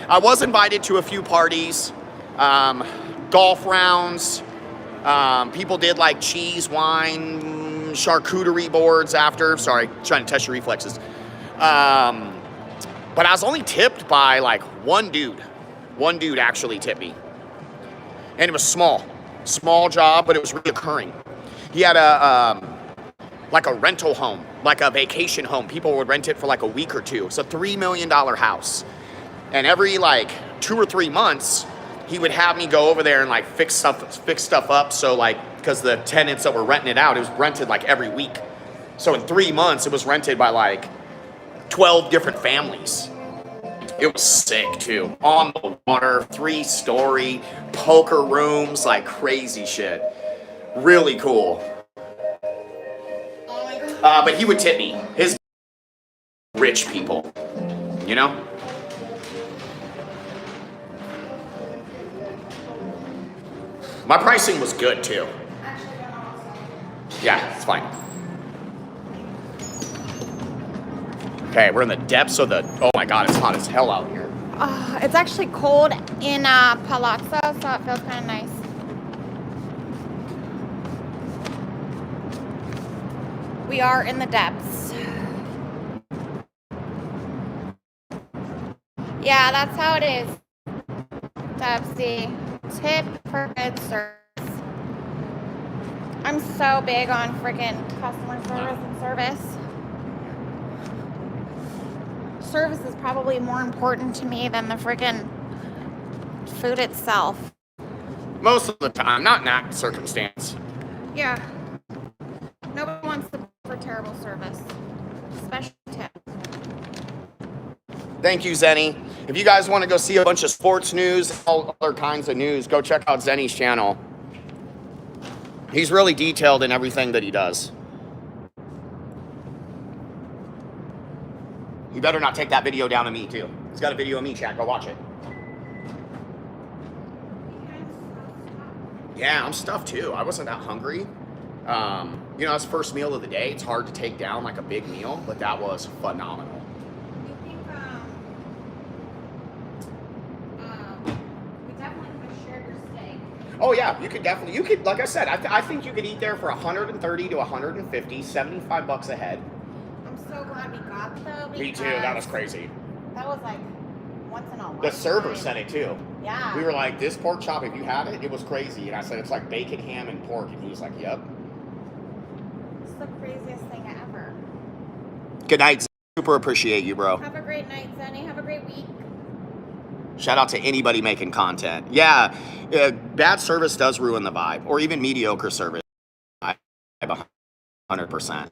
I was invited to a few parties, golf rounds. People did like cheese, wine, charcuterie boards after. Sorry, trying to test your reflexes. But I was only tipped by like one dude. One dude actually tipped me. And it was small job, but it was reoccurring. He had like a rental home, like a vacation home. People would rent it for like a week or two. It's a $3 million house. And every like 2 or 3 months, he would have me go over there and like fix stuff up. So like, because the tenants that were renting it out, it was rented like every week. So in 3 months, it was rented by like 12 different families. It was sick too. On the water, 3-story, poker rooms, like crazy shit. Really cool. But he would tip me. His rich people, you know? My pricing was good too. Yeah, it's fine. Okay, we're in the depths of the, oh my God, it's hot as hell out here. It's actually cold in Palazzo, so it feels kind of nice. We are in the depths. Yeah, that's how it is. Depsy. Tip for good service. I'm so big on freaking customer service and service. Service is probably more important to me than the freaking food itself. Most of the time, not in that circumstance. Yeah. Nobody wants to for terrible service. Special tip. Thank you, Zenny. If you guys want to go see a bunch of sports news, all other kinds of news, go check out Zenny's channel. He's really detailed in everything that he does. You better not take that video down to me, too. He's got a video of me, chat. Go watch it. Yeah, I'm stuffed, too. I wasn't that hungry. You know, it's first meal of the day. It's hard to take down like a big meal, but that was phenomenal. You think we definitely could have shared your steak. Oh yeah, you could, like I said, I think you could eat there for 130 to 150, 75 bucks a head. I'm so glad we got though. Me too, that was crazy. That was like once in a while. The server said it too. Yeah. We were like, this pork chop, if you had it, it was crazy. And I said, it's like bacon, ham, and pork. And he was like, yep. It's the craziest thing ever. Good night. Super appreciate you, bro. Have a great night, Zenny. Have a great week. Shout out to anybody making content. Yeah, bad service does ruin the vibe, or even mediocre service. 100%.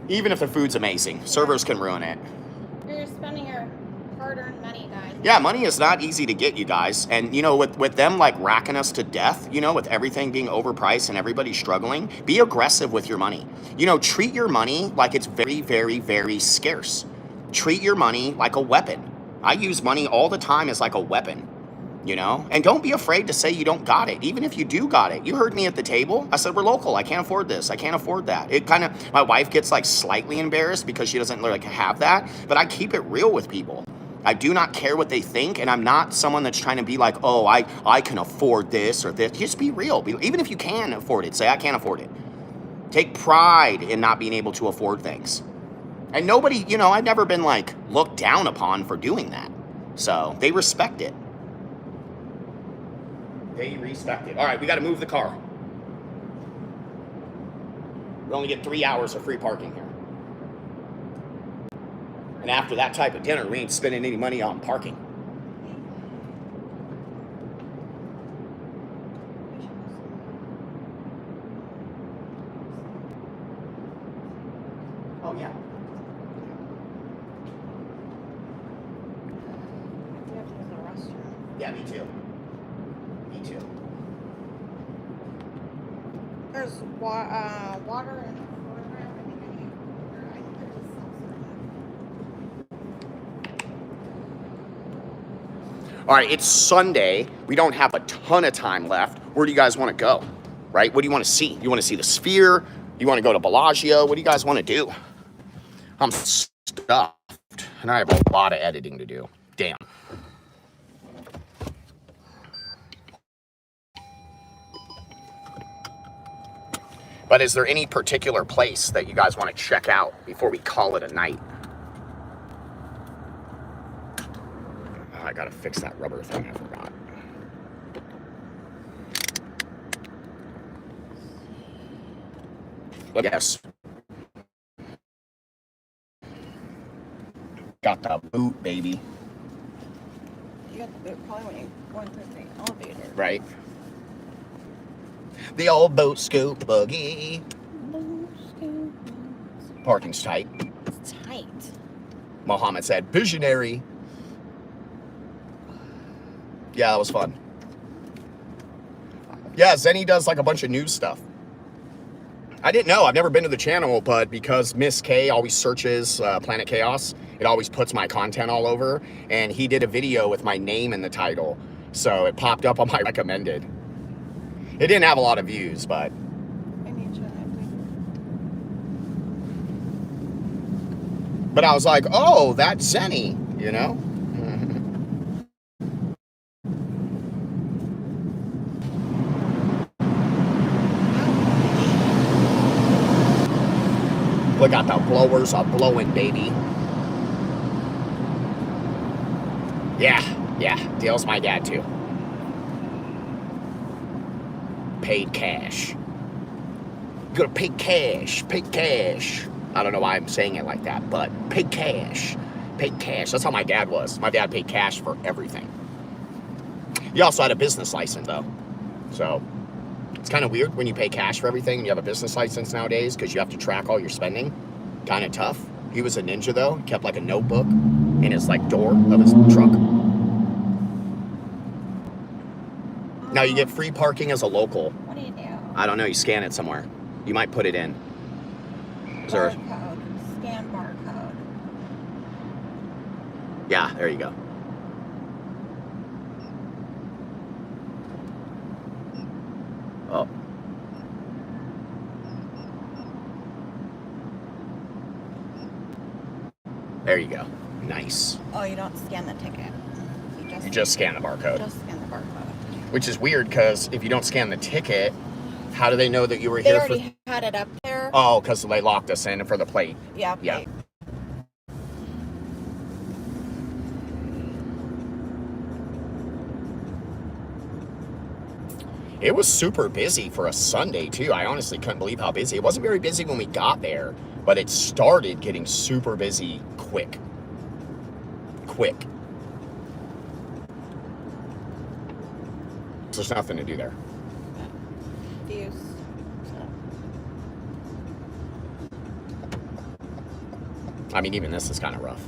Even if the food's amazing, servers can ruin it. You're spending your hard-earned money, guys. Yeah, money is not easy to get, you guys. And, you know, with them, like, racking us to death, you know, with everything being overpriced and everybody struggling, be aggressive with your money. You know, treat your money like it's very, very, very scarce. Treat your money like a weapon. I use money all the time as like a weapon, you know? And don't be afraid to say you don't got it, even if you do got it. You heard me at the table. I said, we're local. I can't afford this. I can't afford that. It kind of, my wife gets like slightly embarrassed because she doesn't like have that, but I keep it real with people. I do not care what they think, and I'm not someone that's trying to be like, oh, I can afford this or this. Just be real. Even if you can afford it, say, I can't afford it. Take pride in not being able to afford things. And nobody, you know, I've never been like looked down upon for doing that. So they respect it. They respect it. All right, we got to move the car. We only get 3 hours of free parking here. And after that type of dinner, we ain't spending any money on parking. Oh, yeah. Yeah, me too. Me too. There's water and All right, it's Sunday. We don't have a ton of time left. Where do you guys want to go? Right? What do you want to see? You want to see the Sphere? You want to go to Bellagio? What do you guys want to do? I'm stuffed, and I have a lot of editing to do. Damn. But is there any particular place that you guys want to check out before we call it a night? I gotta fix that rubber thing, I forgot. Yes. Got the boot, baby. You got the boot probably when you went through the elevator. Right. The old boat scoop buggy. Parking's tight. It's tight. Mohammed said, visionary. Yeah, that was fun. Yeah, Zenny does like a bunch of news stuff. I didn't know. I've never been to the channel, but because Miss K always searches Planet Kaos, it always puts my content all over. And he did a video with my name in the title. So it popped up on my recommended. It didn't have a lot of views, but I was like, oh, that's Zenny, you know? Look out, the blowers are blowing, baby. Yeah, Dale's my dad too. Paid cash. You gotta pay cash, pay cash. I don't know why I'm saying it like that, but pay cash. Pay cash. That's how my dad was. My dad paid cash for everything. He also had a business license, though. So it's kind of weird when you pay cash for everything and you have a business license nowadays because you have to track all your spending. Kind of tough. He was a ninja, though. He kept like a notebook in his like door of his truck. Now you get free parking as a local. What do you do? I don't know. You scan it somewhere. You might put it in. Is there? Barcode. Scan barcode. Yeah, there you go. Oh. There you go. Nice. Oh, you don't scan the ticket. You just scan the barcode. Just scan the barcode. Which is weird because if you don't scan the ticket, how do they know that you were They here already had it up there. Oh, because they locked us in for the plate. Yeah. Yeah. Plate. It was super busy for a Sunday, too. I honestly couldn't believe how busy. It wasn't very busy when we got there, but it started getting super busy quick. So there's nothing to do there. Views. I mean, even this is kind of rough.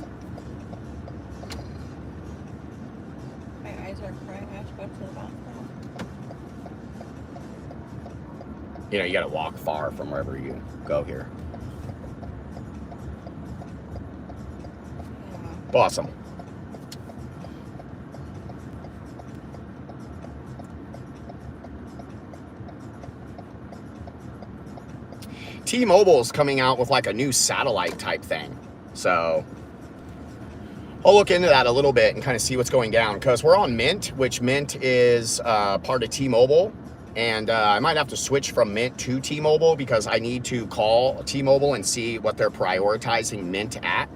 My eyes are crying. I have to go to the bathroom. You know, you got to walk far from wherever you go here. Yeah. Awesome. T-Mobile's coming out with like a new satellite type thing. So I'll look into that a little bit and kind of see what's going down because we're on Mint, which Mint is part of T-Mobile. And I might have to switch from Mint to T-Mobile because I need to call T-Mobile and see what they're prioritizing Mint at.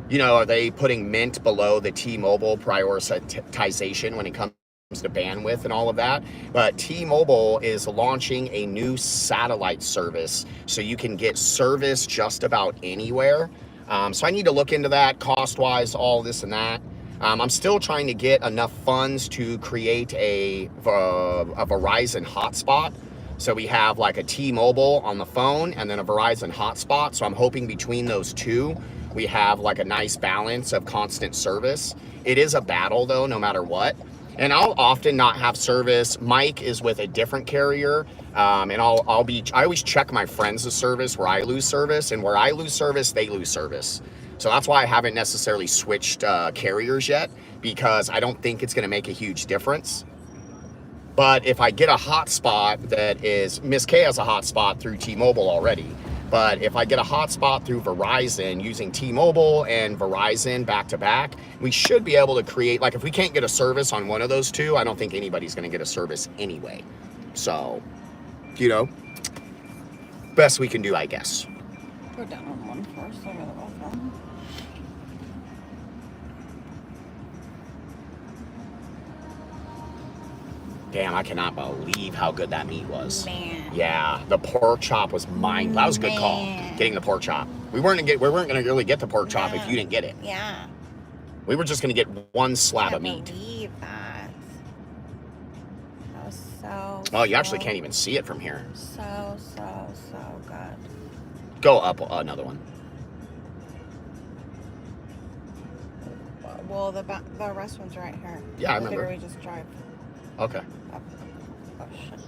You know, are they putting Mint below the T-Mobile prioritization when it comes to bandwidth and all of that? But T-Mobile is launching a new satellite service so you can get service just about anywhere. So I need to look into that cost-wise, all this and that. I'm still trying to get enough funds to create a Verizon hotspot. So we have like a T-Mobile on the phone and then a Verizon hotspot. So I'm hoping between those two, we have like a nice balance of constant service. It is a battle though, no matter what. And I'll often not have service. Mike is with a different carrier. And I always check my friends' service where I lose service, and where I lose service, they lose service. So that's why I haven't necessarily switched carriers yet, because I don't think it's going to make a huge difference. But if I get a hotspot that is, Miss K has a hotspot through T-Mobile already. But if I get a hotspot through Verizon using T-Mobile and Verizon back to back, we should be able to create, like if we can't get a service on one of those two, I don't think anybody's going to get a service anyway. So, you know, best we can do, I guess. Go down on one first. I gotta go from. Damn, I cannot believe how good that meat was. Man. Yeah, the pork chop was mine. That was a good call. Getting the pork chop. We weren't gonna really get the pork chop if you didn't get it. Yeah. We were just gonna get one slab of I meat. can't believe that. That was so. Oh, you actually can't even see it from here. So good. Go up another one. Well, the restaurant's right here. Yeah, I remember. Figure we just drive Okay. up. Oh shit. Is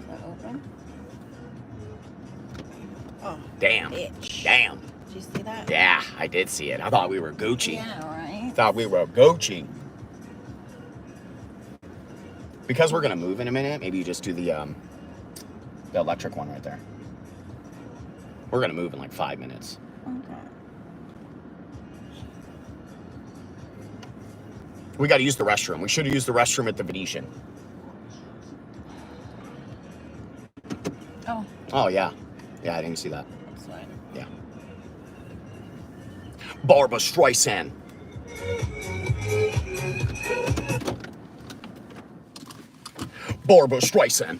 that open? Oh. Damn. Bitch. Damn. Did you see that? Yeah, I did see it. I thought we were Gucci. Yeah, right. Thought we were Gucci. Because we're gonna move in a minute, maybe you just do the electric one right there. We're gonna move in like 5 minutes. Okay. We gotta use the restroom. We should have used the restroom at the Venetian. Oh, Oh yeah. Yeah, I didn't see that. that's fine. Yeah. Barbara Streisand. Barbara Streisand.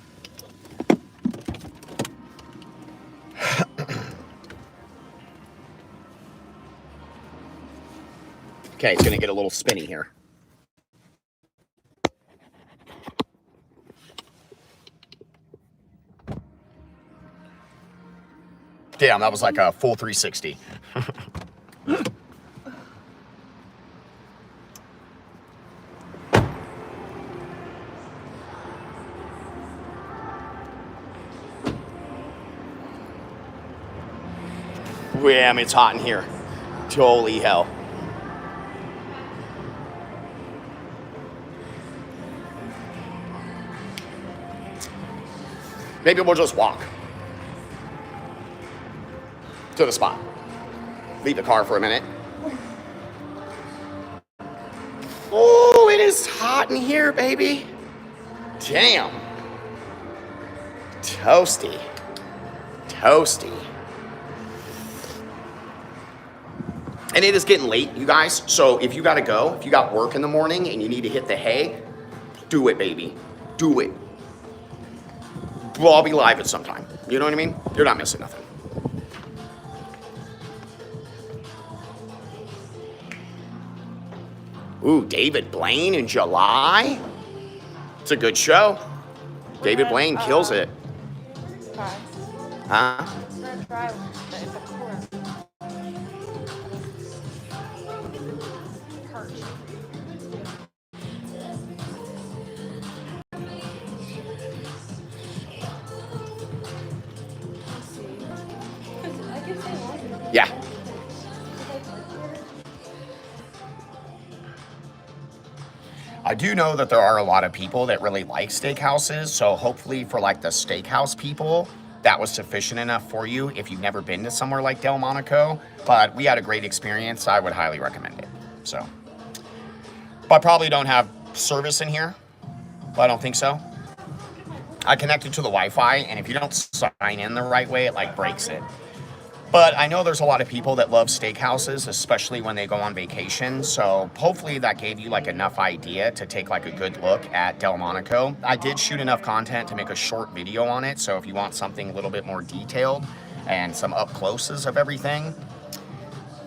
Okay, it's gonna get a little spinny here. Damn, that was like a full 360. Damn, it's hot in here. Holy hell. Maybe we'll just walk to the spot. Leave the car for a minute. Oh, it is hot in here, baby. Damn. Toasty. Toasty. And it is getting late, you guys. So if you gotta go, if you got work in the morning and you need to hit the hay, do it, baby. Do it. Well, I'll be live at some time. You know what I mean? You're not missing nothing. Ooh, David Blaine in July? It's a good show. David Blaine kills it. Try. Huh? We're gonna try the core. Perch. Yeah. I do know that there are a lot of people that really like steakhouses, so hopefully for like the steakhouse people, that was sufficient enough for you if you've never been to somewhere like Delmonico. But we had a great experience. I would highly recommend it. So, but I probably don't have service in here. I don't think so. I connected to the Wi-Fi, and if you don't sign in the right way, it like breaks it. But I know there's a lot of people that love steakhouses, especially when they go on vacation. So hopefully that gave you like enough idea to take like a good look at Delmonico. I did shoot enough content to make a short video on it. So if you want something a little bit more detailed and some up closes of everything,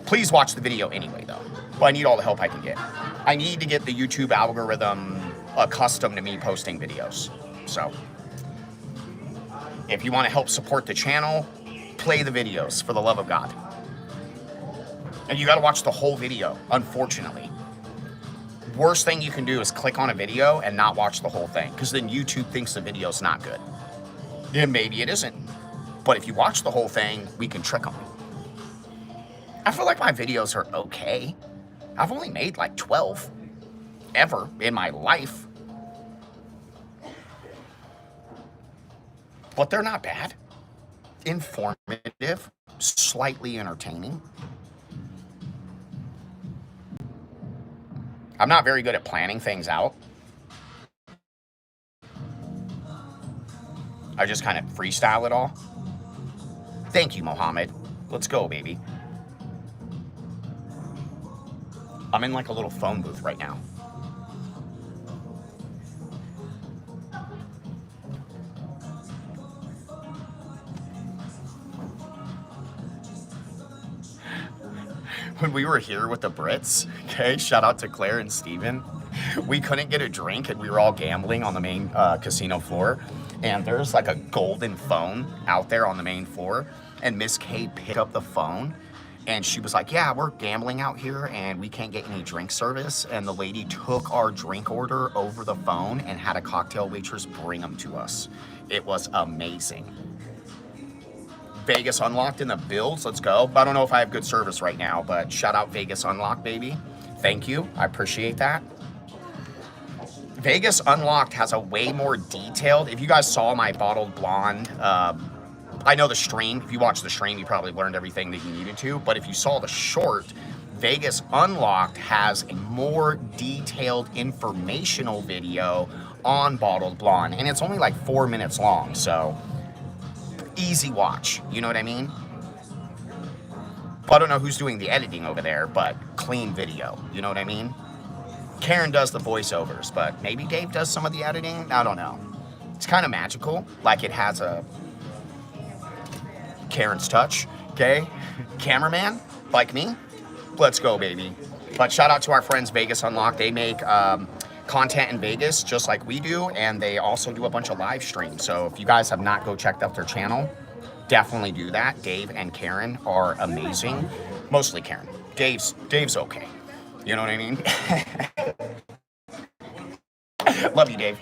please watch the video anyway though. But I need all the help I can get. I need to get the YouTube algorithm accustomed to me posting videos. So if you want to help support the channel, play the videos for the love of God. And you got to watch the whole video, unfortunately. Worst thing you can do is click on a video and not watch the whole thing, because then YouTube thinks the video's not good. And maybe it isn't. But if you watch the whole thing, we can trick them. I feel like my videos are okay. I've only made like 12 ever in my life. But they're not bad. Informative, slightly entertaining. I'm not very good at planning things out. I just kind of freestyle it all. Thank you, Mohammed. Let's go, baby. I'm in like a little phone booth right now. When we were here with the Brits, okay, shout out to Claire and Steven, we couldn't get a drink and we were all gambling on the main casino floor. And there's like a golden phone out there on the main floor. And Miss K picked up the phone and she was like, yeah, we're gambling out here and we can't get any drink service. And the lady took our drink order over the phone and had a cocktail waitress bring them to us. It was amazing. Vegas Unlocked in the builds. Let's go. I don't know if I have good service right now, but shout out Vegas Unlocked, baby. Thank you. I appreciate that. Vegas Unlocked has a way more detailed. If you guys saw my bottled blonde, I know the stream. If you watched the stream, you probably learned everything that you needed to. But if you saw the short, Vegas Unlocked has a more detailed informational video on bottled blonde, and it's only like 4 minutes long, so easy watch. You know what I mean? I don't know who's doing the editing over there, but clean video. You know what I mean? Karen does the voiceovers, but maybe Dave does some of the editing. I don't know. It's kind of magical. Like it has a Karen's touch. Okay? Cameraman, like me. Let's go, baby. But shout out to our friends Vegas Unlocked. They make content in Vegas just like we do, and they also do a bunch of live streams. So if you guys have not checked out their channel, definitely do that. Dave and Karen are amazing. Mostly Karen. Dave's okay. You know what I mean? Love you, Dave.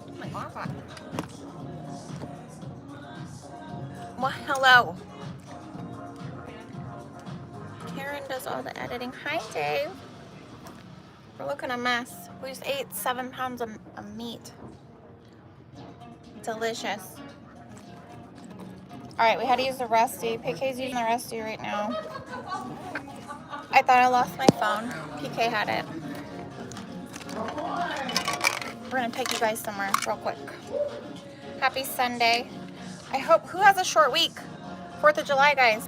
Oh my God. Well, hello. Karen does all the editing. Hi, Dave. We're looking a mess. We just ate 7 pounds of meat. Delicious. All right, we had to use the Rusty. PK's using the Rusty right now. I thought I lost my phone. PK had it. We're gonna take you guys somewhere real quick. Happy Sunday. I hope, who has a short week? 4th of July, guys.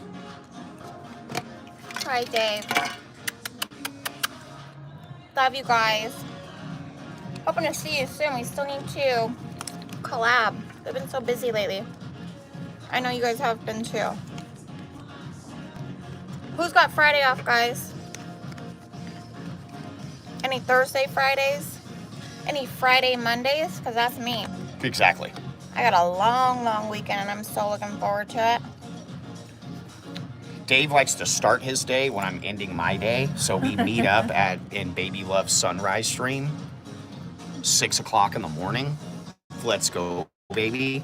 Hi, Dave. Love you guys. Hoping to see you soon. We still need to collab. We've been so busy lately. I know you guys have been too. Who's got Friday off, guys? Any Thursday Fridays? Any Friday Mondays? Because that's me. Exactly. I got a long, long weekend and I'm so looking forward to it. Dave likes to start his day when I'm ending my day. So we meet up in Baby Love's sunrise stream, 6 o'clock in the morning. Let's go, baby.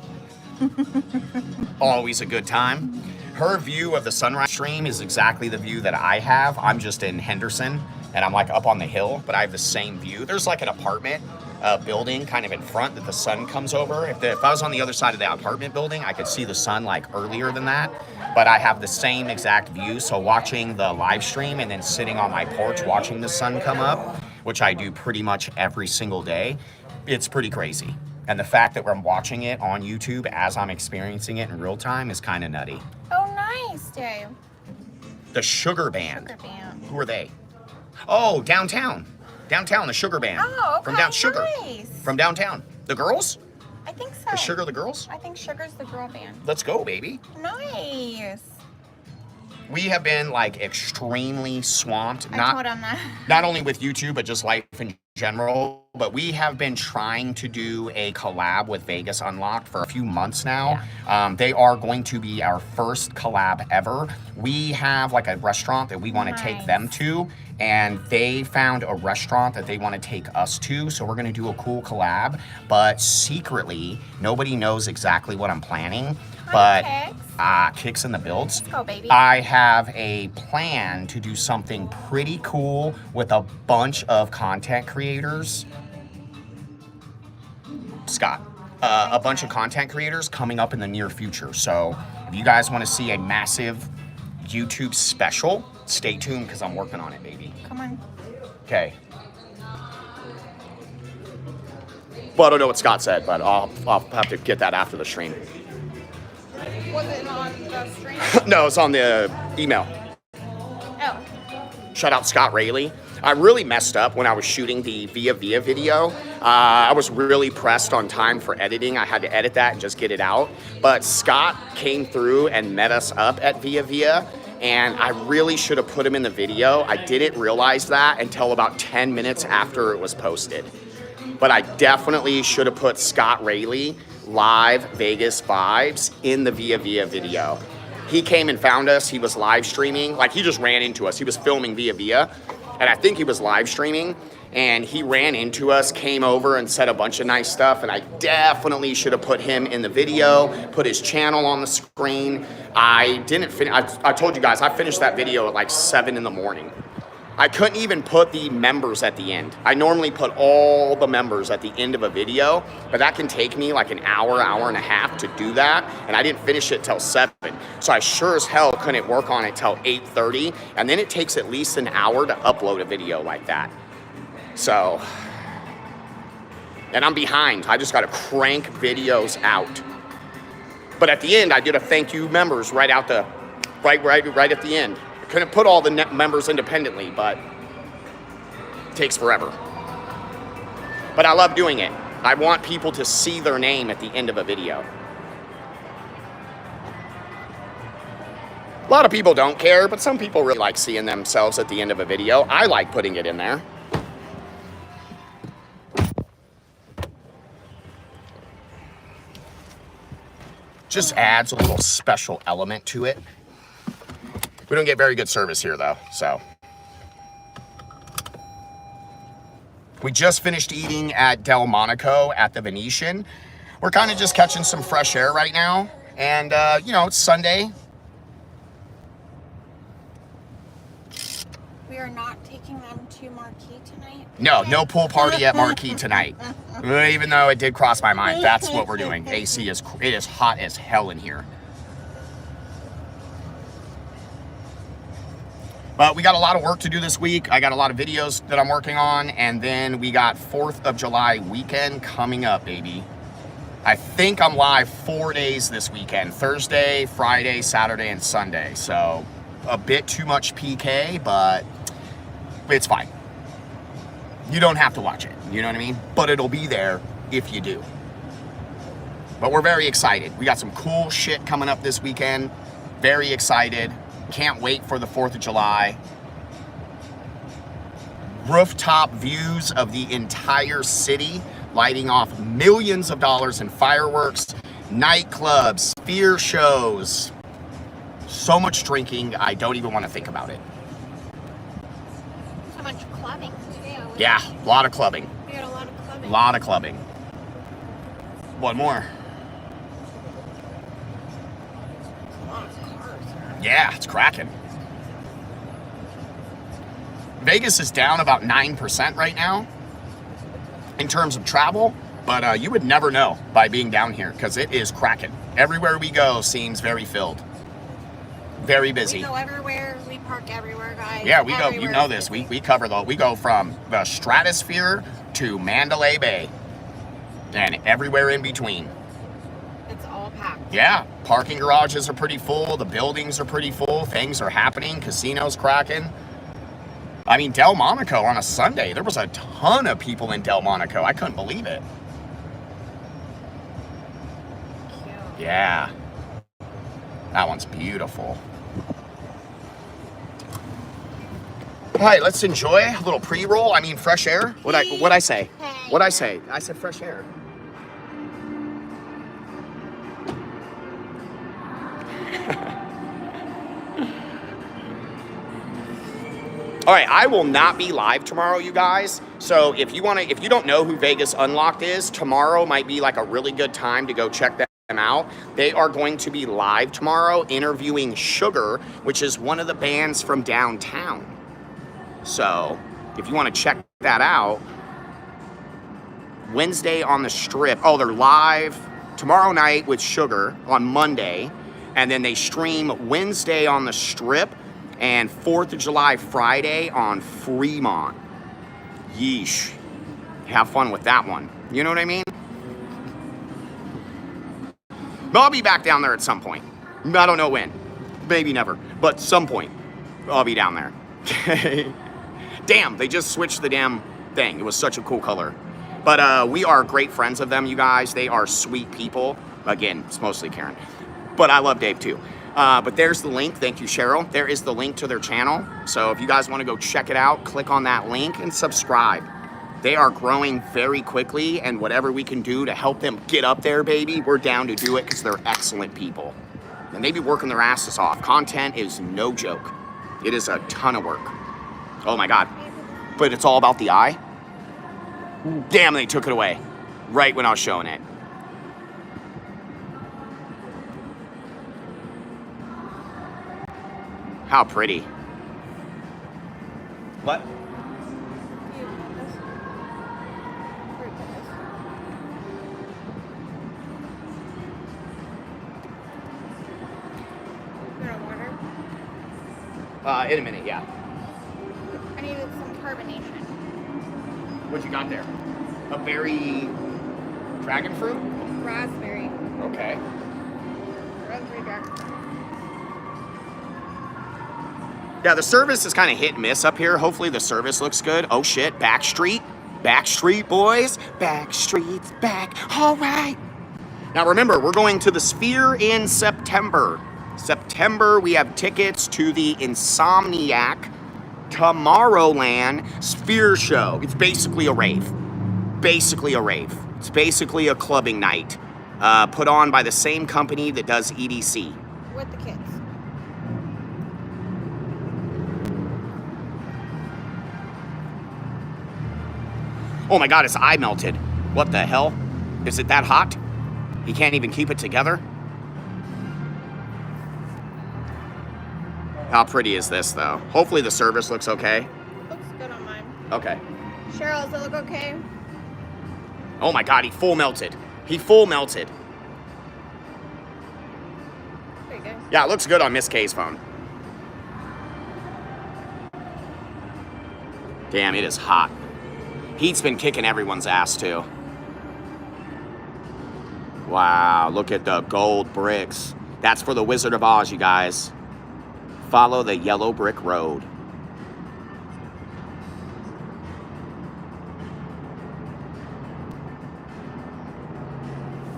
Always a good time. Her view of the sunrise stream is exactly the view that I have. I'm just in Henderson and I'm like up on the hill, but I have the same view. There's like an apartment building kind of in front that the sun comes over. If I was on the other side of the apartment building, I could see the sun like earlier than that, but I have the same exact view. So watching the live stream and then sitting on my porch watching the sun come up, which I do pretty much every single day, it's pretty crazy. And the fact that I'm watching it on YouTube as I'm experiencing it in real time is kind of nutty. Oh, nice, Dave. The Sugar Band. Sugar Band. Who are they? Oh, downtown. Downtown, the Sugar Band. Oh, okay, From down Sugar. nice. From downtown. The girls? I think so. The Sugar, the girls? I think Sugar's the girl band. Let's go, baby. Nice. We have been like extremely swamped. I told him that. Not only with YouTube, but just life in general. But we have been trying to do a collab with Vegas Unlocked for a few months now. Yeah. They are going to be our first collab ever. We have like a restaurant that we want to take them to, and they found a restaurant that they want to take us to. So we're going to do a cool collab, but secretly, nobody knows exactly what I'm planning. But Kicks in the builds. Let's go, baby. I have a plan to do something pretty cool with a bunch of content creators. Scott, a bunch of content creators coming up in the near future. So if you guys want to see a massive YouTube special, stay tuned because I'm working on it, baby. Come on. Okay. Well, I don't know what Scott said, but I'll have to get that after the stream. Was it on the stream? No, it's on the email. Oh. Shout out Scott Rayleigh. I really messed up when I was shooting the Via Via video. I was really pressed on time for editing. I had to edit that and just get it out. But Scott came through and met us up at Via Via, and I really should have put him in the video. I didn't realize that until about 10 minutes after it was posted. But I definitely should have put Scott Rayleigh live Vegas vibes in the Via Via video. He came and found us. He was live streaming. Like, he just ran into us. He was filming Via Via. and I think he was live streaming, and he ran into us, came over and said a bunch of nice stuff, and I definitely should have put him in the video, put his channel on the screen. I didn't finish, I told you guys, I finished that video at like 7 in the morning. I couldn't even put the members at the end. I normally put all the members at the end of a video, but that can take me like an hour, hour and a half to do that, and I didn't finish it till 7. So I sure as hell couldn't work on it till 8:30, and then it takes at least an hour to upload a video like that. So, and I'm behind. I just gotta crank videos out. But at the end, I did a thank you members right at the end. Couldn't put all the members independently, but it takes forever. But I love doing it. I want people to see their name at the end of a video. A lot of people don't care, but some people really like seeing themselves at the end of a video. I like putting it in there. Just adds a little special element to it. We don't get very good service here though, so. We just finished eating at Delmonico at the Venetian. We're kind of just catching some fresh air right now. And, you know, it's Sunday. We are not taking them to Marquee tonight. No pool party at Marquee tonight. Even though it did cross my mind, that's what we're doing. AC it is hot as hell in here. But we got a lot of work to do this week. I got a lot of videos that I'm working on, and then we got 4th of July weekend coming up, baby. I think I'm live 4 days this weekend, Thursday, Friday, Saturday, and Sunday. So a bit too much PK, but it's fine. You don't have to watch it, you know what I mean? But it'll be there if you do. But we're very excited. We got some cool shit coming up this weekend. Very excited. Can't wait for the 4th of July. Rooftop views of the entire city, lighting off millions of dollars in fireworks, nightclubs, beer shows. So much drinking, I don't even want to think about it. So much clubbing too. Yeah, a lot of clubbing. We got a lot of clubbing. A lot of clubbing. One more. Yeah, it's cracking. Vegas is down about 9% right now in terms of travel, but you would never know by being down here because it is cracking. Everywhere we go seems very filled. Very busy. We go everywhere. We park everywhere, guys. Yeah, we go, you know this. We cover we go from the Stratosphere to Mandalay Bay and everywhere in between. It's all packed. Yeah, parking garages are pretty full. The buildings are pretty full. Things are happening. Casinos cracking. I mean, Delmonico on a Sunday, there was a ton of people in Delmonico. I couldn't believe it. Cute. Yeah. That one's beautiful. All right, let's enjoy a little pre-roll. I mean, fresh air. What'd I say? What'd I say? I said fresh air. All right, I will not be live tomorrow, you guys. So if you don't know who Vegas Unlocked is, tomorrow might be like a really good time to go check them out. They are going to be live tomorrow interviewing Sugar, which is one of the bands from downtown. So if you want to check that out, Wednesday on the Strip. Oh, they're live tomorrow night with Sugar on Monday, and then they stream Wednesday on the Strip and 4th of July Friday on Fremont. Yeesh. Have fun with that one. You know what I mean? But I'll be back down there at some point. I don't know when. Maybe never. But some point, I'll be down there. Damn, they just switched the damn thing. It was such a cool color. But we are great friends of them, you guys. They are sweet people. Again, it's mostly Karen. But I love Dave too. But there's the link. Thank you, Cheryl. There is the link to their channel. So if you guys want to go check it out, click on that link and subscribe. They are growing very quickly, and whatever we can do to help them get up there, baby, we're down to do it because they're excellent people. And they be working their asses off. Content is no joke. It is a ton of work. Oh my God. but it's all about the eye. Damn, they took it away right when I was showing it. How pretty. What? In a minute, yeah. I needed some carbonation. What you got there? A berry dragon fruit? Raspberry. Okay. Raspberry dragon. Yeah, the service is kind of hit and miss up here. Hopefully the service looks good. Oh shit, Backstreet. Backstreet boys. Backstreet's back. All right. Now remember, we're going to the Sphere in September. September, we have tickets to the Insomniac Tomorrowland Sphere Show. It's basically a rave. Basically a rave. It's basically a clubbing night put on by the same company that does EDC. With the kids. Oh my God, his eye melted. What the hell? Is it that hot? He can't even keep it together? How pretty is this, though? Hopefully the service looks okay. Looks good on mine. Okay. Cheryl, does it look okay? Oh my God, he full melted. He full melted. There you go. Yeah, it looks good on Miss K's phone. Damn, it is hot. Heat's been kicking everyone's ass, too. Wow, look at the gold bricks. That's for the Wizard of Oz, you guys. Follow the yellow brick road.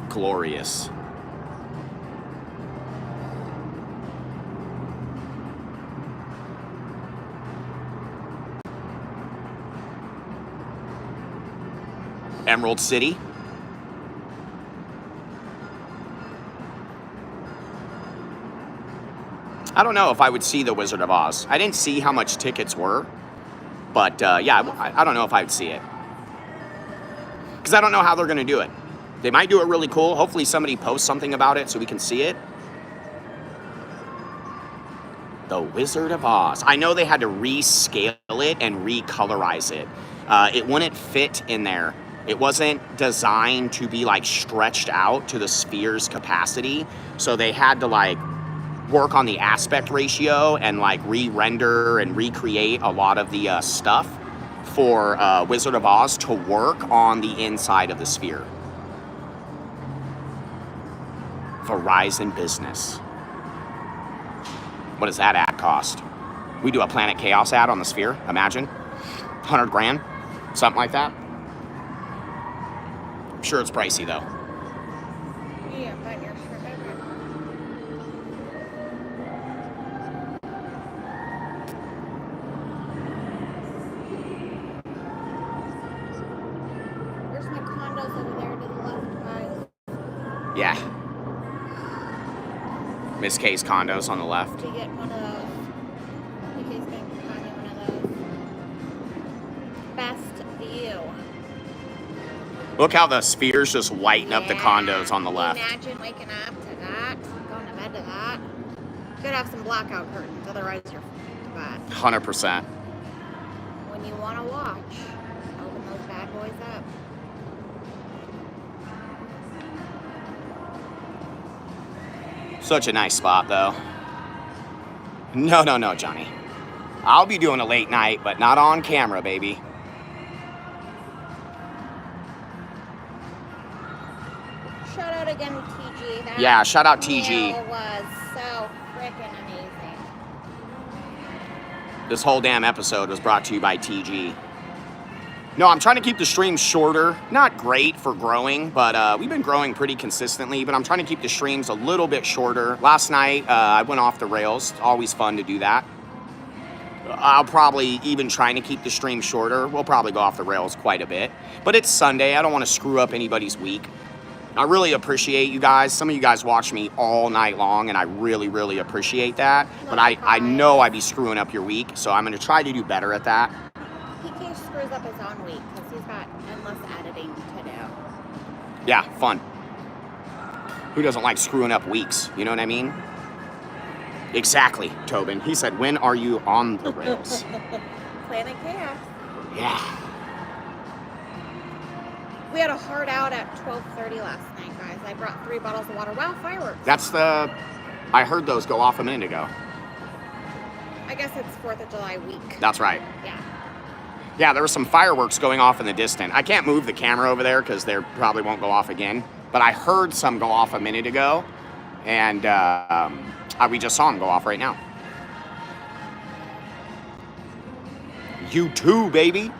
Glorious. Emerald City. I don't know if I would see the Wizard of Oz. I didn't see how much tickets were, but yeah, I don't know if I would see it. Because I don't know how they're going to do it. They might do it really cool. Hopefully somebody posts something about it so we can see it. The Wizard of Oz. I know they had to rescale it and recolorize it. It wouldn't fit in there. It wasn't designed to be like stretched out to the Sphere's capacity. So they had to like work on the aspect ratio and like re-render and recreate a lot of the stuff for Wizard of Oz to work on the inside of the Sphere. Verizon Business. What does that ad cost? We do a Planet Kaos ad on the Sphere, imagine. 100 grand, something like that. I'm sure it's pricey though. Yeah, but you're sure. There's my condos over there to the left, guys. Yeah. Miss K's condos on the left. To get one of those. You guys can find me one of those. Best view. Look how the Sphere's just lighting up the condos on the left. Imagine waking up to that, going to bed to that. Could have some blackout curtains, otherwise you're bad. 100%. When you want to watch, open those bad boys up. Such a nice spot, though. No, Johnny. I'll be doing a late night, but not on camera, baby. Shout out again to TG. That Yeah, shout out TG. meal was so freaking amazing. This whole damn episode was brought to you by TG. No, I'm trying to keep the streams shorter. Not great for growing, but we've been growing pretty consistently, but I'm trying to keep the streams a little bit shorter. Last night, I went off the rails. It's always fun to do that. I'll probably even trying to keep the stream shorter. We'll probably go off the rails quite a bit. But it's Sunday. I don't want to screw up anybody's week. I really appreciate you guys. Some of you guys watch me all night long, and I really, really appreciate that. But I know I'd be screwing up your week, so I'm going to try to do better at that. PK screws up his own week because he's got endless editing to do. Yeah, fun. Who doesn't like screwing up weeks? You know what I mean? Exactly, Tobin. He said, when are you on the rails? Planet Chaos. Yeah. We had a hard out at 12:30 last night, guys. I brought 3 bottles of water. Wow, fireworks. That's the... I heard those go off a minute ago. I guess it's 4th of July week. That's right. Yeah. Yeah, there were some fireworks going off in the distance. I can't move the camera over there because they probably won't go off again. But I heard some go off a minute ago. And we just saw them go off right now. You too, baby.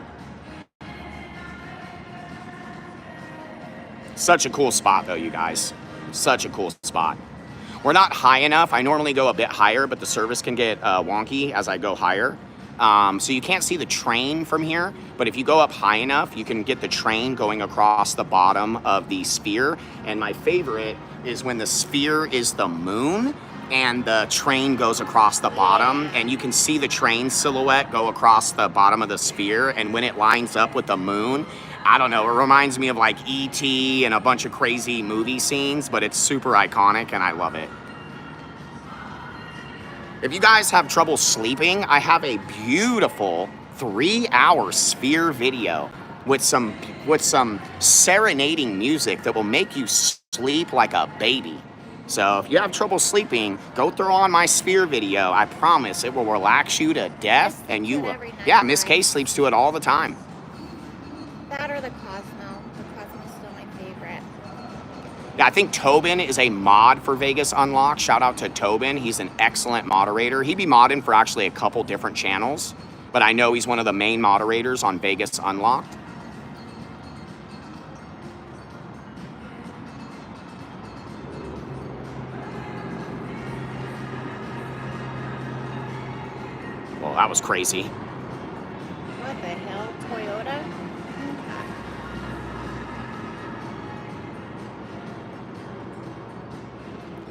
Such a cool spot, though, you guys. Such a cool spot. We're not high enough. I normally go a bit higher, but the service can get wonky as I go higher. So you can't see the train from here, but if you go up high enough, you can get the train going across the bottom of the sphere. And my favorite is when the sphere is the moon and the train goes across the bottom, and you can see the train silhouette go across the bottom of the sphere. And when it lines up with the moon, I don't know, it reminds me of like E.T. and a bunch of crazy movie scenes, but it's super iconic and I love it. If you guys have trouble sleeping, I have a beautiful 3-hour sphere video with some serenading music that will make you sleep like a baby. So if you have trouble sleeping, go throw on my sphere video. I promise it will relax you to death, and you will. Yeah, Miss K sleeps to it all the time. That or the Cosmo. The Cosmo's still my favorite. Yeah, I think Tobin is a mod for Vegas Unlocked. Shout out to Tobin. He's an excellent moderator. He'd be modding for actually a couple different channels, but I know he's one of the main moderators on Vegas Unlocked. Well, that was crazy. What the hell? Toyota?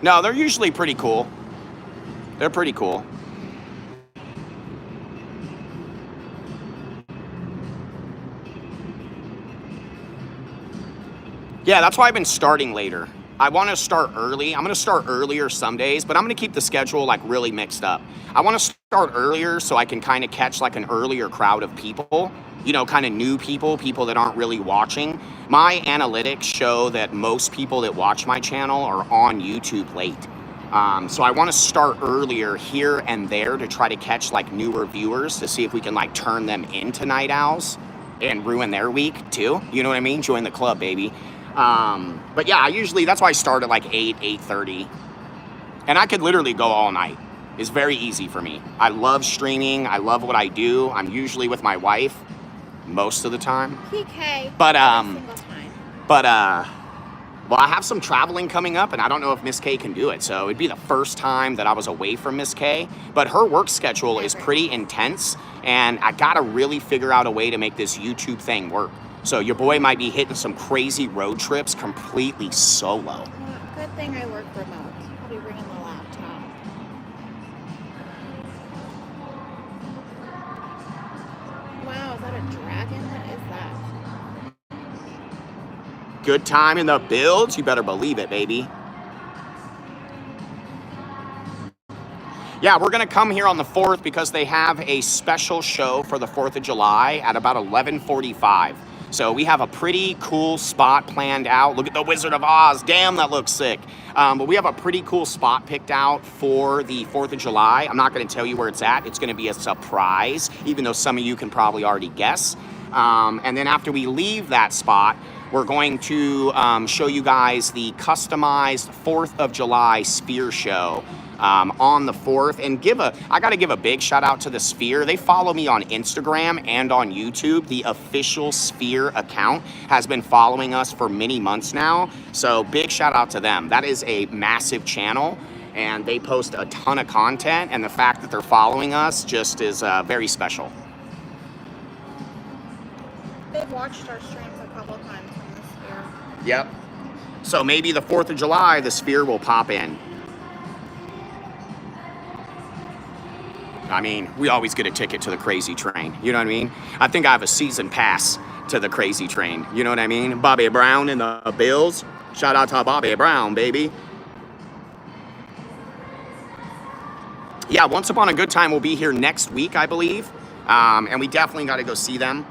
No, they're usually pretty cool. They're pretty cool. Yeah, that's why I've been starting later. I want to start early. I'm going to start earlier some days, but I'm going to keep the schedule like really mixed up. I want to start earlier so I can kind of catch like an earlier crowd of people, you know, kind of new people, people that aren't really watching. My analytics show that most people that watch my channel are on YouTube late. So I want to start earlier here and there to try to catch like newer viewers to see if we can like turn them into night owls and ruin their week too. You know what I mean? Join the club, baby. But yeah, that's why I start at like 8:30. And I could literally go all night. It's very easy for me. I love streaming. I love what I do. I'm usually with my wife most of the time. PK. But, every single time. well, I have some traveling coming up, and I don't know if Miss K can do it. So it'd be the first time that I was away from Miss K. But her work schedule is pretty intense, and I gotta really figure out a way to make this YouTube thing work. So your boy might be hitting some crazy road trips completely solo. Well, good thing I work remote. I'll be bringing the laptop. Wow, is that a dragon? What is that? Good time in the builds? You better believe it, baby. Yeah, we're going to come here on the 4th because they have a special show for the 4th of July at about 11:45. So we have a pretty cool spot planned out. Look at the Wizard of Oz. Damn, that looks sick. But we have a pretty cool spot picked out for the 4th of July. I'm not going to tell you where it's at. It's going to be a surprise, even though some of you can probably already guess. And then after we leave that spot, we're going to show you guys the customized 4th of July Sphere Show on the 4th. And I got to give a big shout out to the Sphere. They follow me on Instagram and on YouTube. The official Sphere account has been following us for many months now. So big shout out to them. That is a massive channel and they post a ton of content. And the fact that they're following us just is very special. They've watched our streams a couple times from the Sphere. Yep. So maybe the 4th of July, the Sphere will pop in. I mean, we always get a ticket to the crazy train. You know what I mean? I think I have a season pass to the crazy train. You know what I mean? Bobby Brown and the Bills. Shout out to Bobby Brown, baby. Yeah, Once Upon a Good Time will be here next week, I believe. And we definitely got to go see them.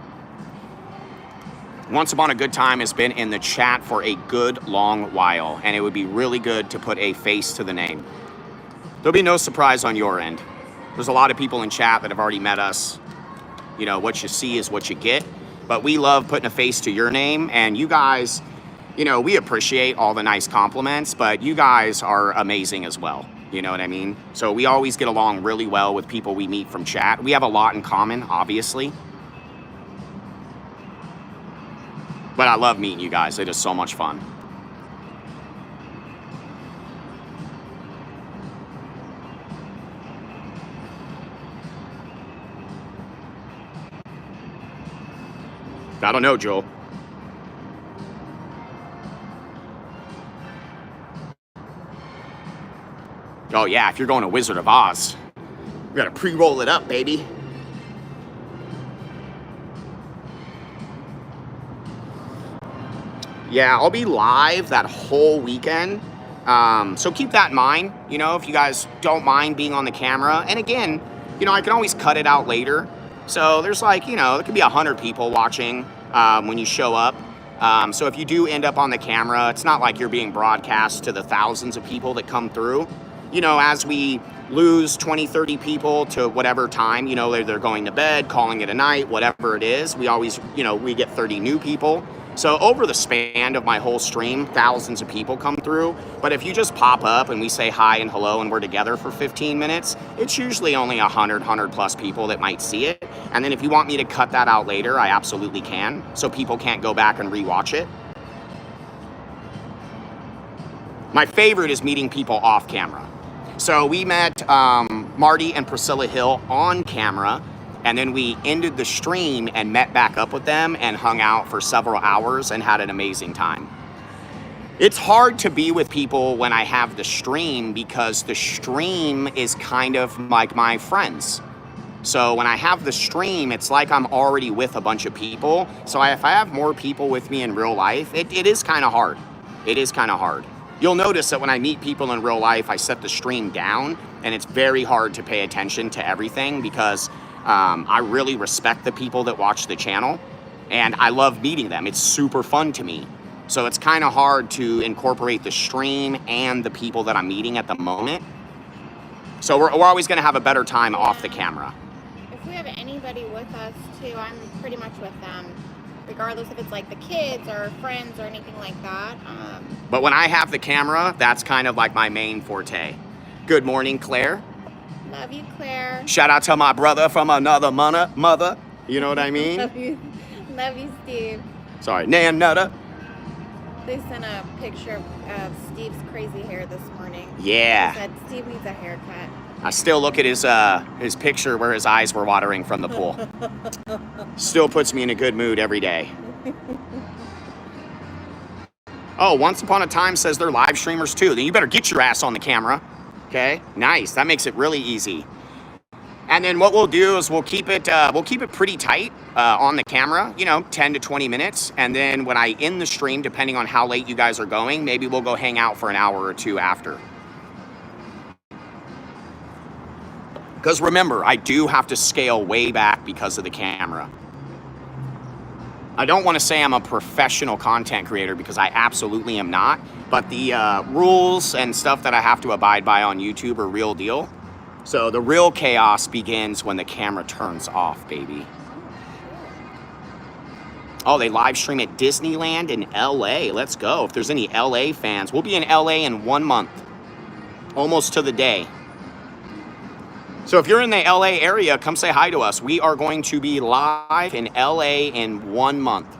Once Upon a Good Time has been in the chat for a good long while, and it would be really good to put a face to the name. There'll be no surprise on your end. There's a lot of people in chat that have already met us. You know, what you see is what you get. But we love putting a face to your name, and you guys, you know, we appreciate all the nice compliments, but you guys are amazing as well. You know what I mean? So we always get along really well with people we meet from chat. We have a lot in common, obviously. But I love meeting you guys. It is so much fun. I don't know, Joel. Oh yeah, if you're going to Wizard of Oz, we gotta pre-roll it up, baby. Yeah, I'll be live that whole weekend. So keep that in mind, you know, if you guys don't mind being on the camera. And again, you know, I can always cut it out later. So there's like, you know, there could be 100 people watching when you show up. So if you do end up on the camera, it's not like you're being broadcast to the thousands of people that come through. You know, as we lose 20, 30 people to whatever time, you know, they're going to bed, calling it a night, whatever it is, we always, you know, we get 30 new people. So over the span of my whole stream, thousands of people come through. But if you just pop up and we say hi and hello and we're together for 15 minutes, it's usually only 100 plus people that might see it. And then if you want me to cut that out later, I absolutely can. So people can't go back and rewatch it. My favorite is meeting people off camera. So we met Marty and Priscilla Hill on camera, and then we ended the stream and met back up with them and hung out for several hours and had an amazing time. It's hard to be with people when I have the stream because the stream is kind of like my friends. So when I have the stream, it's like I'm already with a bunch of people. So if I have more people with me in real life, it is kind of hard. It is kind of hard. You'll notice that when I meet people in real life, I set the stream down, and it's very hard to pay attention to everything because I really respect the people that watch the channel, and I love meeting them. It's super fun to me. So it's kind of hard to incorporate the stream and the people that I'm meeting at the moment. So we're always going to have a better time off the camera. If we have anybody with us, too, I'm pretty much with them. Regardless if it's like the kids or friends or anything like that. But when I have the camera, that's kind of like my main forte. Good morning, Claire. Love you, Claire. Shout out to my brother from another mother. You know what I mean? Love you, Steve. Sorry, Nan Nutter. They sent a picture of Steve's crazy hair this morning. Yeah. They said Steve needs a haircut. I still look at his picture where his eyes were watering from the pool. Still puts me in a good mood every day. Oh, Once Upon a Time says they're live streamers too. Then you better get your ass on the camera. Okay, nice. That makes it really easy. And then what we'll do is we'll keep it pretty tight on the camera, you know, 10 to 20 minutes. And then when I end the stream, depending on how late you guys are going, maybe we'll go hang out for an hour or two after. Because remember, I do have to scale way back because of the camera. I don't want to say I'm a professional content creator because I absolutely am not. But the rules and stuff that I have to abide by on YouTube are real deal. So the real chaos begins when the camera turns off, baby. Oh, they live stream at Disneyland in LA. Let's go. If there's any LA fans, we'll be in LA in 1 month. Almost to the day. So if you're in the LA area, come say hi to us. We are going to be live in LA in 1 month.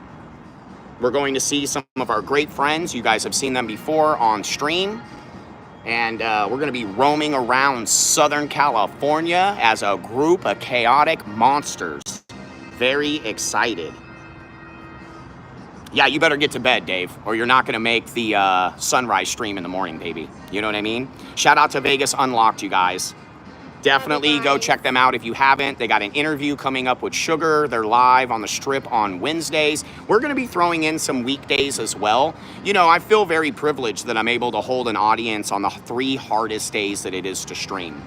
We're going to see some of our great friends. You guys have seen them before on stream. And we're going to be roaming around Southern California as a group of chaotic monsters. Very excited. Yeah, you better get to bed, Dave, or you're not going to make the sunrise stream in the morning, baby. You know what I mean? Shout out to Vegas Unlocked, you guys. Definitely go check them out if you haven't. They got an interview coming up with Sugar. They're live on the Strip on Wednesdays. We're going to be throwing in some weekdays as well. You know, I feel very privileged that I'm able to hold an audience on the 3 hardest days that it is to stream.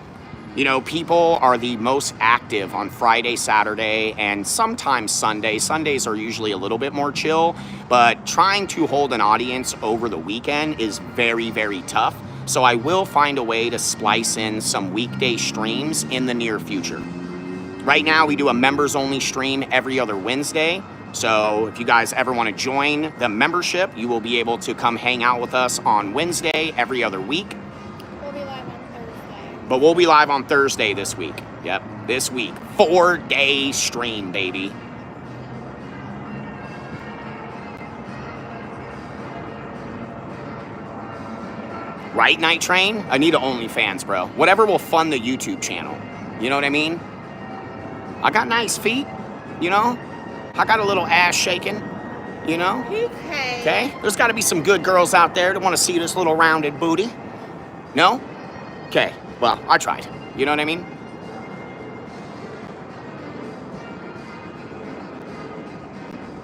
You know, people are the most active on Friday, Saturday, and sometimes Sunday. Sundays are usually a little bit more chill, but trying to hold an audience over the weekend is very, very tough. So I will find a way to splice in some weekday streams in the near future. Right now, we do a members-only stream every other Wednesday. So if you guys ever want to join the membership, you will be able to come hang out with us on Wednesday every other week. We'll be live on Thursday. But we'll be live on Thursday this week. Yep, this week. 4-day stream, baby. Right, Night Train? I need an OnlyFans, bro. Whatever will fund the YouTube channel. You know what I mean? I got nice feet, you know? I got a little ass shaking, you know? Okay. Okay? There's got to be some good girls out there that want to see this little rounded booty. No? Okay. Well, I tried. You know what I mean?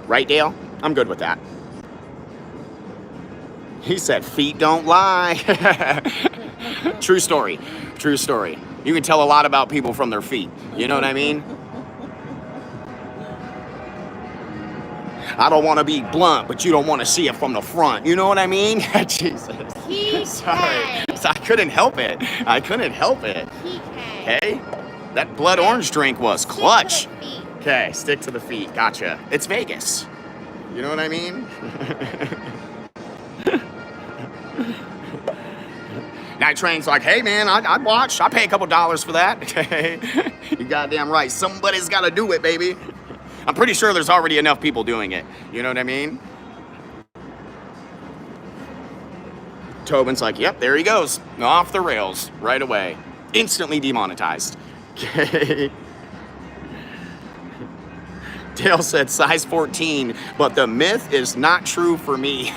Right, Dale? I'm good with that. He said, feet don't lie. True story. True story. You can tell a lot about people from their feet. You know what I mean? I don't want to be blunt, but you don't want to see it from the front. You know what I mean? Jesus. Sorry. I couldn't help it. I couldn't help it. Okay? That blood orange drink was clutch. Okay, stick to the feet. Gotcha. It's Vegas. You know what I mean? Night Train's like, hey man, I'd watch. I'd pay a couple dollars for that. Okay, you goddamn right. Somebody's got to do it, baby. I'm pretty sure there's already enough people doing it. You know what I mean? Tobin's like, yep, there he goes. Off the rails right away. Instantly demonetized. Okay. Dale said size 14, but the myth is not true for me.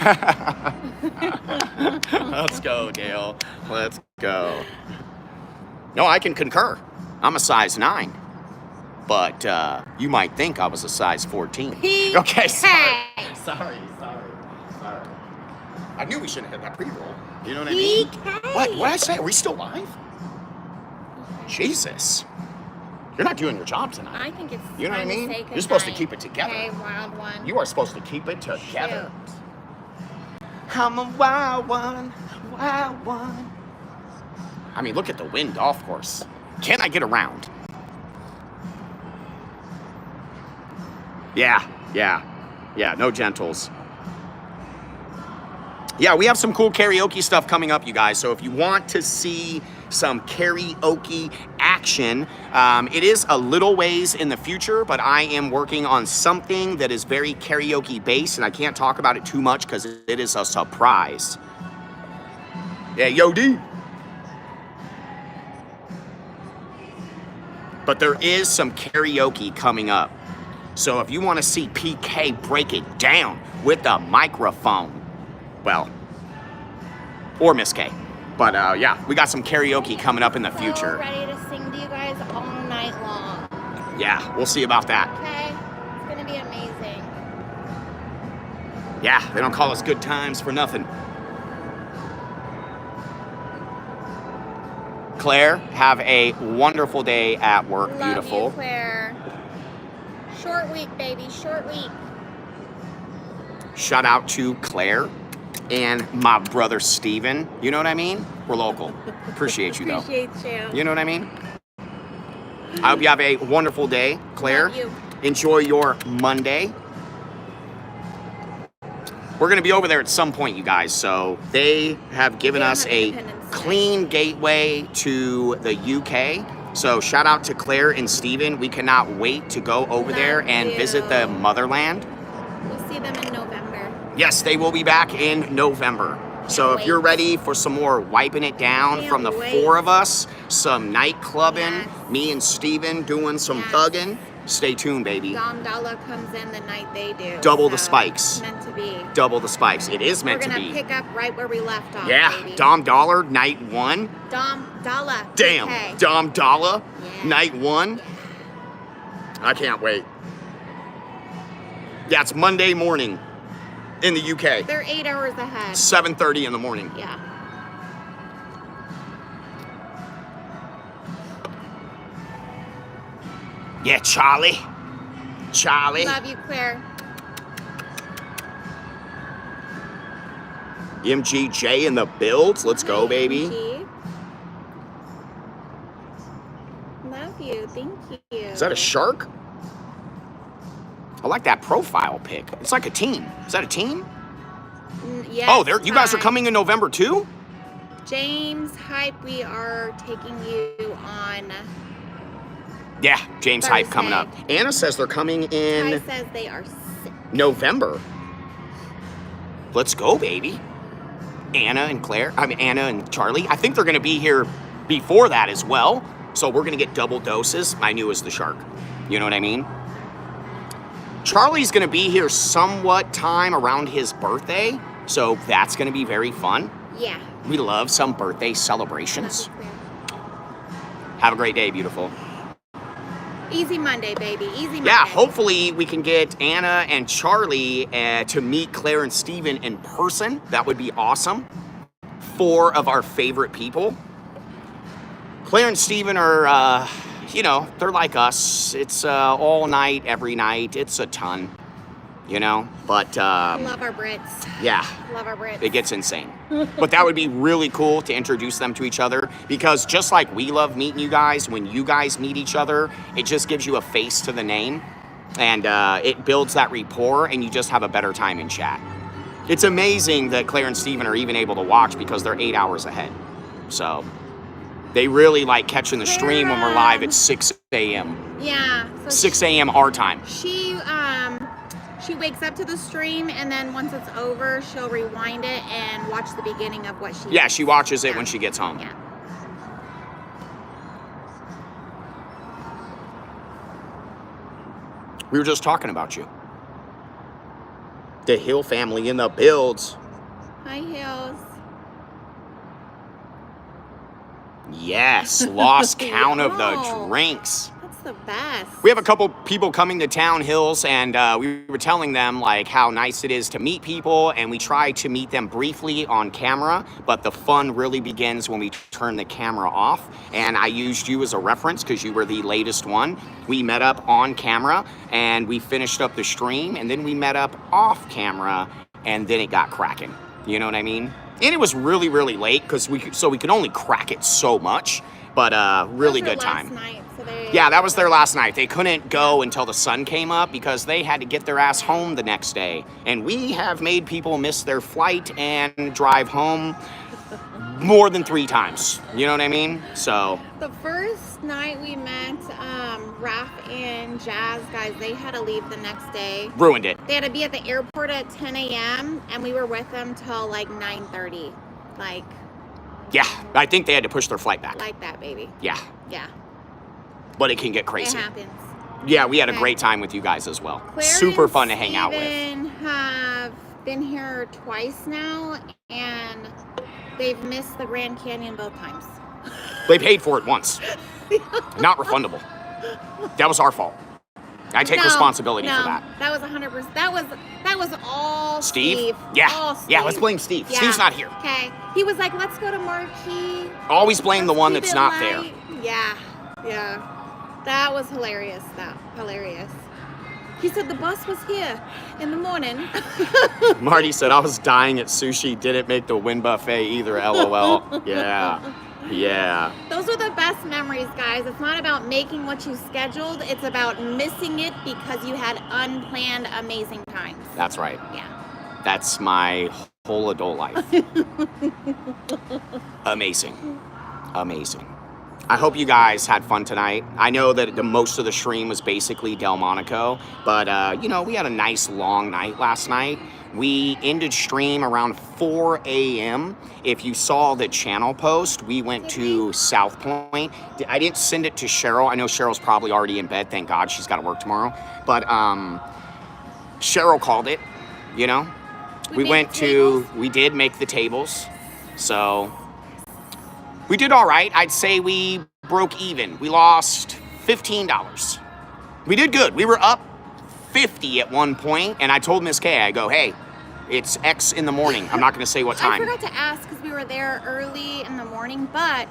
Let's go, Dale. Let's go. No, I can concur. I'm a size 9. But you might think I was a size 14. Okay, sorry. I knew we shouldn't have had that pre-roll. You know what I mean? What did I say? Are we still live? Jesus. You're not doing your job tonight. I think it's You know what I time to mean? say You're supposed to goodnight. keep it together. Okay, wild one. You are supposed to keep it together. Shoot. I'm a wild one, wild one. I mean, look at the Wynn golf course. Can I get around? Yeah, no gentles. Yeah, we have some cool karaoke stuff coming up, you guys. So if you want to see some karaoke action, it is a little ways in the future, but I am working on something that is very karaoke based, and I can't talk about it too much because it is a surprise. Yeah, yo, D. But there is some karaoke coming up. So if you want to see PK break it down with a microphone, well, or Miss K. But yeah, we got some karaoke coming up in the future. So ready to sing to you guys all night long. Yeah, we'll see about that. Okay? It's gonna be amazing. Yeah, they don't call us good times for nothing. Claire, have a wonderful day at work. Love Beautiful. you, Claire. Short week, baby. Short week. Shout out to Claire and my brother Steven. You know what I mean? We're local. Appreciate you, though. Appreciate you. You know what I mean? I hope you have a wonderful day, Claire. Love you. Enjoy your Monday. We're going to be over there at some point, you guys. So they have given They don't us have a Independence Day. clean gateway to the UK. So shout out to Claire and Steven. We cannot wait to go over there and you. visit the motherland. We'll see them in November. Yes, they will be back in November. So if wait. you're ready for some more wiping it down Can't from the wait. 4 of us, some night clubbing, Yes. me and Steven doing some Yes. thugging, Stay tuned, baby. Dom Dalla comes in the night they do. Double the so spikes. It's meant to be. Double the spikes. It is meant to We're be. gonna pick up right where we left off. Yeah, baby. Dom Dollar, night 1. Dom Dalla. Damn, Okay. Dom Dalla, Yeah. night 1. I can't wait. Yeah, it's Monday morning in the UK. They're 8 hours ahead. 7:30 in the morning. Yeah. Yeah, Charlie. Charlie. Love you, Claire. MGJ in the builds. Let's go, baby. MG. Love you. Thank you. Is that a shark? I like that profile pic. It's like a team. Is that a team? Yes, Oh, you guys are hi. coming in November too? James Hype, we are taking you on. Yeah, James Hype coming up. Thursday. Anna says they're coming Ty in says they are sick. November. Let's go, baby. Anna and Charlie. I think they're going to be here before that as well. So we're going to get double doses. I knew it was the shark. You know what I mean? Charlie's going to be here somewhat time around his birthday. So that's going to be very fun. Yeah. We love some birthday celebrations. Love you, Claire. Have a great day, beautiful. Easy Monday, baby. Easy Monday. Yeah, hopefully we can get Anna and Charlie to meet Claire and Steven in person. That would be awesome. 4 of our favorite people. Claire and Steven are, they're like us. It's all night, every night. It's a ton, But, Love our Brits. yeah. Love our Brits. It gets insane. But that would be really cool to introduce them to each other because just like we love meeting you guys, when you guys meet each other, it just gives you a face to the name and it builds that rapport and you just have a better time in chat. It's amazing that Claire and Steven are even able to watch because they're 8 hours ahead. So they really like catching the stream when we're live at 6 a.m. Yeah. So 6 a.m. our time. She wakes up to the stream and then once it's over, she'll rewind it and watch the beginning of what she Yeah, she watches it when she gets home. Yeah. We were just talking about you. The Hill family in the builds. Hi, Hills. Yes, lost count of the Yo. drinks. That's the best. We have a couple people coming to town, Hills, and we were telling them like how nice it is to meet people, and we try to meet them briefly on camera, but the fun really begins when we turn the camera off. And I used you as a reference because you were the latest one. We met up on camera, and we finished up the stream, and then we met up off camera, and then it got cracking. You know what I mean? And it was really, really late because we could only crack it so much, but really good time. Night, so Yeah, that was their last night. They couldn't go until the sun came up because they had to get their ass home the next day. And we have made people miss their flight and drive home more than 3 times. You know what I mean? So The first night we met, Raph and Jazz, guys, they had to leave the next day. ruined it. They had to be at the airport at 10 a.m. and we were with them till like 9:30. Yeah, I think they had to push their flight back. Like that, baby. Yeah, Yeah, but it can get it crazy. happens. Yeah, we had a Okay. great time with you guys as well. Claire Super and fun to hang out with. Steven have been here twice now, and they've missed the Grand Canyon both times. They paid for it once. Not refundable. That was our fault. I take responsibility no, for that. That was 100%. That was all Steve? Steve. Yeah. All Yeah, Steve. let's blame Steve. Yeah. Steve's not here. Okay. He was like, let's go to Marquee. Always blame the Let's one keep that's it not there. light." Yeah. Yeah. That was hilarious. Hilarious. He said the bus was here in the morning. Marty said, I was dying at sushi. Didn't make the Wynn buffet either, LOL. Yeah. Yeah. Those are the best memories, guys. It's not about making what you scheduled. It's about missing it because you had unplanned amazing times. That's right. Yeah. That's my whole adult life. Amazing. Amazing. I hope you guys had fun tonight. I know that the most of the stream was basically Delmonico, but we had a nice long night last night. We ended stream around 4 a.m. If you saw the channel post, we went to South Point. I didn't send it to Cheryl. I know Cheryl's probably already in bed. Thank God, she's got to work tomorrow. But Cheryl called it, you know? We did make the tables. So we did all right. I'd say we broke even. We lost $15. We did good. We were up 50 at one point, and I told Miss K, I go, hey, it's X in the morning. I'm not going to say what time. I forgot to ask because we were there early in the morning, but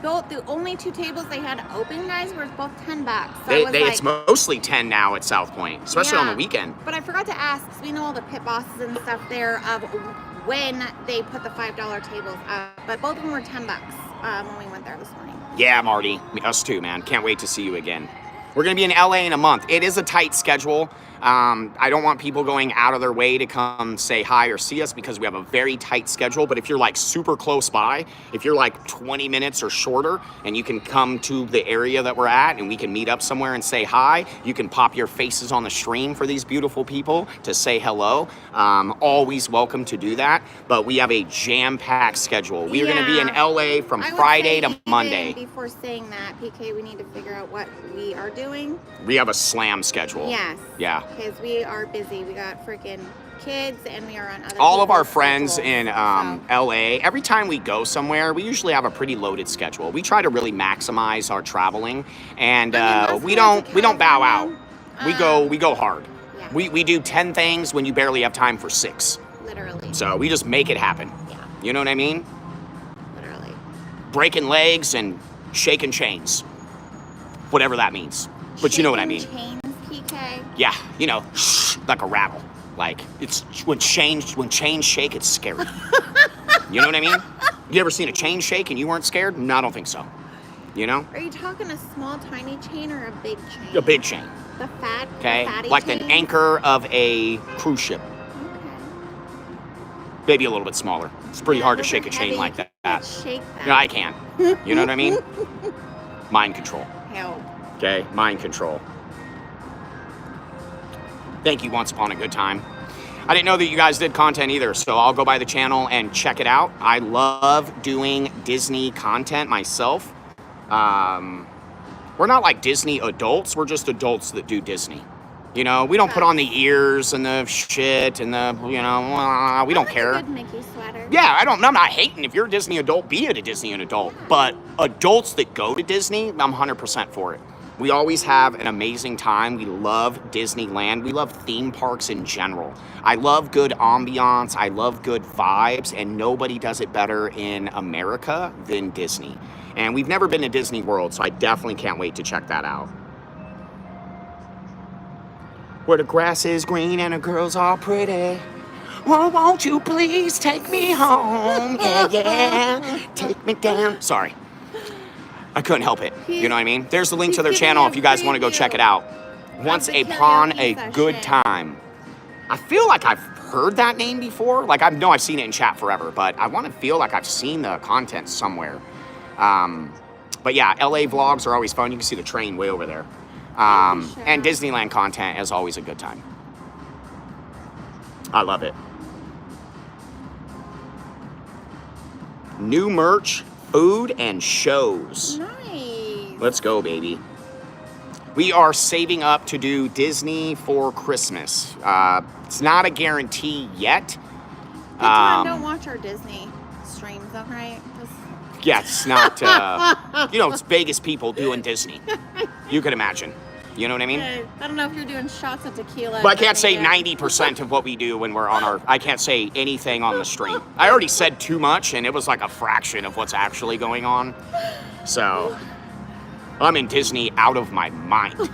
the only 2 tables they had open, guys, were both $10. So it's mostly 10 now at South Point, especially on the weekend. But I forgot to ask because we know all the pit bosses and stuff there of when they put the $5 tables up, but both of them were $10 when we went there this morning. Yeah, Marty, us too, man. Can't wait to see you again. We're going to be in LA in a month. It is a tight schedule. I don't want people going out of their way to come say hi or see us because we have a very tight schedule. But if you're like super close by, if you're like 20 minutes or shorter and you can come to the area that we're at and we can meet up somewhere and say hi, you can pop your faces on the stream for these beautiful people to say hello. Always welcome to do that. But we have a jam-packed schedule. We are going to be in LA from Friday to Monday. Before saying that, PK, we need to figure out what we are doing. We have a slam schedule. Yes. Yeah. Because we are busy. We got freaking kids and we are on other all of our friends schedules, in LA, every time we go somewhere, we usually have a pretty loaded schedule. We try to really maximize our traveling, and we don't bow out. We go hard. Yeah. We do 10 things when you barely have time for 6. Literally. So we just make it happen. Yeah. You know what I mean? Literally. Breaking legs and shaking chains. Whatever that means. But you know what I mean. Chains, PK. Yeah, you know, like a rattle. Like, it's when chains shake, it's scary. You know what I mean? You ever seen a chain shake and you weren't scared? No, I don't think so. You know? Are you talking a small, tiny chain or a big chain? A big chain. The fat, Okay? the fatty Like chain? the anchor of a cruise ship. Okay. Maybe a little bit smaller. It's pretty hard to those shake are a chain heavy. like You that. can't shake that. No, I can. You know what I mean? Mind control. Help. Okay? Mind control. Thank you, Once Upon a Good Time. I didn't know that you guys did content either, so I'll go by the channel and check it out. I love doing Disney content myself. We're not like Disney adults, we're just adults that do Disney. You know, we don't put on the ears and the shit and the, you know, we don't care. A good Mickey sweater. Yeah, I'm not hating. If you're a Disney adult, be it a Disney adult. But adults that go to Disney, I'm 100% for it. We always have an amazing time. We love Disneyland. We love theme parks in general. I love good ambiance. I love good vibes, and nobody does it better in America than Disney. And we've never been to Disney World, so I definitely can't wait to check that out. Where the grass is green and the girls are pretty. Oh, won't you please take me home? Yeah, yeah. Take me down. Sorry. I couldn't help it. You know what I mean? There's the link to their channel if you guys want to go check it out. Once Upon a Good Time. I feel like I've heard that name before. Like, I've seen it in chat forever, but I want to feel like I've seen the content somewhere. But yeah, LA vlogs are always fun. You can see the train way over there. And Disneyland content is always a good time. I love it. New merch, food, and shows. Nice. Let's go, baby. We are saving up to do Disney for Christmas. It's not a guarantee yet. Don't watch our Disney streams, though, right? Yeah, it's not, it's Vegas people doing Disney. You can imagine. You know what I mean? I don't know if you're doing shots of tequila. But I can't say 90% of what we do when we're on I can't say anything on the stream. I already said too much, and it was like a fraction of what's actually going on. So, I'm in Disney out of my mind.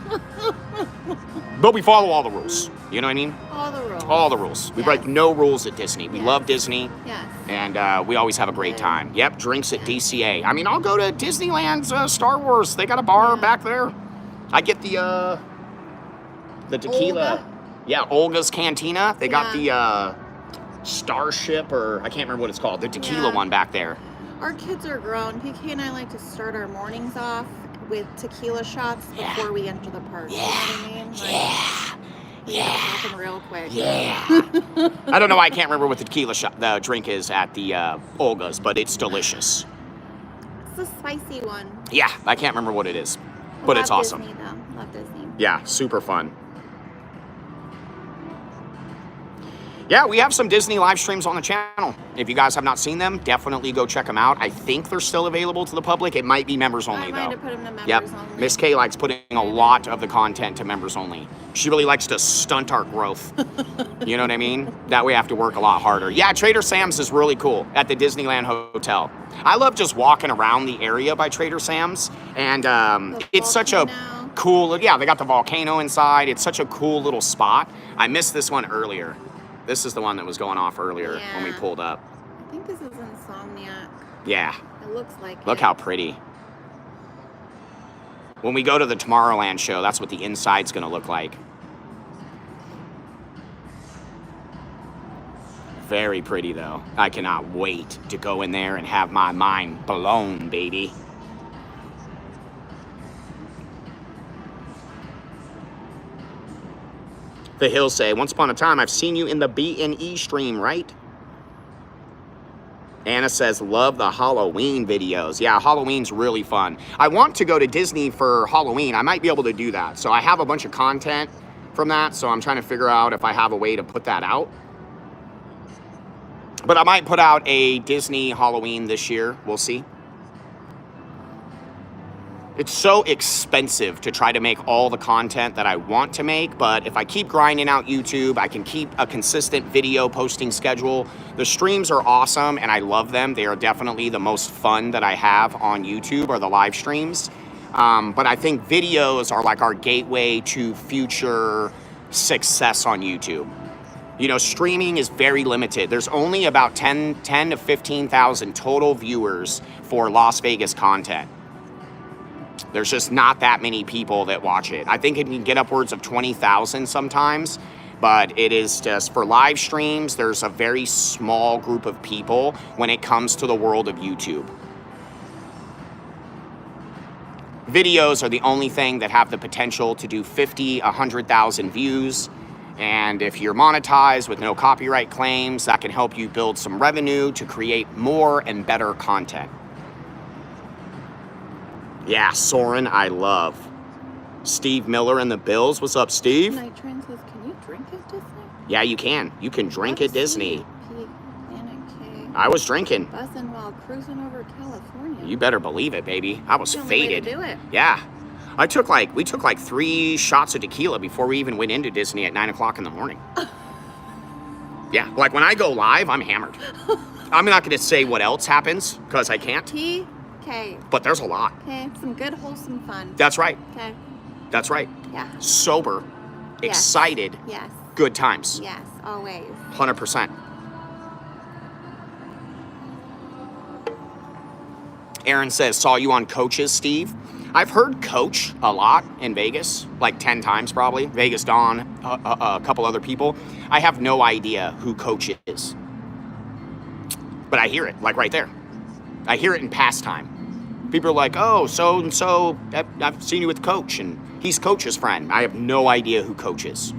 But we follow all the rules. You know what I mean? All the rules. All the rules. We break no rules at Disney. We love Disney. Yes. And we always have a great time. Yep, drinks at DCA. I mean, I'll go to Disneyland's Star Wars. They got a bar back there. I get the tequila. Olga? Yeah, Olga's Cantina. They got the Starship, or I can't remember what it's called. The tequila one back there. Our kids are grown. PK and I like to start our mornings off with tequila shots before we enter the park. Yeah. You know what I mean? Yeah. Happen real quick. Yeah. I don't know why I can't remember what the tequila the drink is at the Olga's, but it's delicious. It's the spicy one. Yeah, I can't remember what it is, but it's awesome. Disney, though. Love Disney. Yeah, super fun. Yeah, we have some Disney live streams on the channel. If you guys have not seen them, definitely go check them out. I think they're still available to the public. It might be members only, I though. might have put them to members Yep. only. Miss K likes putting a lot of the content to members only. She really likes to stunt our growth. You know what I mean? That way I have to work a lot harder. Yeah, Trader Sam's is really cool at the Disneyland Hotel. I love just walking around the area by Trader Sam's. And it's such a cool, yeah, they got the volcano inside. It's such a cool little spot. I missed this one earlier. This is the one that was going off earlier when we pulled up. I think this is Insomniac. Yeah. It looks like Look how pretty. When we go to the Tomorrowland show, that's what the inside's going to look like. Very pretty, though. I cannot wait to go in there and have my mind blown, baby. The Hills say, once upon a time, I've seen you in the B&E stream, right? Anna says, love the Halloween videos. Yeah, Halloween's really fun. I want to go to Disney for Halloween. I might be able to do that. So I have a bunch of content from that, so I'm trying to figure out if I have a way to put that out. But I might put out a Disney Halloween this year. We'll see. It's so expensive to try to make all the content that I want to make, but if I keep grinding out YouTube, I can keep a consistent video posting schedule. The streams are awesome, and I love them. They are definitely the most fun that I have on YouTube, are the live streams. But I think videos are like our gateway to future success on YouTube. You know, streaming is very limited. There's only about 10 to 15,000 total viewers for Las Vegas content. There's just not that many people that watch it. I think it can get upwards of 20,000 sometimes, but it is just for live streams, there's a very small group of people when it comes to the world of YouTube. Videos are the only thing that have the potential to do 50, 100,000 views. And if you're monetized with no copyright claims, that can help you build some revenue to create more and better content. Yeah, Soren, I love. Steve Miller and the Bills. What's up, Steve? Nitrin says, can you drink at Disney? Yeah, you can. You can drink at Disney. Panic I was drinking. Buzzing while cruising over California. You better believe it, baby. I was The only way to faded. do it. Yeah. We took like 3 shots of tequila before we even went into Disney at 9 o'clock in the morning. Yeah, like when I go live, I'm hammered. I'm not going to say what else happens because I can't. Okay. But there's a lot. Okay. Some good, wholesome fun. That's right. Okay. That's right. Yeah. Sober, Yes. excited, Yes. good times. Yes. Always. 100%. Aaron says, saw you on Coaches, Steve. I've heard Coach a lot in Vegas, like 10 times probably. Vegas Dawn, a couple other people. I have no idea who Coach is. But I hear it, like right there. I hear it in pastime. People are like, oh, so-and-so, I've seen you with Coach, and he's Coach's friend. I have no idea who Coach is.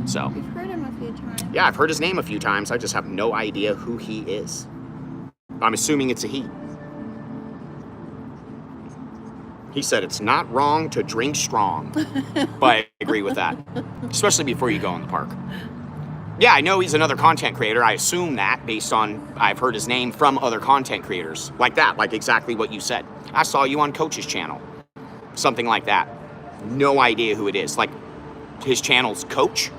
So. You've heard him a few times. Yeah, I've heard his name a few times. I just have no idea who he is. I'm assuming it's a he. He said it's not wrong to drink strong. But I agree with that. Especially before you go in the park. Yeah, I know he's another content creator. I assume that based on I've heard his name from other content creators. Like that, like exactly what you said. I saw you on Coach's channel. Something like that. No idea who it is. Like his channel's Coach.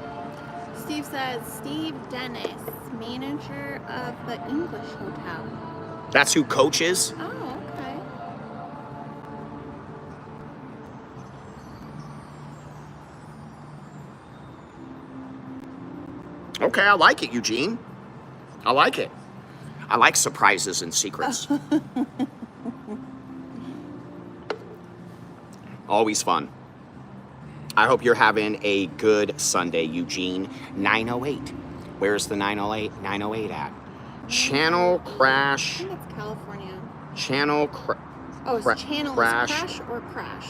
Steve says, Steve Dennis, manager of the English Hotel. That's who Coach is? Oh, okay. Okay, I like it, Eugene. I like it. I like surprises and secrets. Always fun. I hope you're having a good Sunday, Eugene. 908. Where's the 908? 908 at? Channel I crash. think it's California. Channel Oh, it's channel crash. is crash or crash?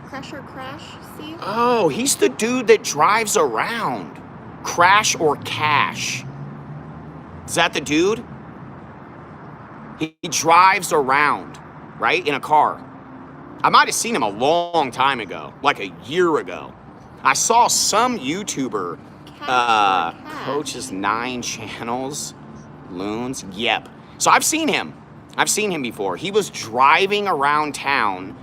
Crash or Crash, Steve? Oh, he's the dude that drives around. Crash or Cash. Is that the dude? He drives around, right? In a car. I might have seen him a long time ago, like a year ago. I saw some YouTuber, coaches 9 channels, loons. Yep. So I've seen him. I've seen him before. He was driving around town,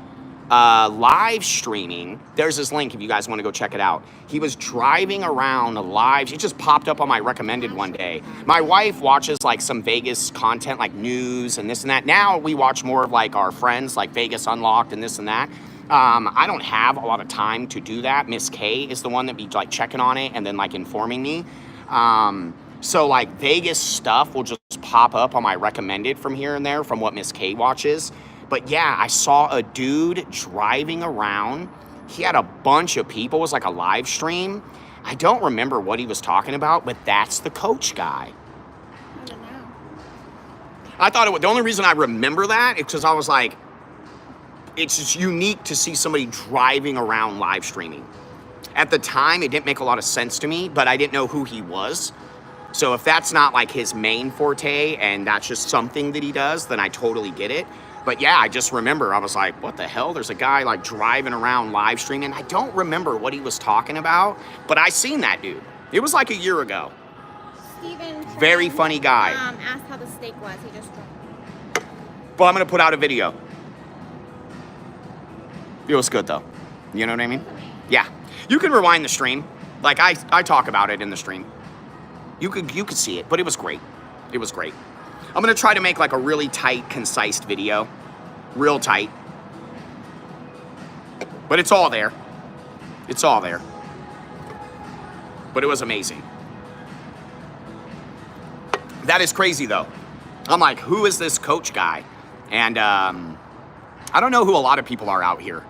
live streaming. There's this link if you guys want to go check it out. He was driving around live. It just popped up on my recommended one day. My wife watches like some Vegas content, like news and this and that. Now we watch more of like our friends, like Vegas Unlocked and this and that. I don't have a lot of time to do that. Miss K is the one that be like checking on it and then like informing me. So like Vegas stuff will just pop up on my recommended from here and there from what Miss K watches. But yeah, I saw a dude driving around. He had a bunch of people. It was like a live stream. I don't remember what he was talking about, but that's the coach guy. I don't know. I thought the only reason I remember that is because I was like, it's just unique to see somebody driving around live streaming. At the time, it didn't make a lot of sense to me, but I didn't know who he was. So if that's not like his main forte and that's just something that he does, then I totally get it. But yeah, I just remember, I was like, what the hell? There's a guy like driving around live streaming. I don't remember what he was talking about, but I seen that dude. It was like a year ago. Steven. Very funny guy. Asked how the steak was. He just. Well, I'm going to put out a video. It was good though. You know what I mean? Yeah. You can rewind the stream. Like I talk about it in the stream. You could see it, but it was great. It was great. I'm gonna try to make like a really tight, concise video. Real tight. But it's all there. It's all there. But it was amazing. That is crazy though. I'm like, who is this coach guy? And I don't know who a lot of people are out here.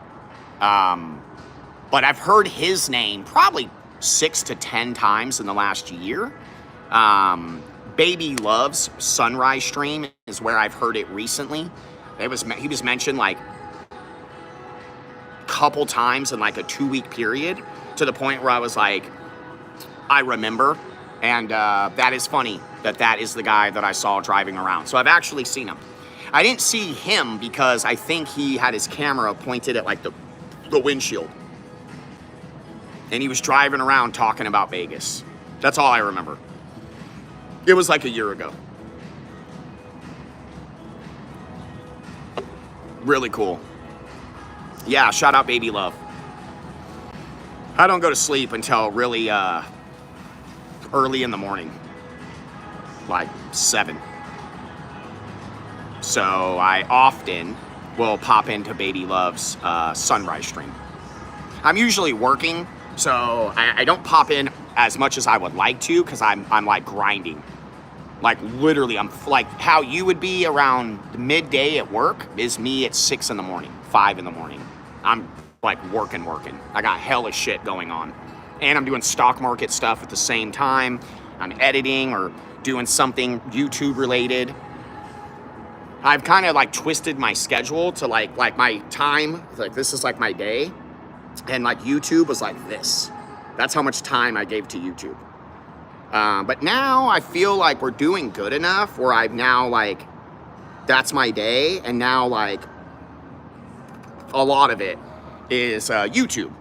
But I've heard his name probably 6 to 10 times in the last year. Baby Love's Sunrise Stream is where I've heard it recently. He was mentioned like a couple times in like a 2-week period to the point where I was like, I remember. And that is funny that is the guy that I saw driving around. So I've actually seen him. I didn't see him because I think he had his camera pointed at like the windshield. And he was driving around talking about Vegas. That's all I remember. It was like a year ago. Really cool. Yeah, shout out Baby Love. I don't go to sleep until really early in the morning. Like 7. So I often will pop into Baby Love's sunrise stream. I'm usually working, so I don't pop in as much as I would like to because I'm like grinding. Like literally, I'm like how you would be around midday at work is me at 6 in the morning, 5 in the morning. I'm like working. I got hella shit going on. And I'm doing stock market stuff at the same time. I'm editing or doing something YouTube related. I've kind of like twisted my schedule to like my time, like this is like my day. And like YouTube was like this. That's how much time I gave to YouTube. But now I feel like we're doing good enough where I've now like, that's my day. And now like a lot of it is YouTube.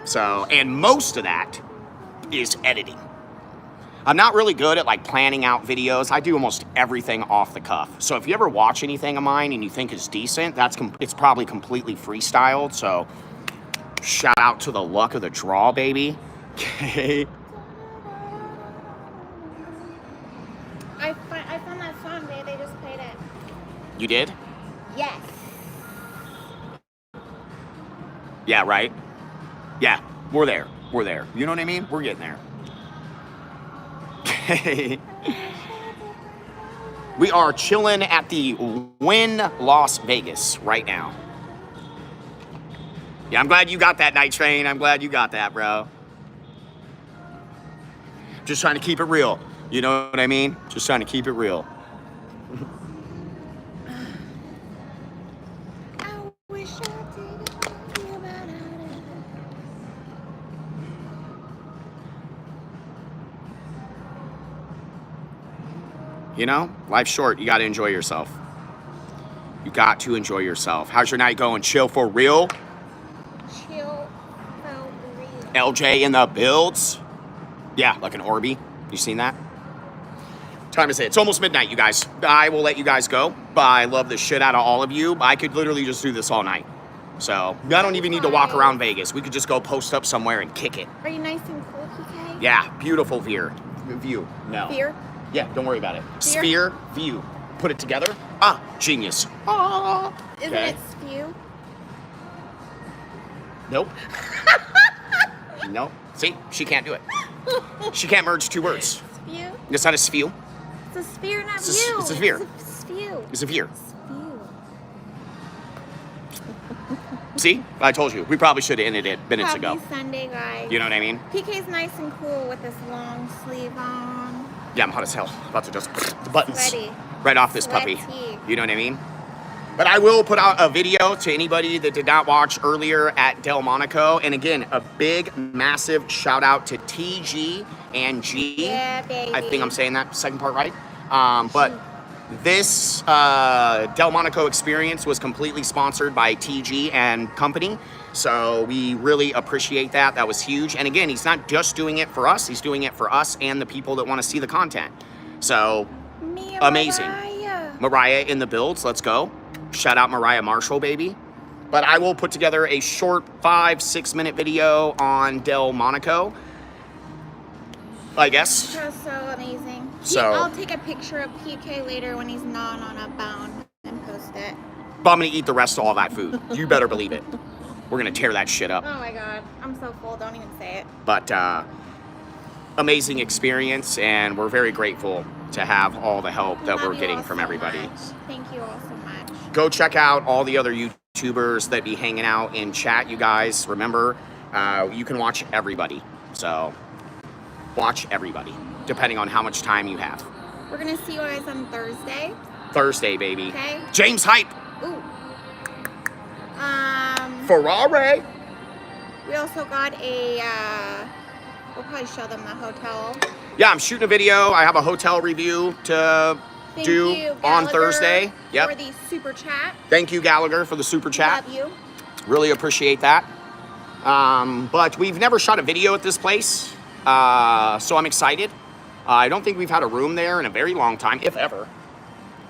So, and most of that is editing. I'm not really good at like planning out videos. I do almost everything off the cuff. So if you ever watch anything of mine and you think it's decent, it's probably completely freestyled. So shout out to the luck of the draw, baby. Okay. I found that song, babe. They just played it. You did? Yes. Yeah, right? Yeah, we're there. We're there. You know what I mean? We're getting there. Okay. We are chilling at the Wynn Las Vegas right now. Yeah, I'm glad you got that, Night Train. I'm glad you got that, bro. Just trying to keep it real. You know what I mean? Just trying to keep it real. I wish I didn't feel that I You know, life's short. You got to enjoy yourself. You got to enjoy yourself. How's your night going? Chill for real? Chill for real. LJ in the builds. Yeah, like an Orby. You seen that? Time is it? It's almost midnight, you guys. I will let you guys go. But I love the shit out of all of you. I could literally just do this all night. So I don't even need to walk around Vegas. We could just go post up somewhere and kick it. Are you nice and cool, PK? Yeah, beautiful view. No. Fear? Yeah, don't worry about it. Sphere? Sphere view. Put it together. Ah, genius. Ah. Isn't Okay. it spew? Nope. Nope. See, she can't do it. She can't merge two words. Spew? It's not a spew. It's a sphere, not It's a- view. it's a sphere. It's a spew. It's a veer. Spew. See, I told you. We probably should have ended it minutes Happy ago. Sunday, guys. You know what I mean? PK's nice and cool with this long sleeve on. Yeah, I'm hot as hell. About to just the buttons Sweaty. right off this puppy. Sweaty. You know what I mean? But I will put out a video to anybody that did not watch earlier at Delmonico. And again, a big, massive shout out to TG and G. Yeah, baby. I think I'm saying that second part right. But this Delmonico experience was completely sponsored by TG and company. So we really appreciate that. That was huge. And again, he's not just doing it for us. He's doing it for us and the people that want to see the content. So Me and amazing. Mariah. Mariah in the builds. Let's go. Shout out Mariah Marshall, baby. But I will put together a short 5-6 minute video on Delmonico, I guess. That was so amazing. So- I'll take a picture of PK later when he's not on a bound and post it. But I'm gonna eat the rest of all that food. You better believe it. We're gonna tear that shit up. Oh my god, I'm so full, don't even say it. But amazing experience, and we're very grateful to have all the help that Love we're you getting all from so everybody. much. Thank you all so much. Go check out all the other YouTubers that be hanging out in chat, you guys. Remember, you can watch everybody. So watch everybody, depending on how much time you have. We're gonna see you guys on Thursday. Thursday, baby. Okay. James Hype. Ooh. Ferrari. We also got a, we'll probably show them the hotel. Yeah, I'm shooting a video. I have a hotel review to Thank do you, on Gallagher, Thursday. For Yep. the super chat. Thank you, Gallagher, for the super chat. Love you. Really appreciate that. But we've never shot a video at this place, so I'm excited. I don't think we've had a room there in a very long time, if ever.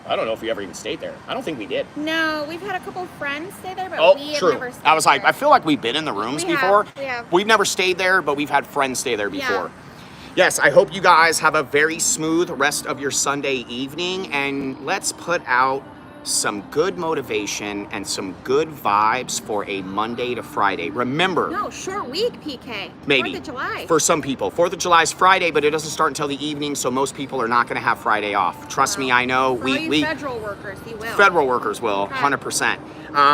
I don't know if we ever even stayed there. I don't think we did. No, we've had a couple friends stay there, but Oh, we have true. never stayed I was like, there. I feel like we've been in the rooms We have, before. we have. We've never stayed there, but we've had friends stay there before. Yes, I hope you guys have a very smooth rest of your Sunday evening, and let's put out some good motivation and some good vibes for a Monday to Friday. Remember, No, short week, PK. maybe 4th of July. for some people, 4th of July is Friday, but it doesn't start until the evening, so most people are not going to have Friday off. Trust me, I know. For all you federal workers, you will. Federal workers will, 100%.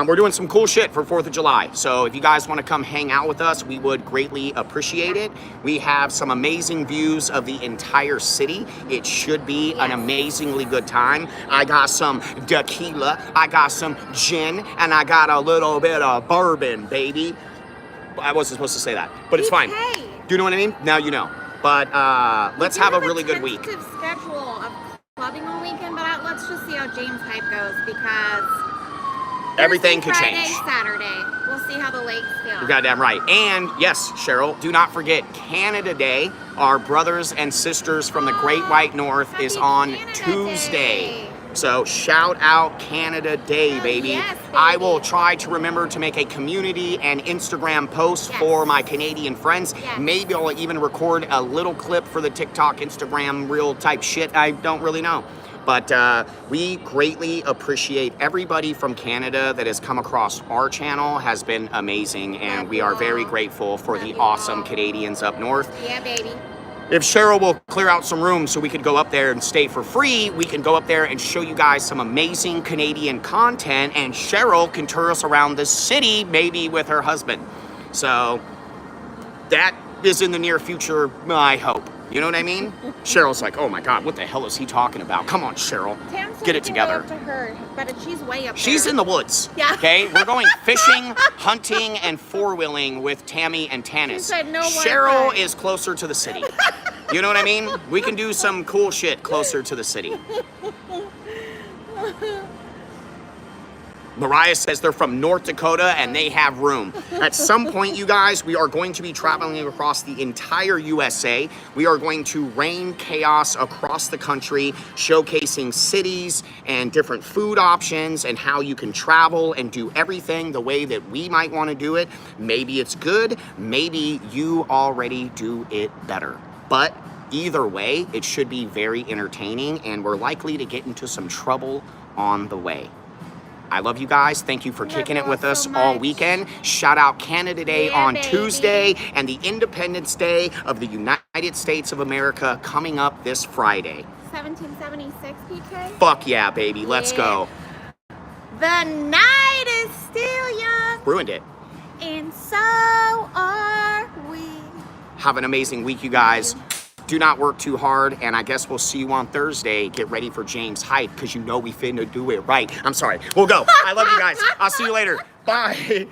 We're doing some cool shit for 4th of July. So if you guys want to come hang out with us, we would greatly appreciate it. We have some amazing views of the entire city. It should be an amazingly good time. I got some tequila, I got some gin, and I got a little bit of bourbon, baby. I wasn't supposed to say that, but it's fine. PK. Do you know what I mean? Now you know. But let's We have a have really good week. tentative schedule of clubbing all weekend, but let's just see how James Hype goes because Everything Thursday, could Friday, change. Saturday. We'll see how the lakes feel. You're goddamn right. And yes, Cheryl, do not forget Canada Day. Our brothers and sisters from the Great White North Happy is on Canada Tuesday. Day. So shout out Canada Day, Oh, baby. yes, I baby. will try to remember to make a community and Instagram post Yes. for my Canadian friends. Yes. Maybe I'll even record a little clip for the TikTok, Instagram, reel type shit. I don't really know. But we greatly appreciate everybody from Canada that has come across our channel. Has been amazing, and Love we you are very all. grateful for Love the you awesome all. Canadians up north. Yeah, baby. If Cheryl will clear out some rooms so we could go up there and stay for free, we can go up there and show you guys some amazing Canadian content, and Cheryl can tour us around the city, maybe with her husband. So that is in the near future, I hope. You know what I mean? Cheryl's like, oh my God, what the hell is he talking about? Come on, Cheryl, Tam said get we it can go together. up to her, but she's way up She's there. in the woods. Yeah. Okay, we're going fishing, hunting, and four-wheeling with Tammy and Tanis. She said no Cheryl Wi-Fi. is closer to the city. You know what I mean? We can do some cool shit closer to the city. Mariah says they're from North Dakota and they have room. At some point, you guys, we are going to be traveling across the entire USA. We are going to rain chaos across the country, showcasing cities and different food options and how you can travel and do everything the way that we might want to do it. Maybe it's good, maybe you already do it better. But either way, it should be very entertaining and we're likely to get into some trouble on the way. I love you guys. Thank you for kicking it with us so all much. Weekend. Shout out Canada Day Yeah, on baby. Tuesday and the Independence Day of the United States of America coming up this Friday. 1776 PK. Fuck yeah, baby. Let's Yeah. go. The night is still young, Ruined it. and so are we. Have an amazing week, you guys. Do not work too hard, and I guess we'll see you on Thursday. Get ready for James' hype, because you know we finna do it right. I'm sorry. We'll go. I love you guys. I'll see you later. Bye.